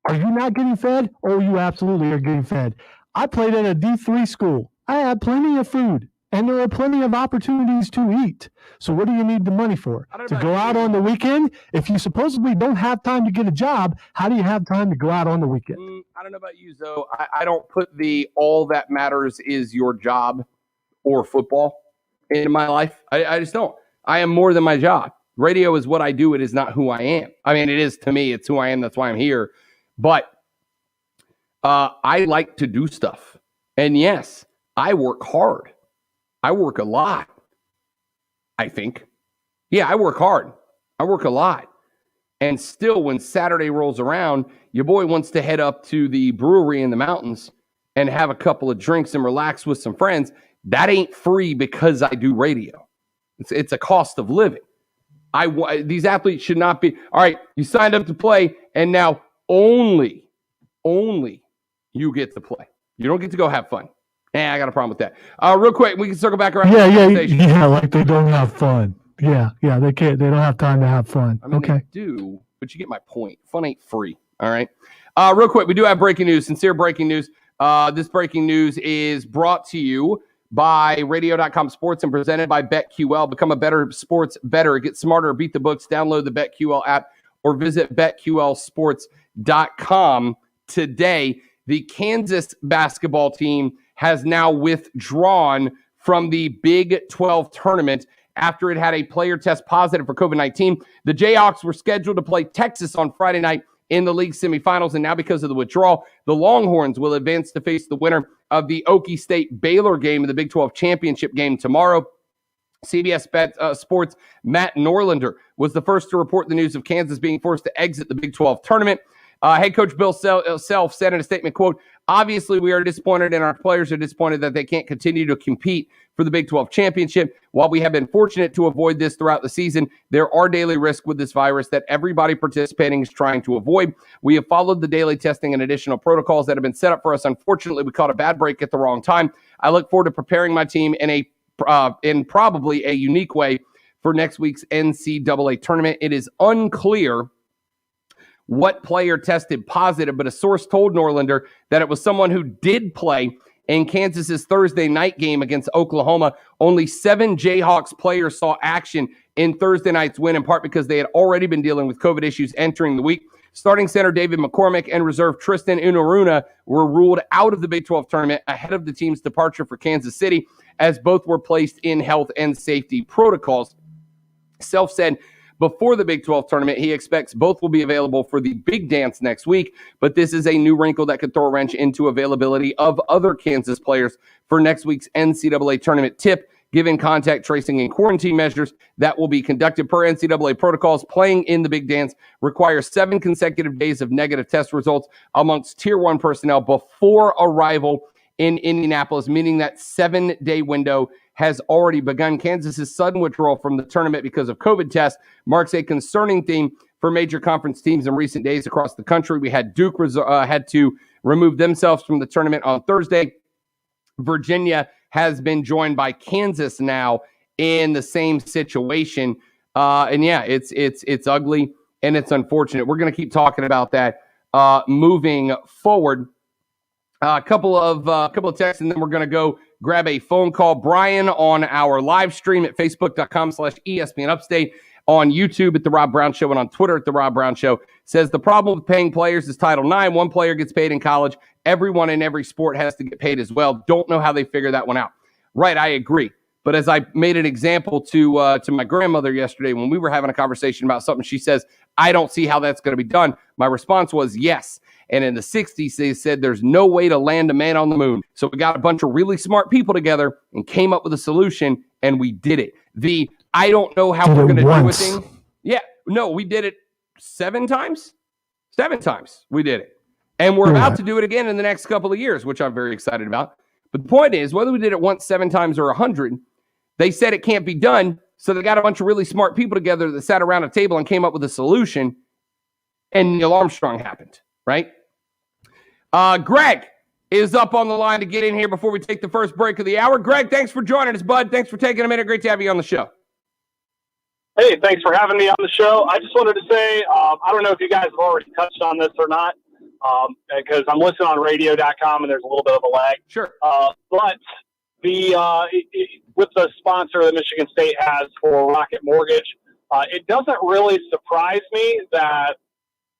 Are you not getting fed? Oh, you absolutely are getting fed. I played at a D3 school. I had plenty of food. And there are plenty of opportunities to eat. So what do you need the money for? To go out on the weekend? If you supposedly don't have time to get a job, how do you have time to go out on the weekend? I don't know about you, Zoe. I don't put the all that matters is your job or football in my life. I just don't. I am more than my job. Radio is what I do. It is not who I am. I mean, it is to me. It's who I am. That's why I'm here. But I like to do stuff. And yes, I work hard. I work a lot, I think. Yeah, I work hard. I work a lot. And still, when Saturday rolls around, your boy wants to head up to the brewery in the mountains and have a couple of drinks and relax with some friends. That ain't free because I do radio. It's a cost of living. These athletes should not be. All right, you signed up to play, and now only you get to play. You don't get to go have fun. I got a problem with that. Real quick, we can circle back around. Yeah, like they don't have fun. Yeah, they can't. They don't have time to have fun. I mean, they do, but you get my point. Fun ain't free. All right. Real quick, we do have breaking news. Sincere breaking news. This breaking news is brought to you by Radio.com Sports and presented by BetQL. Become a better sports bettor. Get smarter. Beat the books. Download the BetQL app or visit BetQLSports.com today. The Kansas basketball team has now withdrawn from the Big 12 tournament after it had a player test positive for COVID-19. The Jayhawks were scheduled to play Texas on Friday night in the league semifinals, and now because of the withdrawal, the Longhorns will advance to face the winner of the Okie State-Baylor game in the Big 12 championship game tomorrow. CBS Sports' Matt Norlander was the first to report the news of Kansas being forced to exit the Big 12 tournament. Head coach Bill Self said in a statement, quote, "Obviously, we are disappointed and our players are disappointed that they can't continue to compete for the Big 12 championship. While we have been fortunate to avoid this throughout the season, there are daily risks with this virus that everybody participating is trying to avoid. We have followed the daily testing and additional protocols that have been set up for us. Unfortunately, we caught a bad break at the wrong time. I look forward to preparing my team in probably a unique way for next week's NCAA tournament. It is unclear what player tested positive, but a source told Norlander that it was someone who did play in Kansas's Thursday night game against Oklahoma. Only 7 Jayhawks players saw action in Thursday night's win, in part because they had already been dealing with COVID issues entering the week. Starting center David McCormick and reserve Tristan Unaruna were ruled out of the Big 12 tournament ahead of the team's departure for Kansas City, as both were placed in health and safety protocols. Self said before the Big 12 tournament, he expects both will be available for the big dance next week, but this is a new wrinkle that could throw a wrench into availability of other Kansas players for next week's NCAA tournament tip, given contact tracing and quarantine measures that will be conducted per NCAA protocols. Playing in the big dance requires 7 consecutive days of negative test results amongst Tier 1 personnel before arrival in Indianapolis, meaning that 7-day window has already begun. Kansas's sudden withdrawal from the tournament because of COVID tests marks a concerning theme for major conference teams in recent days across the country. We had Duke had to remove themselves from the tournament on Thursday. Virginia has been joined by Kansas now in the same situation. And yeah, it's ugly and it's unfortunate. We're going to keep talking about that moving forward. A couple of texts, and then we're going to go grab a phone call. Brian on our live stream at facebook.com/ESPN Upstate, on YouTube at The Rob Brown Show, and on Twitter at The Rob Brown Show, says the problem with paying players is Title IX. One player gets paid in college. Everyone in every sport has to get paid as well. Don't know how they figure that one out. Right, I agree. But as I made an example to my grandmother yesterday when we were having a conversation about something, she says, I don't see how that's going to be done. My response was yes. And in the 60s, they said there's no way to land a man on the moon. So we got a bunch of really smart people together and came up with a solution, and we did it. I don't know how we're going to do a thing. Yeah, no, we did it 7 times. 7 times we did it. And we're about to do it again in the next couple of years, which I'm very excited about. But the point is, whether we did it once, 7 times, or 100, they said it can't be done. So they got a bunch of really smart people together that sat around a table and came up with a solution, and Neil Armstrong happened, right? Greg is up on the line to get in here before we take the first break of the hour. Greg, thanks for joining us, bud. Thanks for taking a minute. Great to have you on the show. Hey, thanks for having me on the show. I just wanted to say, I don't know if you guys have already touched on this or not, because I'm listening on radio.com and there's a little bit of a lag. Sure. But with the sponsor that Michigan State has for Rocket Mortgage, it doesn't really surprise me that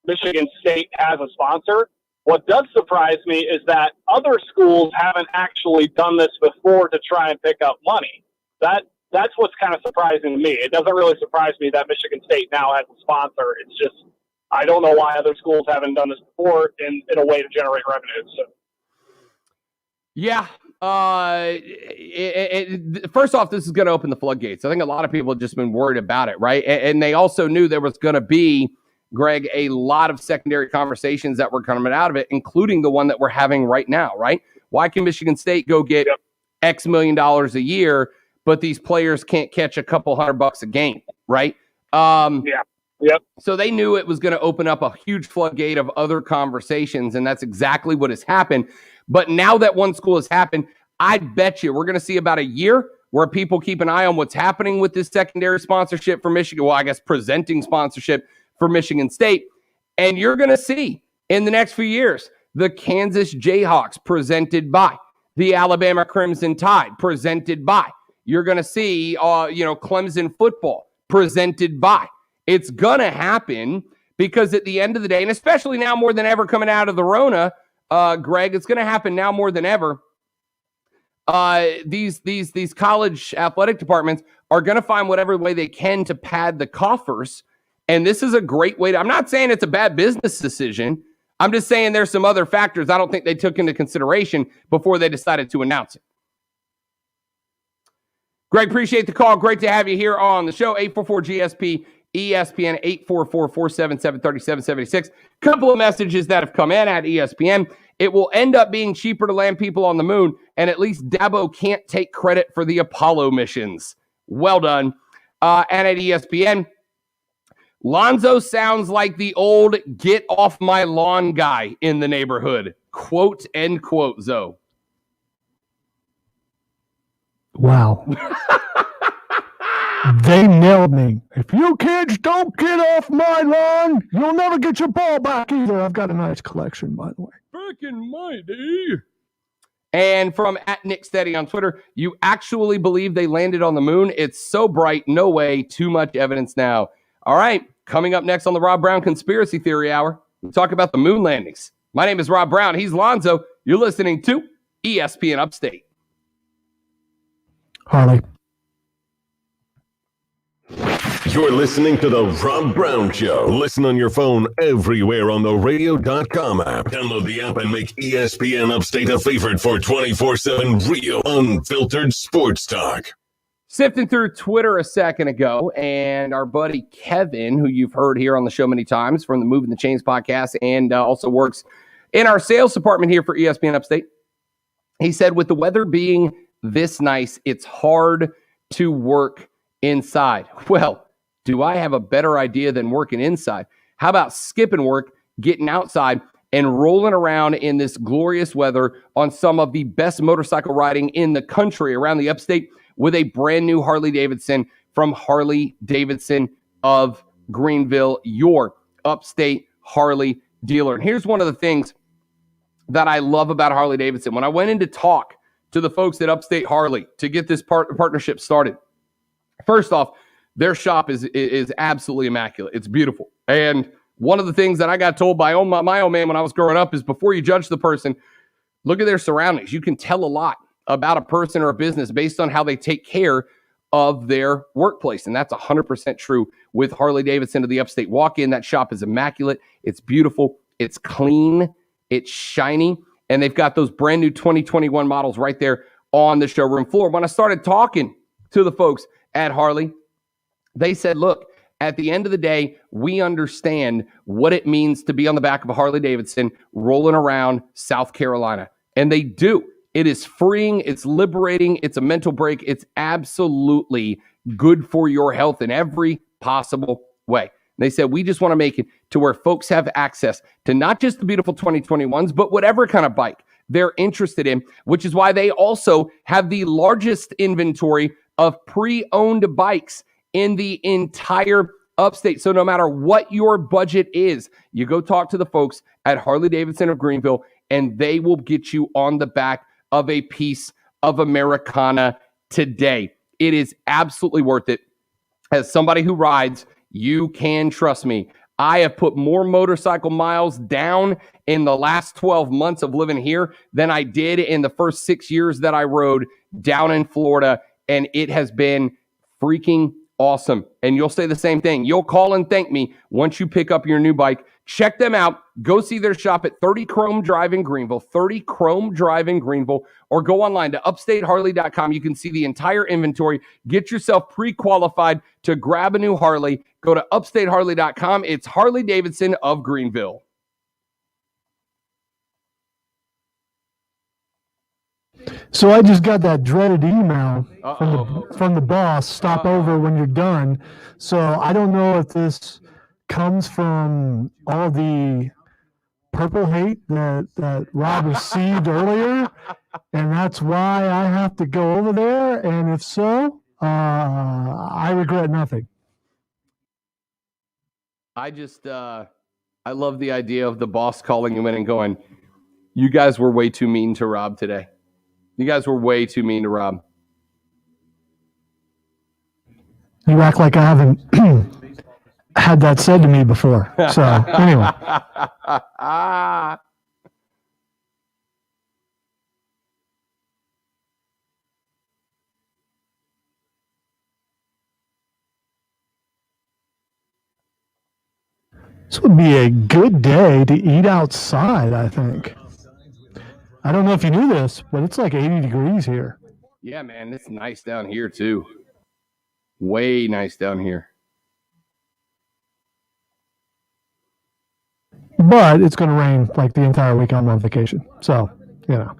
Michigan State has a sponsor. What does surprise me is that other schools haven't actually done this before to try and pick up money. That's what's kind of surprising to me. It doesn't really surprise me that Michigan State now has a sponsor. It's just, I don't know why other schools haven't done this before in a way to generate revenue. So. Yeah. First off, this is going to open the floodgates. I think a lot of people have just been worried about it, right? And they also knew there was going to be, Greg, a lot of secondary conversations that were coming out of it, including the one that we're having right now, right? Why can Michigan State go get X million dollars a year, but these players can't catch a couple $100 a game, right? Yep. So they knew it was going to open up a huge floodgate of other conversations, and that's exactly what has happened. But now that one school has happened, I bet you we're going to see about a year where people keep an eye on what's happening with this secondary sponsorship for Michigan. Well, I guess presenting sponsorship for Michigan State. And you're going to see in the next few years, the Kansas Jayhawks presented by, the Alabama Crimson Tide presented by. You're going to see, Clemson football presented by. It's going to happen because at the end of the day, and especially now more than ever coming out of the Rona, Greg, it's going to happen now more than ever. These college athletic departments are going to find whatever way they can to pad the coffers. And this is a great way to, I'm not saying it's a bad business decision. I'm just saying there's some other factors I don't think they took into consideration before they decided to announce it. Greg, appreciate the call. Great to have you here on the show. 844-GSP, ESPN, 844-477-3776. Couple of messages that have come in at ESPN. It will end up being cheaper to land people on the moon, and at least Dabo can't take credit for the Apollo missions. Well done. And at ESPN, Lonzo sounds like the old get off my lawn guy in the neighborhood. Quote, end quote, Zoe. Wow. They nailed me. If you kids don't get off my lawn, you'll never get your ball back either. I've got a nice collection, by the way. Back in my day. And from @NickSteady on Twitter, you actually believe they landed on the moon? It's so bright, no way, too much evidence now. All right, coming up next on the Rob Brown Conspiracy Theory Hour, we talk about the moon landings. My name is Rob Brown. He's Lonzo. You're listening to ESPN Upstate. Harley. You're listening to The Rob Brown Show. Listen on your phone everywhere on the radio.com app. Download the app and make ESPN Upstate a favorite for 24/7 real, unfiltered sports talk. Sifting through Twitter a second ago, and our buddy Kevin, who you've heard here on the show many times from the Moving the Chains podcast and also works in our sales department here for ESPN Upstate, he said, with the weather being this nice, it's hard to work inside. Well, do I have a better idea than working inside? How about skipping work, getting outside, and rolling around in this glorious weather on some of the best motorcycle riding in the country around the upstate with a brand new Harley Davidson from Harley Davidson of Greenville, your upstate Harley dealer. And here's one of the things that I love about Harley Davidson. When I went in to talk to the folks at Upstate Harley to get this partnership started, first off, their shop is absolutely immaculate. It's beautiful. And one of the things that I got told by my own man when I was growing up is before you judge the person, look at their surroundings. You can tell a lot about a person or a business based on how they take care of their workplace. And that's 100% true with Harley Davidson of the Upstate. Walk in, that shop is immaculate. It's beautiful. It's clean. It's shiny. And they've got those brand new 2021 models right there on the showroom floor. When I started talking to the folks at Harley, they said, look, at the end of the day, we understand what it means to be on the back of a Harley Davidson rolling around South Carolina. And they do. It is freeing. It's liberating. It's a mental break. It's absolutely good for your health in every possible way. And they said, we just want to make it to where folks have access to not just the beautiful 2021s, but whatever kind of bike they're interested in, which is why they also have the largest inventory of pre-owned bikes in the entire upstate. So no matter what your budget is, you go talk to the folks at Harley Davidson of Greenville, and they will get you on the back of a piece of Americana today. It is absolutely worth it. As somebody who rides, you can trust me. I have put more motorcycle miles down in the last 12 months of living here than I did in the first 6 years that I rode down in Florida, and it has been freaking awesome. And you'll say the same thing. You'll call and thank me once you pick up your new bike. Check them out. Go see their shop at 30 Chrome Drive in Greenville, 30 Chrome Drive in Greenville, or go online to upstateharley.com. You can see the entire inventory. Get yourself pre-qualified to grab a new Harley. Go to upstateharley.com. It's Harley Davidson of Greenville. So I just got that dreaded email from the boss, stop over when you're done. So I don't know if this comes from all the purple hate that Rob received earlier, and that's why I have to go over there. And if so, I regret nothing. I just, I love the idea of the boss calling him in and going, "You guys were way too mean to Rob today. You guys were way too mean to Rob." You act like I haven't had that said to me before. So anyway. This would be a good day to eat outside, I think. I don't know if you knew this, but it's like 80 degrees here. Yeah, man, it's nice down here too. Way nice down here. But it's going to rain like the entire week I'm on vacation. So, you know.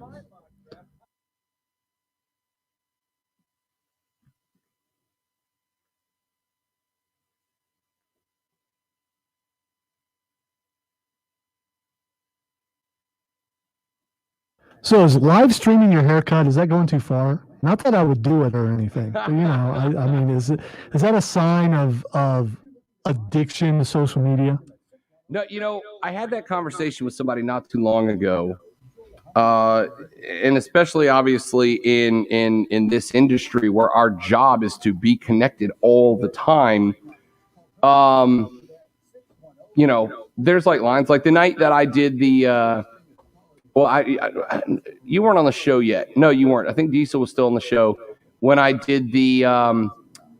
So is live streaming your haircut, is that going too far? Not that I would do it or anything, but, you know, I mean, is that a sign of addiction to social media? No, you know, I had that conversation with somebody not too long ago, and especially obviously in this industry where our job is to be connected all the time. You know, there's like lines like the night that I did the. Well, you weren't on the show yet. No, you weren't. I think Diesel was still on the show when I did the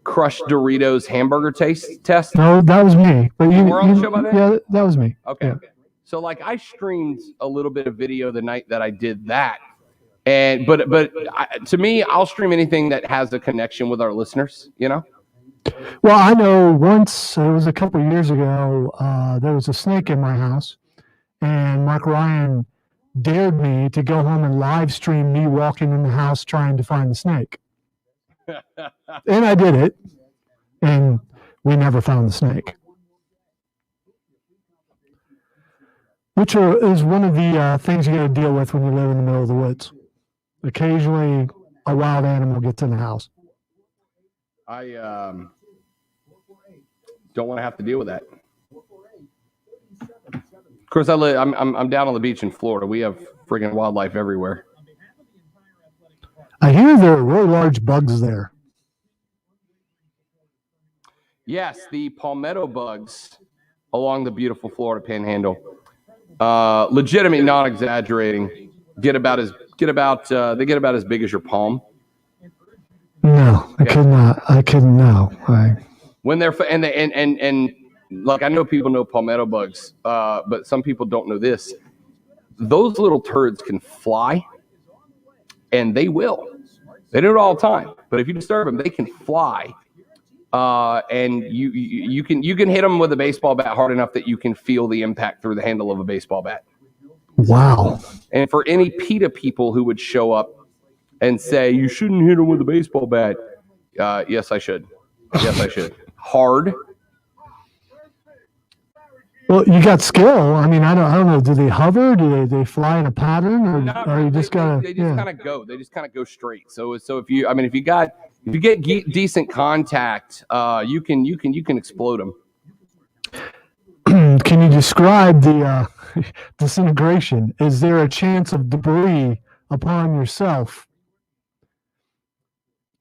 crushed Doritos hamburger taste test. No, that was me. But you were on the show by then? Yeah, that was me. Okay. Yeah. So like I streamed a little bit of video the night that I did that. And but to me, I'll stream anything that has a connection with our listeners, you know? Well, I know once, it was a couple of years ago, there was a snake in my house, and Mark Ryan dared me to go home and live stream me walking in the house trying to find the snake. And I did it, and we never found the snake. Which is one of the things you got to deal with when you live in the middle of the woods. Occasionally, a wild animal gets in the house. I don't want to have to deal with that. Of course, I'm down on the beach in Florida. We have friggin' wildlife everywhere. I hear there are really large bugs there. Yes, the palmetto bugs along the beautiful Florida Panhandle. Legitimate, not exaggerating. They get about as big as your palm. No, I could not. When they're and like I know people know palmetto bugs, but some people don't know this. Those little turds can fly, and they will. They do it all the time. But if you disturb them, they can fly, and you can hit them with a baseball bat hard enough that you can feel the impact through the handle of a baseball bat. Wow! And for any PETA people who would show up and say you shouldn't hit them with a baseball bat, yes, I should. Yes, I should. Hard. Well, you got skill. I mean, I don't know. Do they hover? Do they fly in a pattern, or you just gotta? They just kind of go. They just kind of go straight. So if you get decent contact, you can explode them. Can you describe the disintegration? Is there a chance of debris upon yourself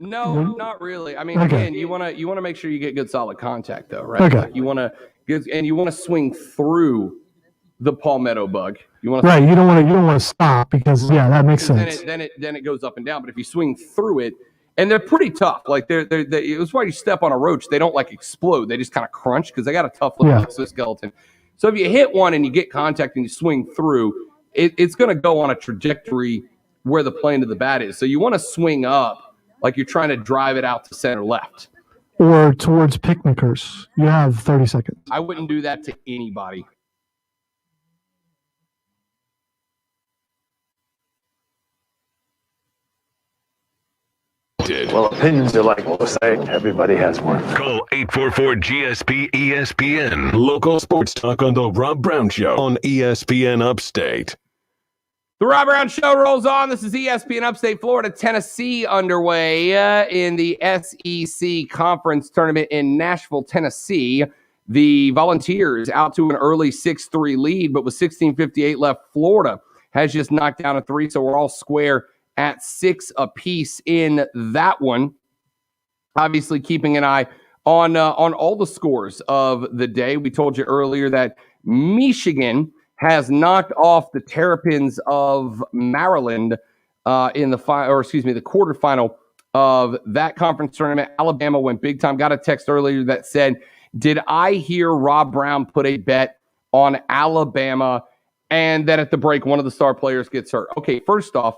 No, not really. I mean, Okay. again, you want to make sure you get good solid contact though, right? Okay. Like you want to swing through the palmetto bug. You want Right. You don't want to stop because that makes sense. Then it goes up and down. But if you swing through it, and they're pretty tough. Like it's why you step on a roach, they don't like explode. They just kind of crunch because they got a tough little exoskeleton. So if you hit one and you get contact and you swing through, it's going to go on a trajectory where the plane of the bat is. So you want to swing up like you're trying to drive it out to center left. Or towards picnickers. You have 30 seconds. I wouldn't do that to anybody. Well, opinions are like what we're saying. Everybody has one. Call 844-GSP-ESPN. Local sports talk on The Rob Brown Show on ESPN Upstate. The Rob Brown Show rolls on. This is ESPN Upstate Florida, Tennessee underway in the SEC Conference Tournament in Nashville, Tennessee. The Volunteers out to an early 6-3 lead, but with 16:58 left, Florida has just knocked down a 3, so we're all square at 6 apiece in that one. Obviously, keeping an eye on all the scores of the day. We told you earlier that Michigan has knocked off the Terrapins of Maryland in the quarterfinal of that conference tournament. Alabama went big time. Got a text earlier that said, "Did I hear Rob Brown put a bet on Alabama and that at the break one of the star players gets hurt?" Okay, first off,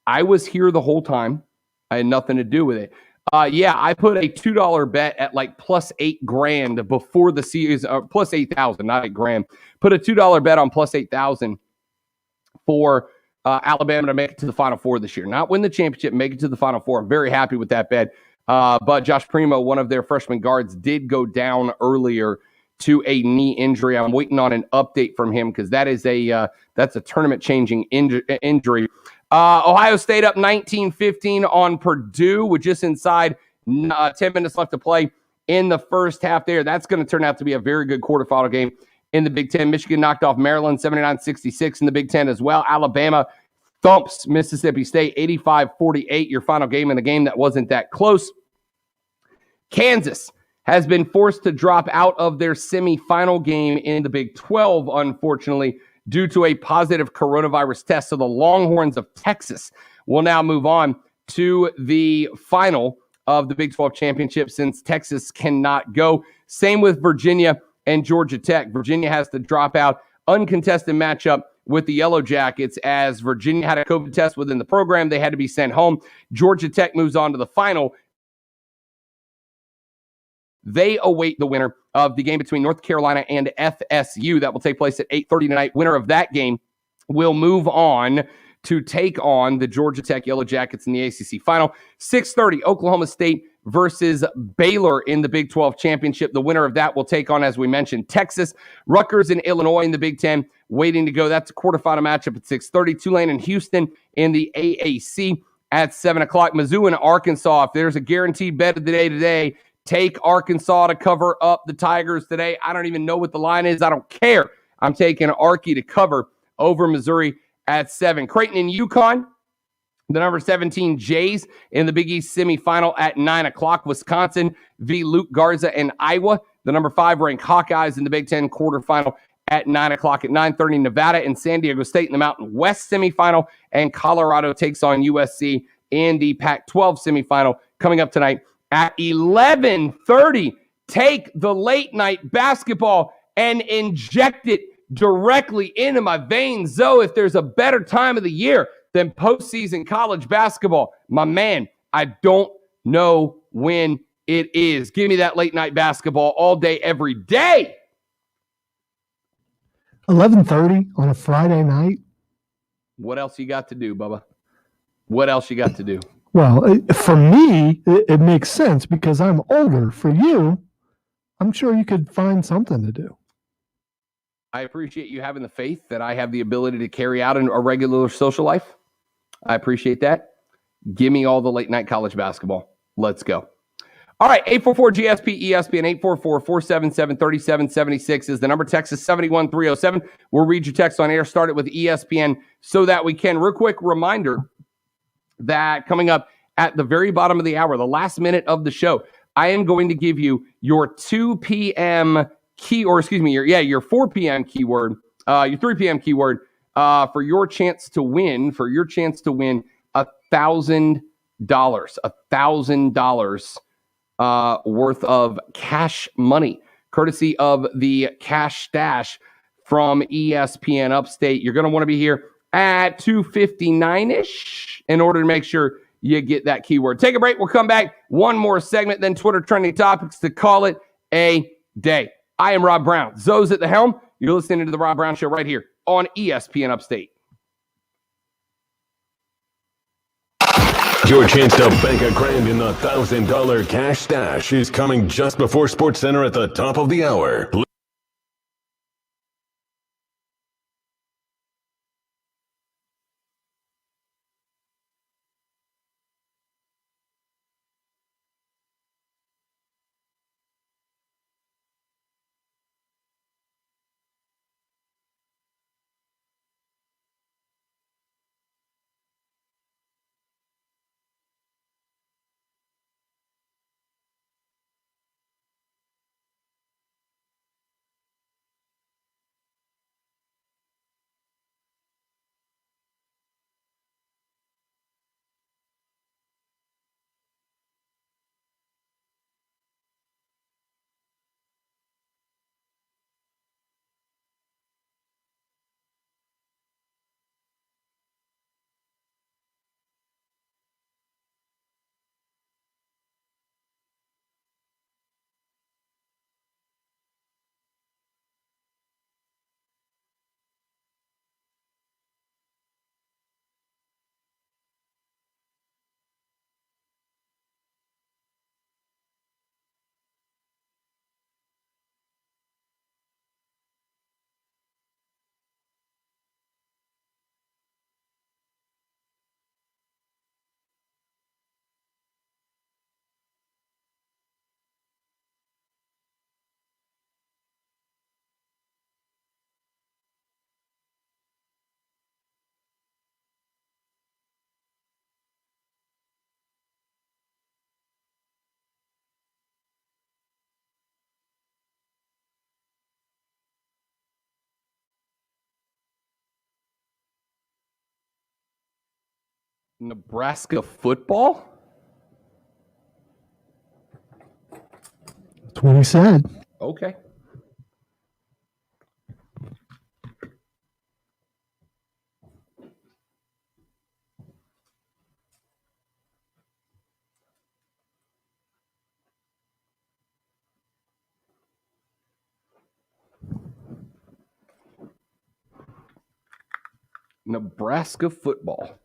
I was here the whole time. I had nothing to do with it. I put a $2 bet at like plus $8,000 before the season, plus 8,000, not $8,000. Put a $2 bet on plus 8,000 for Alabama to make it to the Final Four this year. Not win the championship, make it to the Final Four. I'm very happy with that bet. But Josh Primo, one of their freshman guards, did go down earlier to a knee injury. I'm waiting on an update from him because that's a tournament-changing injury. Ohio State up 19-15 on Purdue with just inside 10 minutes left to play in the first half there. That's going to turn out to be a very good quarterfinal game in the Big Ten. Michigan knocked off Maryland 79-66 in the Big Ten as well. Alabama thumps Mississippi State 85-48, your final game in a game that wasn't that close. Kansas has been forced to drop out of their semifinal game in the Big 12, unfortunately, due to a positive coronavirus test. So the Longhorns of Texas will now move on to the final of the Big 12 championship since Texas cannot go. Same with Virginia and Georgia Tech. Virginia has to drop out. Uncontested matchup with the Yellow Jackets as Virginia had a COVID test within the program. They had to be sent home. Georgia Tech moves on to the final. They await the winner of the game between North Carolina and FSU. That will take place at 8:30 tonight. Winner of that game will move on to take on the Georgia Tech Yellow Jackets in the ACC final. 6:30, Oklahoma State versus Baylor in the Big 12 championship. The winner of that will take on, as we mentioned, Texas. Rutgers and Illinois in the Big 10 waiting to go. That's a quarterfinal matchup at 6:30. Tulane and Houston in the AAC at 7 o'clock. Mizzou and Arkansas. If there's a guaranteed bet of the day today, take Arkansas to cover up the Tigers today. I don't even know what the line is. I don't care. I'm taking Arky to cover over Missouri at 7. Creighton and UConn, the number 17 Jays in the Big East semifinal at 9 o'clock. Wisconsin v. Luke Garza and Iowa, the number 5 ranked Hawkeyes in the Big Ten quarterfinal at 9 o'clock. At 9:30, Nevada and San Diego State in the Mountain West semifinal, and Colorado takes on USC in the Pac-12 semifinal coming up tonight. At 11:30, take the late night basketball and inject it directly into my veins. So if there's a better time of the year than postseason college basketball, my man, I don't know when it is. Give me that late night basketball all day, every day. 11:30 on a Friday night. What else you got to do, Bubba? What else you got to do? Well, for me, it makes sense because I'm older. For you, I'm sure you could find something to do. I appreciate you having the faith that I have the ability to carry out a regular social life. I appreciate that. Give me all the late night college basketball. Let's go. All right, 844-GSP-ESPN, 844-477-3776 is the number. Texas 71307. We'll read your text on air. Start it with ESPN so that we can. Real quick reminder that coming up at the very bottom of the hour, the last minute of the show, I am going to give you your 2 p.m. your 4 p.m. keyword, your 3 p.m. keyword for your chance to win, $1,000 worth of cash money, courtesy of the Cash Stash from ESPN Upstate. You're going to want to be here at 2:59-ish in order to make sure you get that keyword. Take a break. We'll come back. One more segment, then Twitter trending topics to call it a day. I am Rob Brown. Zoe's at the helm. You're listening to The Rob Brown Show right here on ESPN Upstate. Your chance to bank $1,000 in the $1,000 Cash Stash is coming just before SportsCenter at the top of the hour. Nebraska football? That's what he said. Okay. Nebraska football.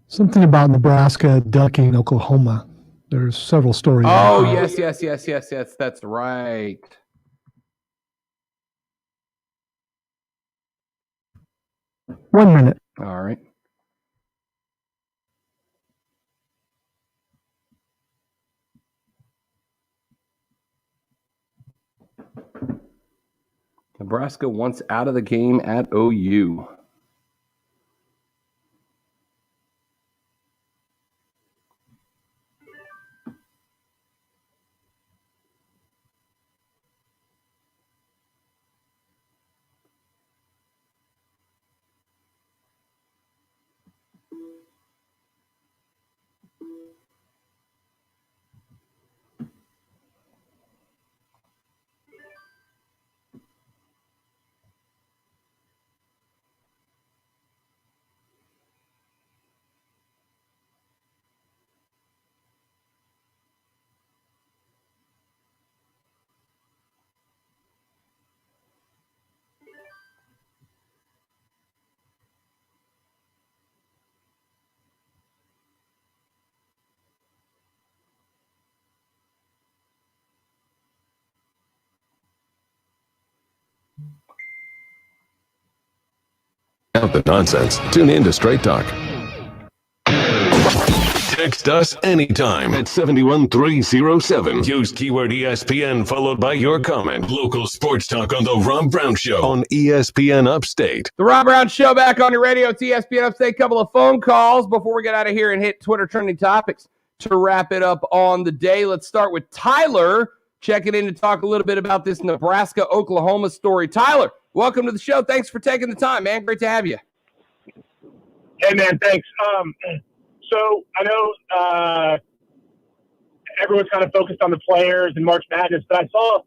Something about Nebraska ducking Oklahoma. There's several stories. Oh, yes. That's right. One minute. All right. Nebraska once out of the game at OU. Out the nonsense. Tune in to Straight Talk. Text us anytime at 71307. Use keyword ESPN followed by your comment. Local sports talk on The Rob Brown Show on ESPN Upstate. The Rob Brown Show back on your radio. It's ESPN Upstate. Couple of phone calls before we get out of here and hit Twitter trending topics to wrap it up on the day. Let's start with Tyler checking in to talk a little bit about this Nebraska-Oklahoma story. Tyler, welcome to the show. Thanks for taking the time, man. Great to have you. Hey, man, thanks. So I know everyone's kind of focused on the players and March Madness, but I saw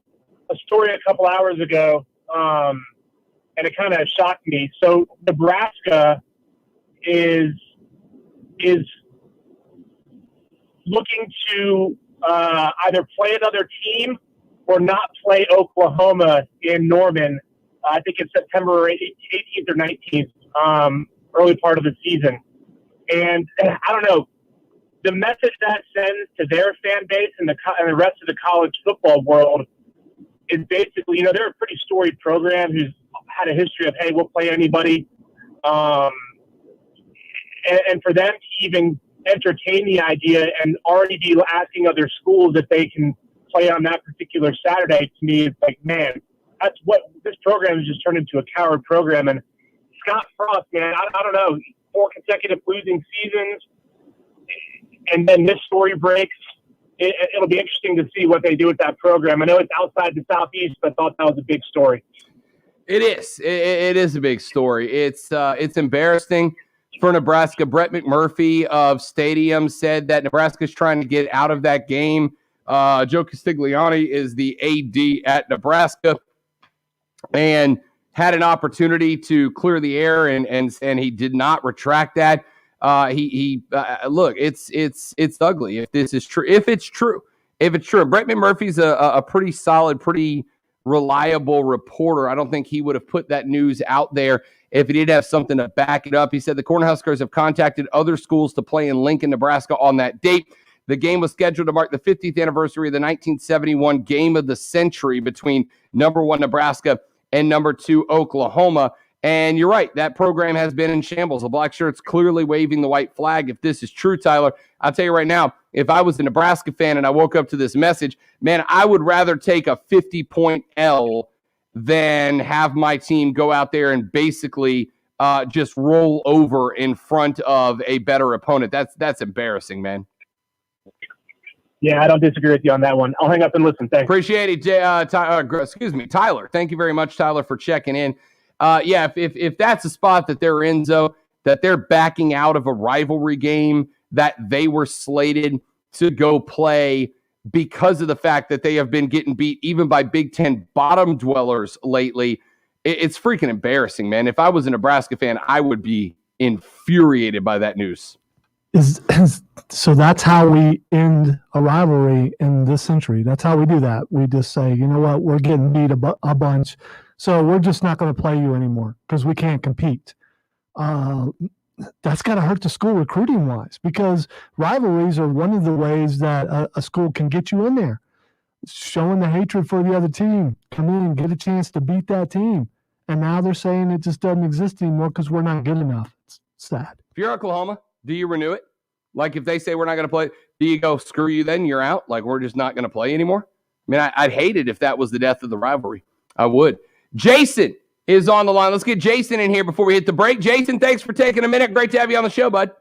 a story a couple hours ago, and it kind of shocked me. So Nebraska is looking to either play another team or not play Oklahoma in Norman. I think it's September 18th or 19th, early part of the season. And I don't know, the message that sends to their fan base and the rest of the college football world is basically, they're a pretty storied program who's had a history of, hey, we'll play anybody. And for them to even entertain the idea and already be asking other schools if they can play on that particular Saturday, to me, it's like, man, that's what this program has just turned into, a coward program. And Scott Frost, man, I don't know, 4 consecutive losing seasons, and then this story breaks. It'll be interesting to see what they do with that program. I know it's outside the Southeast, but I thought that was a big story. It is. It is a big story. It's embarrassing for Nebraska. Brett McMurphy of Stadium said that Nebraska's trying to get out of that game. Joe Castiglione is the AD at Nebraska and had an opportunity to clear the air, and he did not retract that. Look, it's ugly if this is true. If it's true, Brett McMurphy's a pretty solid, pretty reliable reporter. I don't think he would have put that news out there if he did have something to back it up. He said the Cornhuskers have contacted other schools to play in Lincoln, Nebraska on that date. The game was scheduled to mark the 50th anniversary of the 1971 game of the century between number 1 Nebraska and number 2 Oklahoma. And you're right, that program has been in shambles. The black shirts clearly waving the white flag. If this is true, Tyler, I'll tell you right now, if I was a Nebraska fan and I woke up to this message, man, I would rather take a 50-point L than have my team go out there and basically just roll over in front of a better opponent. That's embarrassing, man. Yeah, I don't disagree with you on that one. I'll hang up and listen. Thanks. Appreciate it, Tyler. Thank you very much, Tyler, for checking in. If that's a spot that they're in, Zoe, that they're backing out of a rivalry game that they were slated to go play because of the fact that they have been getting beat even by Big Ten bottom dwellers lately, it's freaking embarrassing, man. If I was a Nebraska fan, I would be infuriated by that news. So that's how we end a rivalry in this century. That's how we do that. We just say, you know what, we're getting beat a bunch, so we're just not going to play you anymore because we can't compete. That's got to hurt the school recruiting-wise, because rivalries are one of the ways that a school can get you in there. Showing the hatred for the other team, come in and get a chance to beat that team. And now they're saying it just doesn't exist anymore because we're not good enough. It's sad. If you're Oklahoma, do you renew it? Like if they say we're not going to play, do you go, screw you then, you're out? Like we're just not going to play anymore? I mean, I'd hate it if that was the death of the rivalry. I would. Jason is on the line. Let's get Jason in here before we hit the break. Jason, thanks for taking a minute. Great to have you on the show, bud.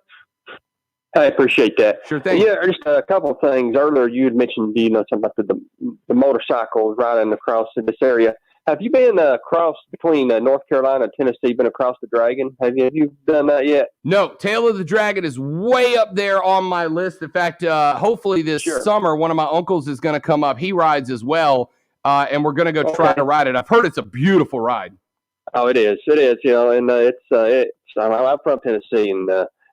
I appreciate that. Sure thing. Yeah, just a couple of things. Earlier, you had mentioned, something about the motorcycles riding across in this area. Have you been across between North Carolina and Tennessee, been across the Dragon? Have you done that yet? No, Tail of the Dragon is way up there on my list. In fact, hopefully this summer, one of my uncles is going to come up. He rides as well, and we're going to go try to ride it. I've heard it's a beautiful ride. Oh, it is. It is, and I'm from Tennessee, and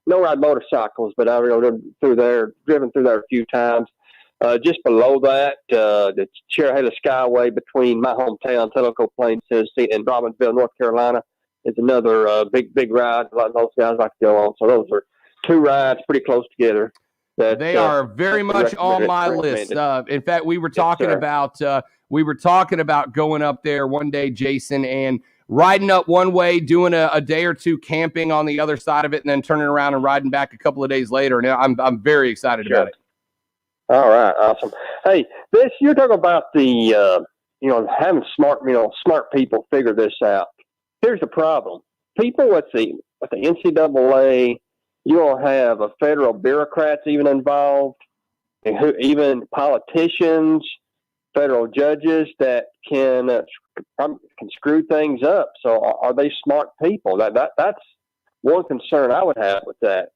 no ride motorcycles, but I've driven through there a few times. Just below that, the Cherahela Skyway between my hometown, Tellico Plains, Tennessee, and Robbinsville, North Carolina, is another big ride. A lot of those guys like to go on. So those are two rides pretty close together. They are very much on my list. In fact, we were talking about going up there one day, Jason, and riding up one way, doing a day or two camping on the other side of it, and then turning around and riding back a couple of days later. And I'm very excited about it. All right, awesome. Hey, you're talking about the having smart people figure this out. Here's the problem: people with the NCAA, you don't have federal bureaucrats even involved, and even politicians, federal judges that can screw things up. So, are they smart people? That's one concern I would have with that.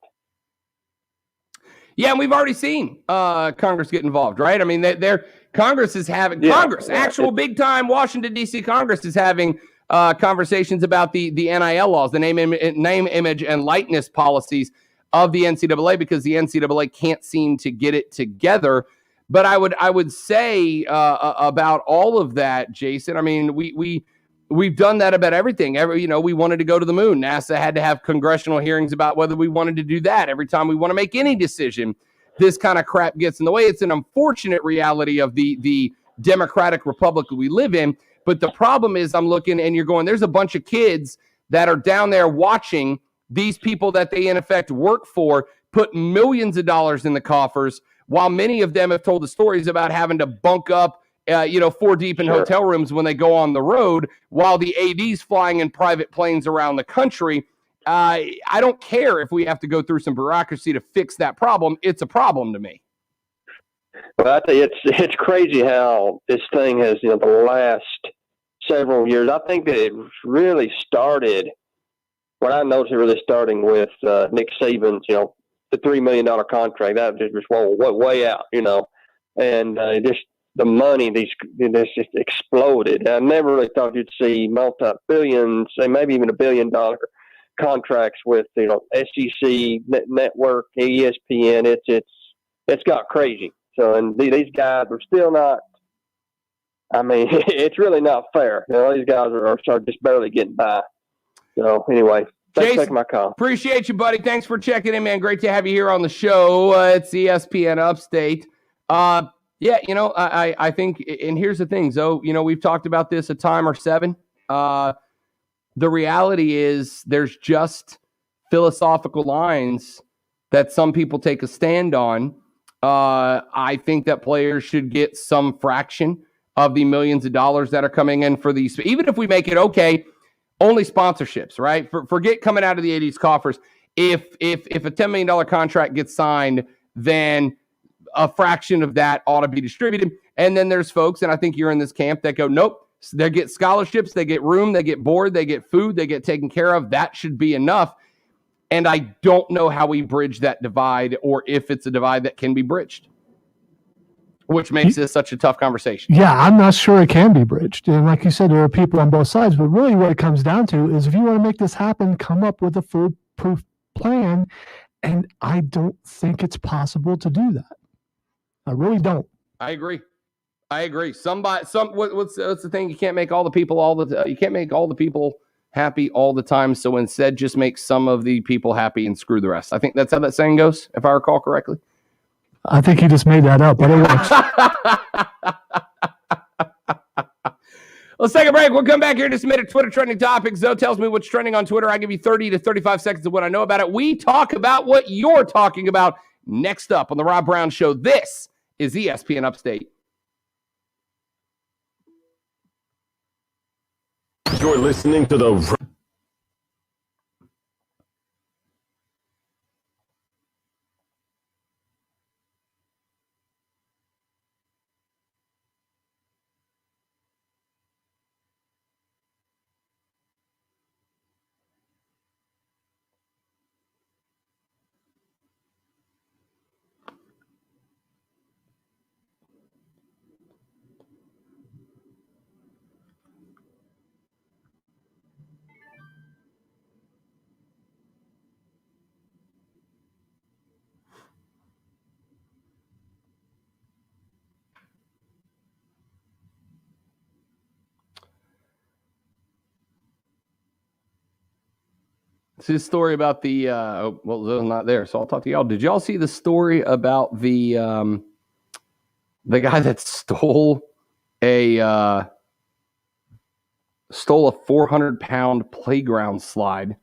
Yeah, and we've already seen Congress get involved, right? I mean, Congress is having actual big time Washington D.C. Congress is having conversations about the NIL laws, the name, image, and likeness policies of the NCAA, because the NCAA can't seem to get it together. But I would say about all of that, Jason. I mean, we've done that about everything. We wanted to go to the moon. NASA had to have congressional hearings about whether we wanted to do that. Every time we want to make any decision, this kind of crap gets in the way. It's an unfortunate reality of the democratic republic we live in. But the problem is, I'm looking and you're going, there's a bunch of kids that are down there watching these people that they in effect work for put millions of dollars in the coffers, while many of them have told the stories about having to bunk up 4 deep in hotel rooms when they go on the road, while the AD's flying in private planes around the country. I don't care if we have to go through some bureaucracy to fix that problem. It's a problem to me. Well, I think it's crazy how this thing has, the last several years. I think that it really started, what I noticed, it really starting with Nick Saban's, the $3 million contract. That just way out, and just the money, this just exploded. I never really thought you'd see multi-billions, say maybe even $1 billion contracts with SEC network, ESPN. It's got crazy. So, and these guys are still not. I mean, it's really not fair. These guys are just barely getting by. So anyway, thanks for taking my call. Appreciate you, buddy. Thanks for checking in, man. Great to have you here on the show. It's ESPN Upstate. Yeah, I think, and here's the thing, Zoe, we've talked about this a time or seven. The reality is there's just philosophical lines that some people take a stand on. I think that players should get some fraction of the millions of dollars that are coming in for these. Even if we make it only sponsorships, right? Forget coming out of the 80s coffers. If a $10 million contract gets signed, then a fraction of that ought to be distributed. And then there's folks, and I think you're in this camp, that go, nope, they get scholarships, they get room, they get board, they get food, they get taken care of. That should be enough. And I don't know how we bridge that divide, or if it's a divide that can be bridged, which makes this such a tough conversation. Yeah, I'm not sure it can be bridged. And like you said, there are people on both sides. But really what it comes down to is, if you want to make this happen, come up with a foolproof plan. And I don't think it's possible to do that. I really don't. I agree. What's the thing? You can't make all the people happy all the time. So instead, just make some of the people happy and screw the rest. I think that's how that saying goes, if I recall correctly. I think he just made that up, but it works. Let's take a break. We'll come back here in just a minute. Twitter trending topics. Zoe tells me what's trending on Twitter. I give you 30 to 35 seconds of what I know about it. We talk about what you're talking about next up on The Rob Brown Show. This is ESPN Upstate. You're listening to the It's his story about the well, Zoe's not there, so I'll talk to y'all. Did y'all see the story about the guy that stole a 400-pound playground slide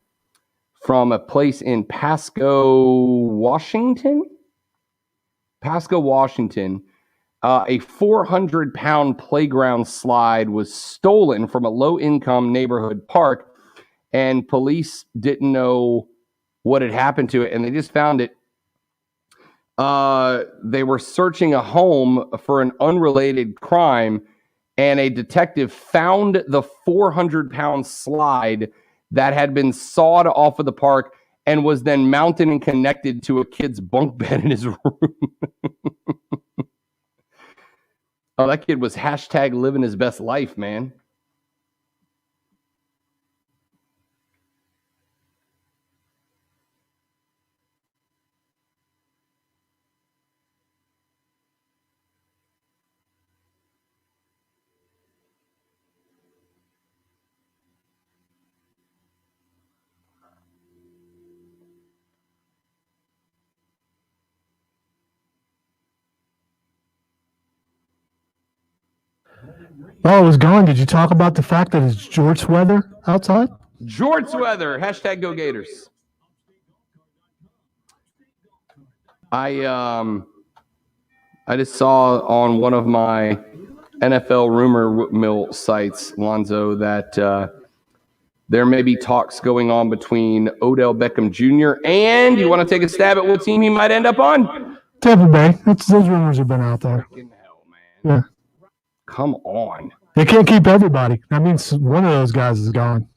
from a place in Pasco, Washington? Pasco, Washington. A 400-pound playground slide was stolen from a low-income neighborhood park, and police didn't know what had happened to it, and they just found it. They were searching a home for an unrelated crime, and a detective found the 400-pound slide that had been sawed off of the park and was then mounted and connected to a kid's bunk bed in his room. Oh, that kid was hashtag living his best life, man. Oh, it was gone. Did you talk about the fact that it's Jorts weather outside? Jorts weather. Hashtag go Gators. I just saw on one of my NFL rumor mill sites, Lonzo, that there may be talks going on between Odell Beckham Jr. and you want to take a stab at what team he might end up on? Tampa Bay. Those rumors have been out there. Fucking hell, man. Yeah. Come on. They can't keep everybody. That means one of those guys is gone.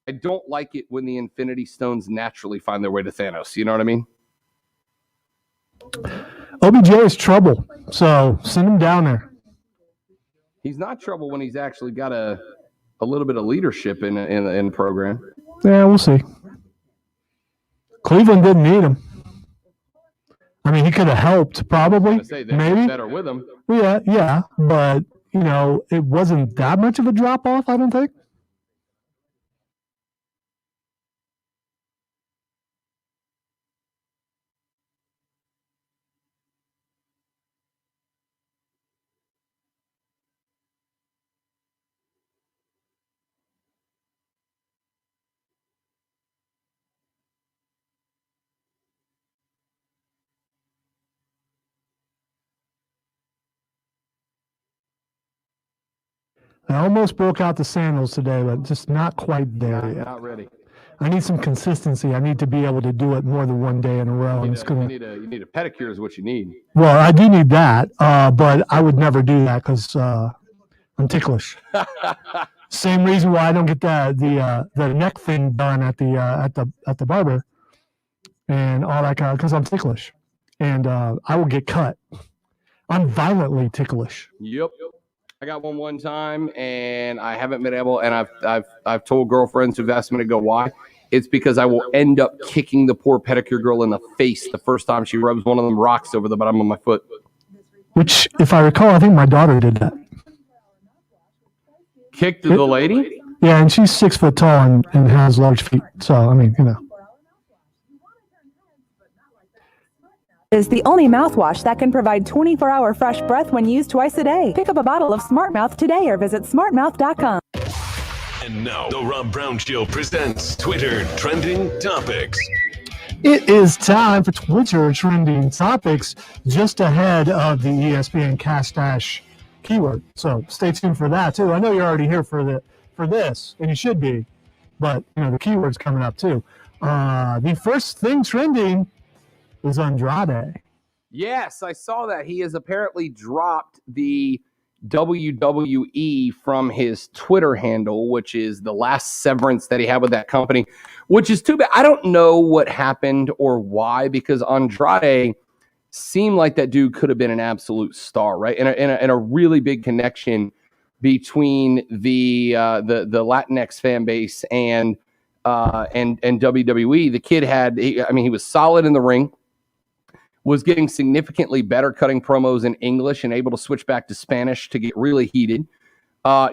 I don't like it when the Infinity Stones naturally find their way to Thanos. You know what I mean? OBJ is trouble, so send him down there. He's not trouble when he's actually got a little bit of leadership in the program. Yeah, we'll see. Cleveland didn't need him. I mean, he could have helped, probably. Maybe better with him. Yeah, but it wasn't that much of a drop off, I don't think. I almost broke out the sandals today, but just not quite there yet. Not ready. I need some consistency. I need to be able to do it more than one day in a row. You need a pedicure is what you need. Well, I do need that, but I would never do that because I'm ticklish. Same reason why I don't get the neck thing done at the barber and all that kind of, because I'm ticklish, and I will get cut. I'm violently ticklish. Yep. I got one time, and I haven't been able. And I've told girlfriends who've asked me to go. Why? It's because I will end up kicking the poor pedicure girl in the face the first time she rubs one of them rocks over the bottom of my foot. Which, if I recall, I think my daughter did that. Kicked the lady? Yeah, and she's 6 foot tall and has large feet. So I mean, Is the only mouthwash that can provide 24-hour fresh breath when used twice a day. Pick up a bottle of Smart Mouth today or visit smartmouth.com. And now, the Rob Brown Show presents Twitter Trending Topics. It is time for Twitter Trending Topics, just ahead of the ESPN Cast Dash keyword. So stay tuned for that, too. I know you're already here for this, and you should be, but the keyword's coming up, too. The first thing trending is Andrade. Yes, I saw that. He has apparently dropped the WWE from his Twitter handle, which is the last severance that he had with that company, which is too bad. I don't know what happened or why, because Andrade seemed like that dude could have been an absolute star, right? And a really big connection between the Latinx fan base and WWE. The kid he was solid in the ring, was getting significantly better cutting promos in English and able to switch back to Spanish to get really heated.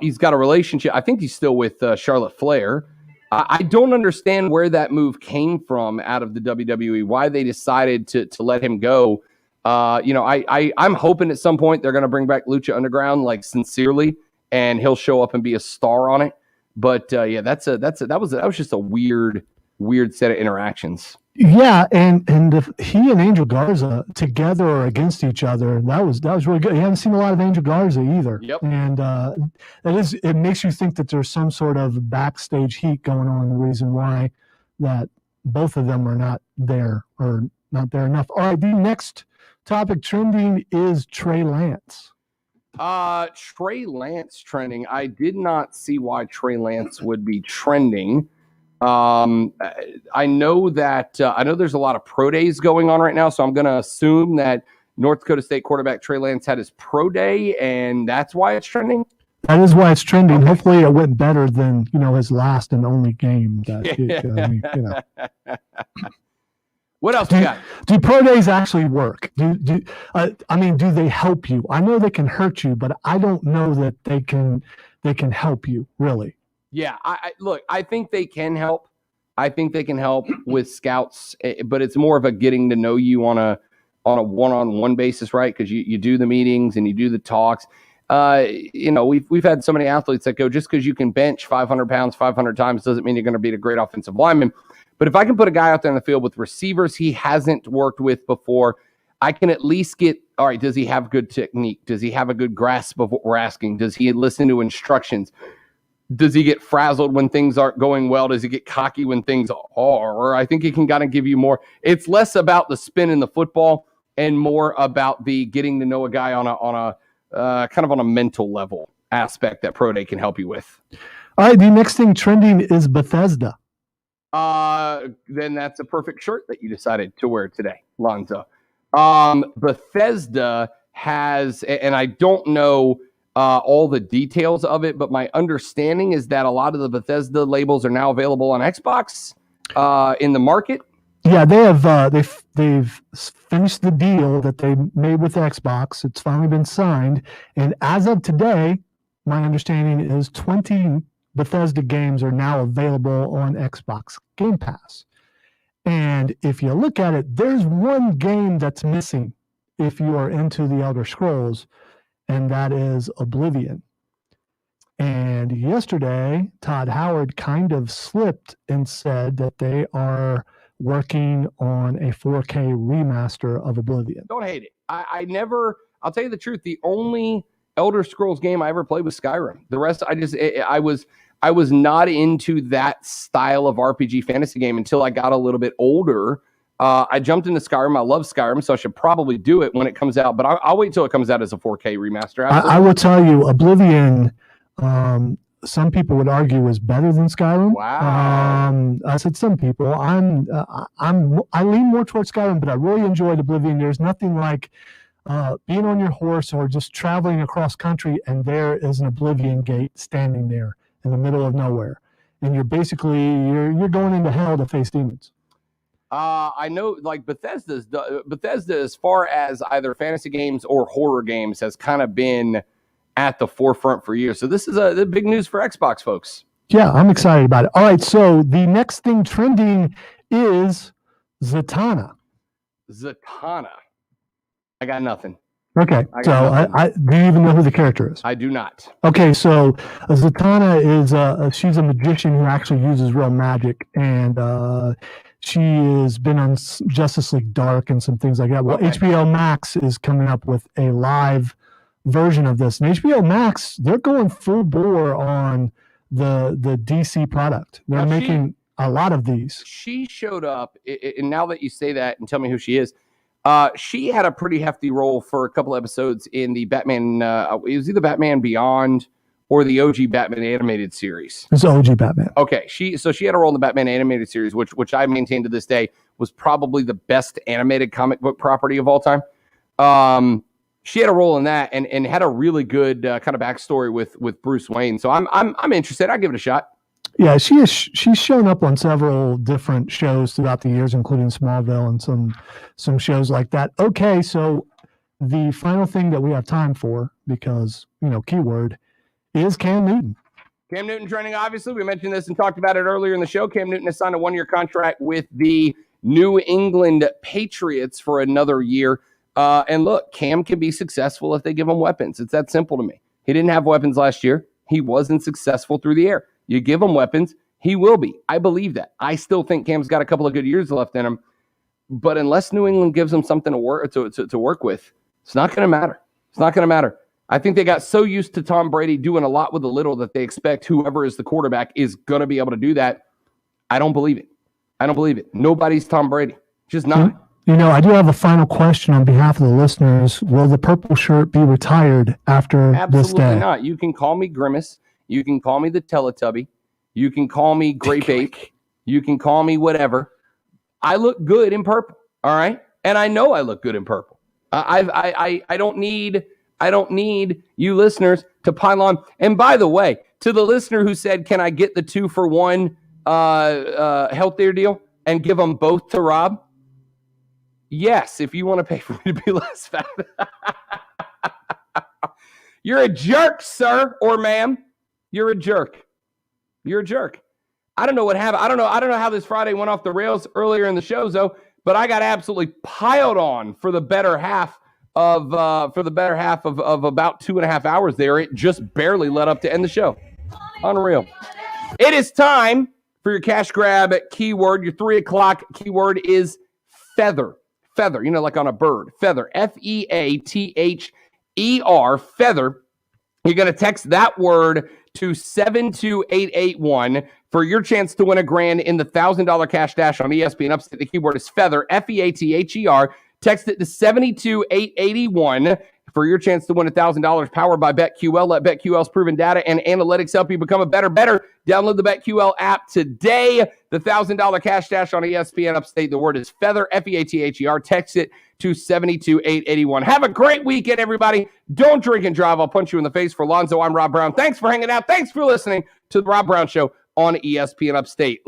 He's got a relationship. I think he's still with Charlotte Flair. I don't understand where that move came from out of the WWE, why they decided to let him go. I'm hoping at some point they're going to bring back Lucha Underground, like sincerely, and he'll show up and be a star on it. But that was just a weird set of interactions. Yeah, and if he and Angel Garza together or against each other, that was really good. You haven't seen a lot of Angel Garza either. Yep. And it makes you think that there's some sort of backstage heat going on. The reason why that both of them are not there or not there enough. All right, the next topic trending is Trey Lance. Trey Lance trending. I did not see why Trey Lance would be trending. I know there's a lot of pro days going on right now, so I'm going to assume that North Dakota State quarterback Trey Lance had his pro day, and that's why it's trending. That is why it's trending. Okay. Hopefully, it went better than his last and only game. What else you got? Do pro days actually work? Do they help you? I know they can hurt you, but I don't know that they can help you really. Yeah, I think they can help. I think they can help with scouts, but it's more of a getting to know you on a one-on-one basis, right? Because you do the meetings and you do the talks. We've had so many athletes that go, just because you can bench 500 pounds 500 times doesn't mean you're going to be a great offensive lineman. But if I can put a guy out there in the field with receivers he hasn't worked with before, I can at least get, all right, does he have good technique? Does he have a good grasp of what we're asking? Does he listen to instructions? Does he get frazzled when things aren't going well? Does he get cocky when things are? I think he can kind of give you more. It's less about the spin in the football and more about the getting to know a guy on a kind of on a mental level aspect that Pro Day can help you with. All right, the next thing trending is Bethesda. Then that's a perfect shirt that you decided to wear today, Lonzo. Bethesda has, and I don't know all the details of it, but my understanding is that a lot of the Bethesda labels are now available on Xbox in the market. Yeah, they have. They've finished the deal that they made with Xbox. It's finally been signed, and as of today, my understanding is 20 Bethesda games are now available on Xbox Game Pass. And if you look at it, there's one game that's missing if you are into the Elder Scrolls, and that is Oblivion. And yesterday, Todd Howard kind of slipped and said that they are working on a 4K remaster of Oblivion. Don't hate it. I'll tell you the truth, the only Elder Scrolls game I ever played was Skyrim. The rest, I was not into that style of RPG fantasy game until I got a little bit older. I jumped into Skyrim. I love Skyrim, so I should probably do it when it comes out. But I'll wait till it comes out as a 4K remaster. I will tell you, Oblivion, some people would argue is better than Skyrim. Wow. I said some people. I lean more towards Skyrim, but I really enjoyed Oblivion. There's nothing like being on your horse or just traveling across country, and there is an Oblivion gate standing there in the middle of nowhere, and you're going into hell to face demons. I know, like Bethesda, as far as either fantasy games or horror games, has kind of been at the forefront for years. So this is the big news for Xbox folks. Yeah, I'm excited about it. All right, so the next thing trending is Zatanna. I got nothing. Okay, I do you even know who the character is? I do not. Okay, so Zatanna is she's a magician who actually uses real magic, and she has been on Justice League Dark and some things like that. Well, okay. HBO Max is coming up with a live version of this, and HBO Max, they're going full bore on the DC product. They're making a lot of these. She showed up, and now that you say that and tell me who she is, she had a pretty hefty role for a couple episodes in the Batman. It was either Batman Beyond or the OG Batman animated series. It's OG Batman. Okay, she had a role in the Batman animated series, which I maintain to this day was probably the best animated comic book property of all time. She had a role in that and had a really good kind of backstory with Bruce Wayne. So I'm interested. I'll give it a shot. Yeah, she's shown up on several different shows throughout the years, including Smallville and some shows like that. Okay, so the final thing that we have time for, because keyword, is Cam Newton. Cam Newton trending, obviously. We mentioned this and talked about it earlier in the show. Cam Newton has signed a 1-year contract with the New England Patriots for another year. And look, Cam can be successful if they give him weapons. It's that simple to me. He didn't have weapons last year. He wasn't successful through the air. You give him weapons, he will be. I believe that. I still think Cam's got a couple of good years left in him. But unless New England gives him something to work with, it's not going to matter. It's not going to matter. I think they got so used to Tom Brady doing a lot with a little that they expect whoever is the quarterback is going to be able to do that. I don't believe it. I don't believe it. Nobody's Tom Brady. Just not. You know, I do have a final question on behalf of the listeners. Will the purple shirt be retired after this day? Absolutely not. You can call me Grimace. You can call me the Teletubby. You can call me Grape Ape. You can call me whatever. I look good in purple. All right, and I know I look good in purple. I don't need you listeners to pile on. And by the way, to the listener who said, "Can I get the 2-for-1 healthier deal and give them both to Rob?" Yes, if you want to pay for me to be less fat. You're a jerk, sir or ma'am. You're a jerk. You're a jerk. I don't know what happened. I don't know how this Friday went off the rails earlier in the show, though. But I got absolutely piled on for the better half of about 2.5 hours there. It just barely led up to end the show. Unreal. It is time for your cash grab keyword. Your 3 o'clock keyword is feather. Feather, you know, like on a bird. Feather, F-E-A-T-H-E-R, feather. You're going to text that word to 72881 for your chance to win $1,000 in the $1,000 cash dash on ESPN Upstate. The keyword is feather, F-E-A-T-H-E-R. Text it to 72881 for your chance to win $1,000 powered by BetQL. Let BetQL's proven data and analytics help you become a better. Download the BetQL app today. The $1,000 cash dash on ESPN Upstate. The word is feather, F-E-A-T-H-E-R. Text it to 72881. Have a great weekend, everybody. Don't drink and drive. I'll punch you in the face. For Lonzo, I'm Rob Brown. Thanks for hanging out. Thanks for listening to The Rob Brown Show on ESPN Upstate.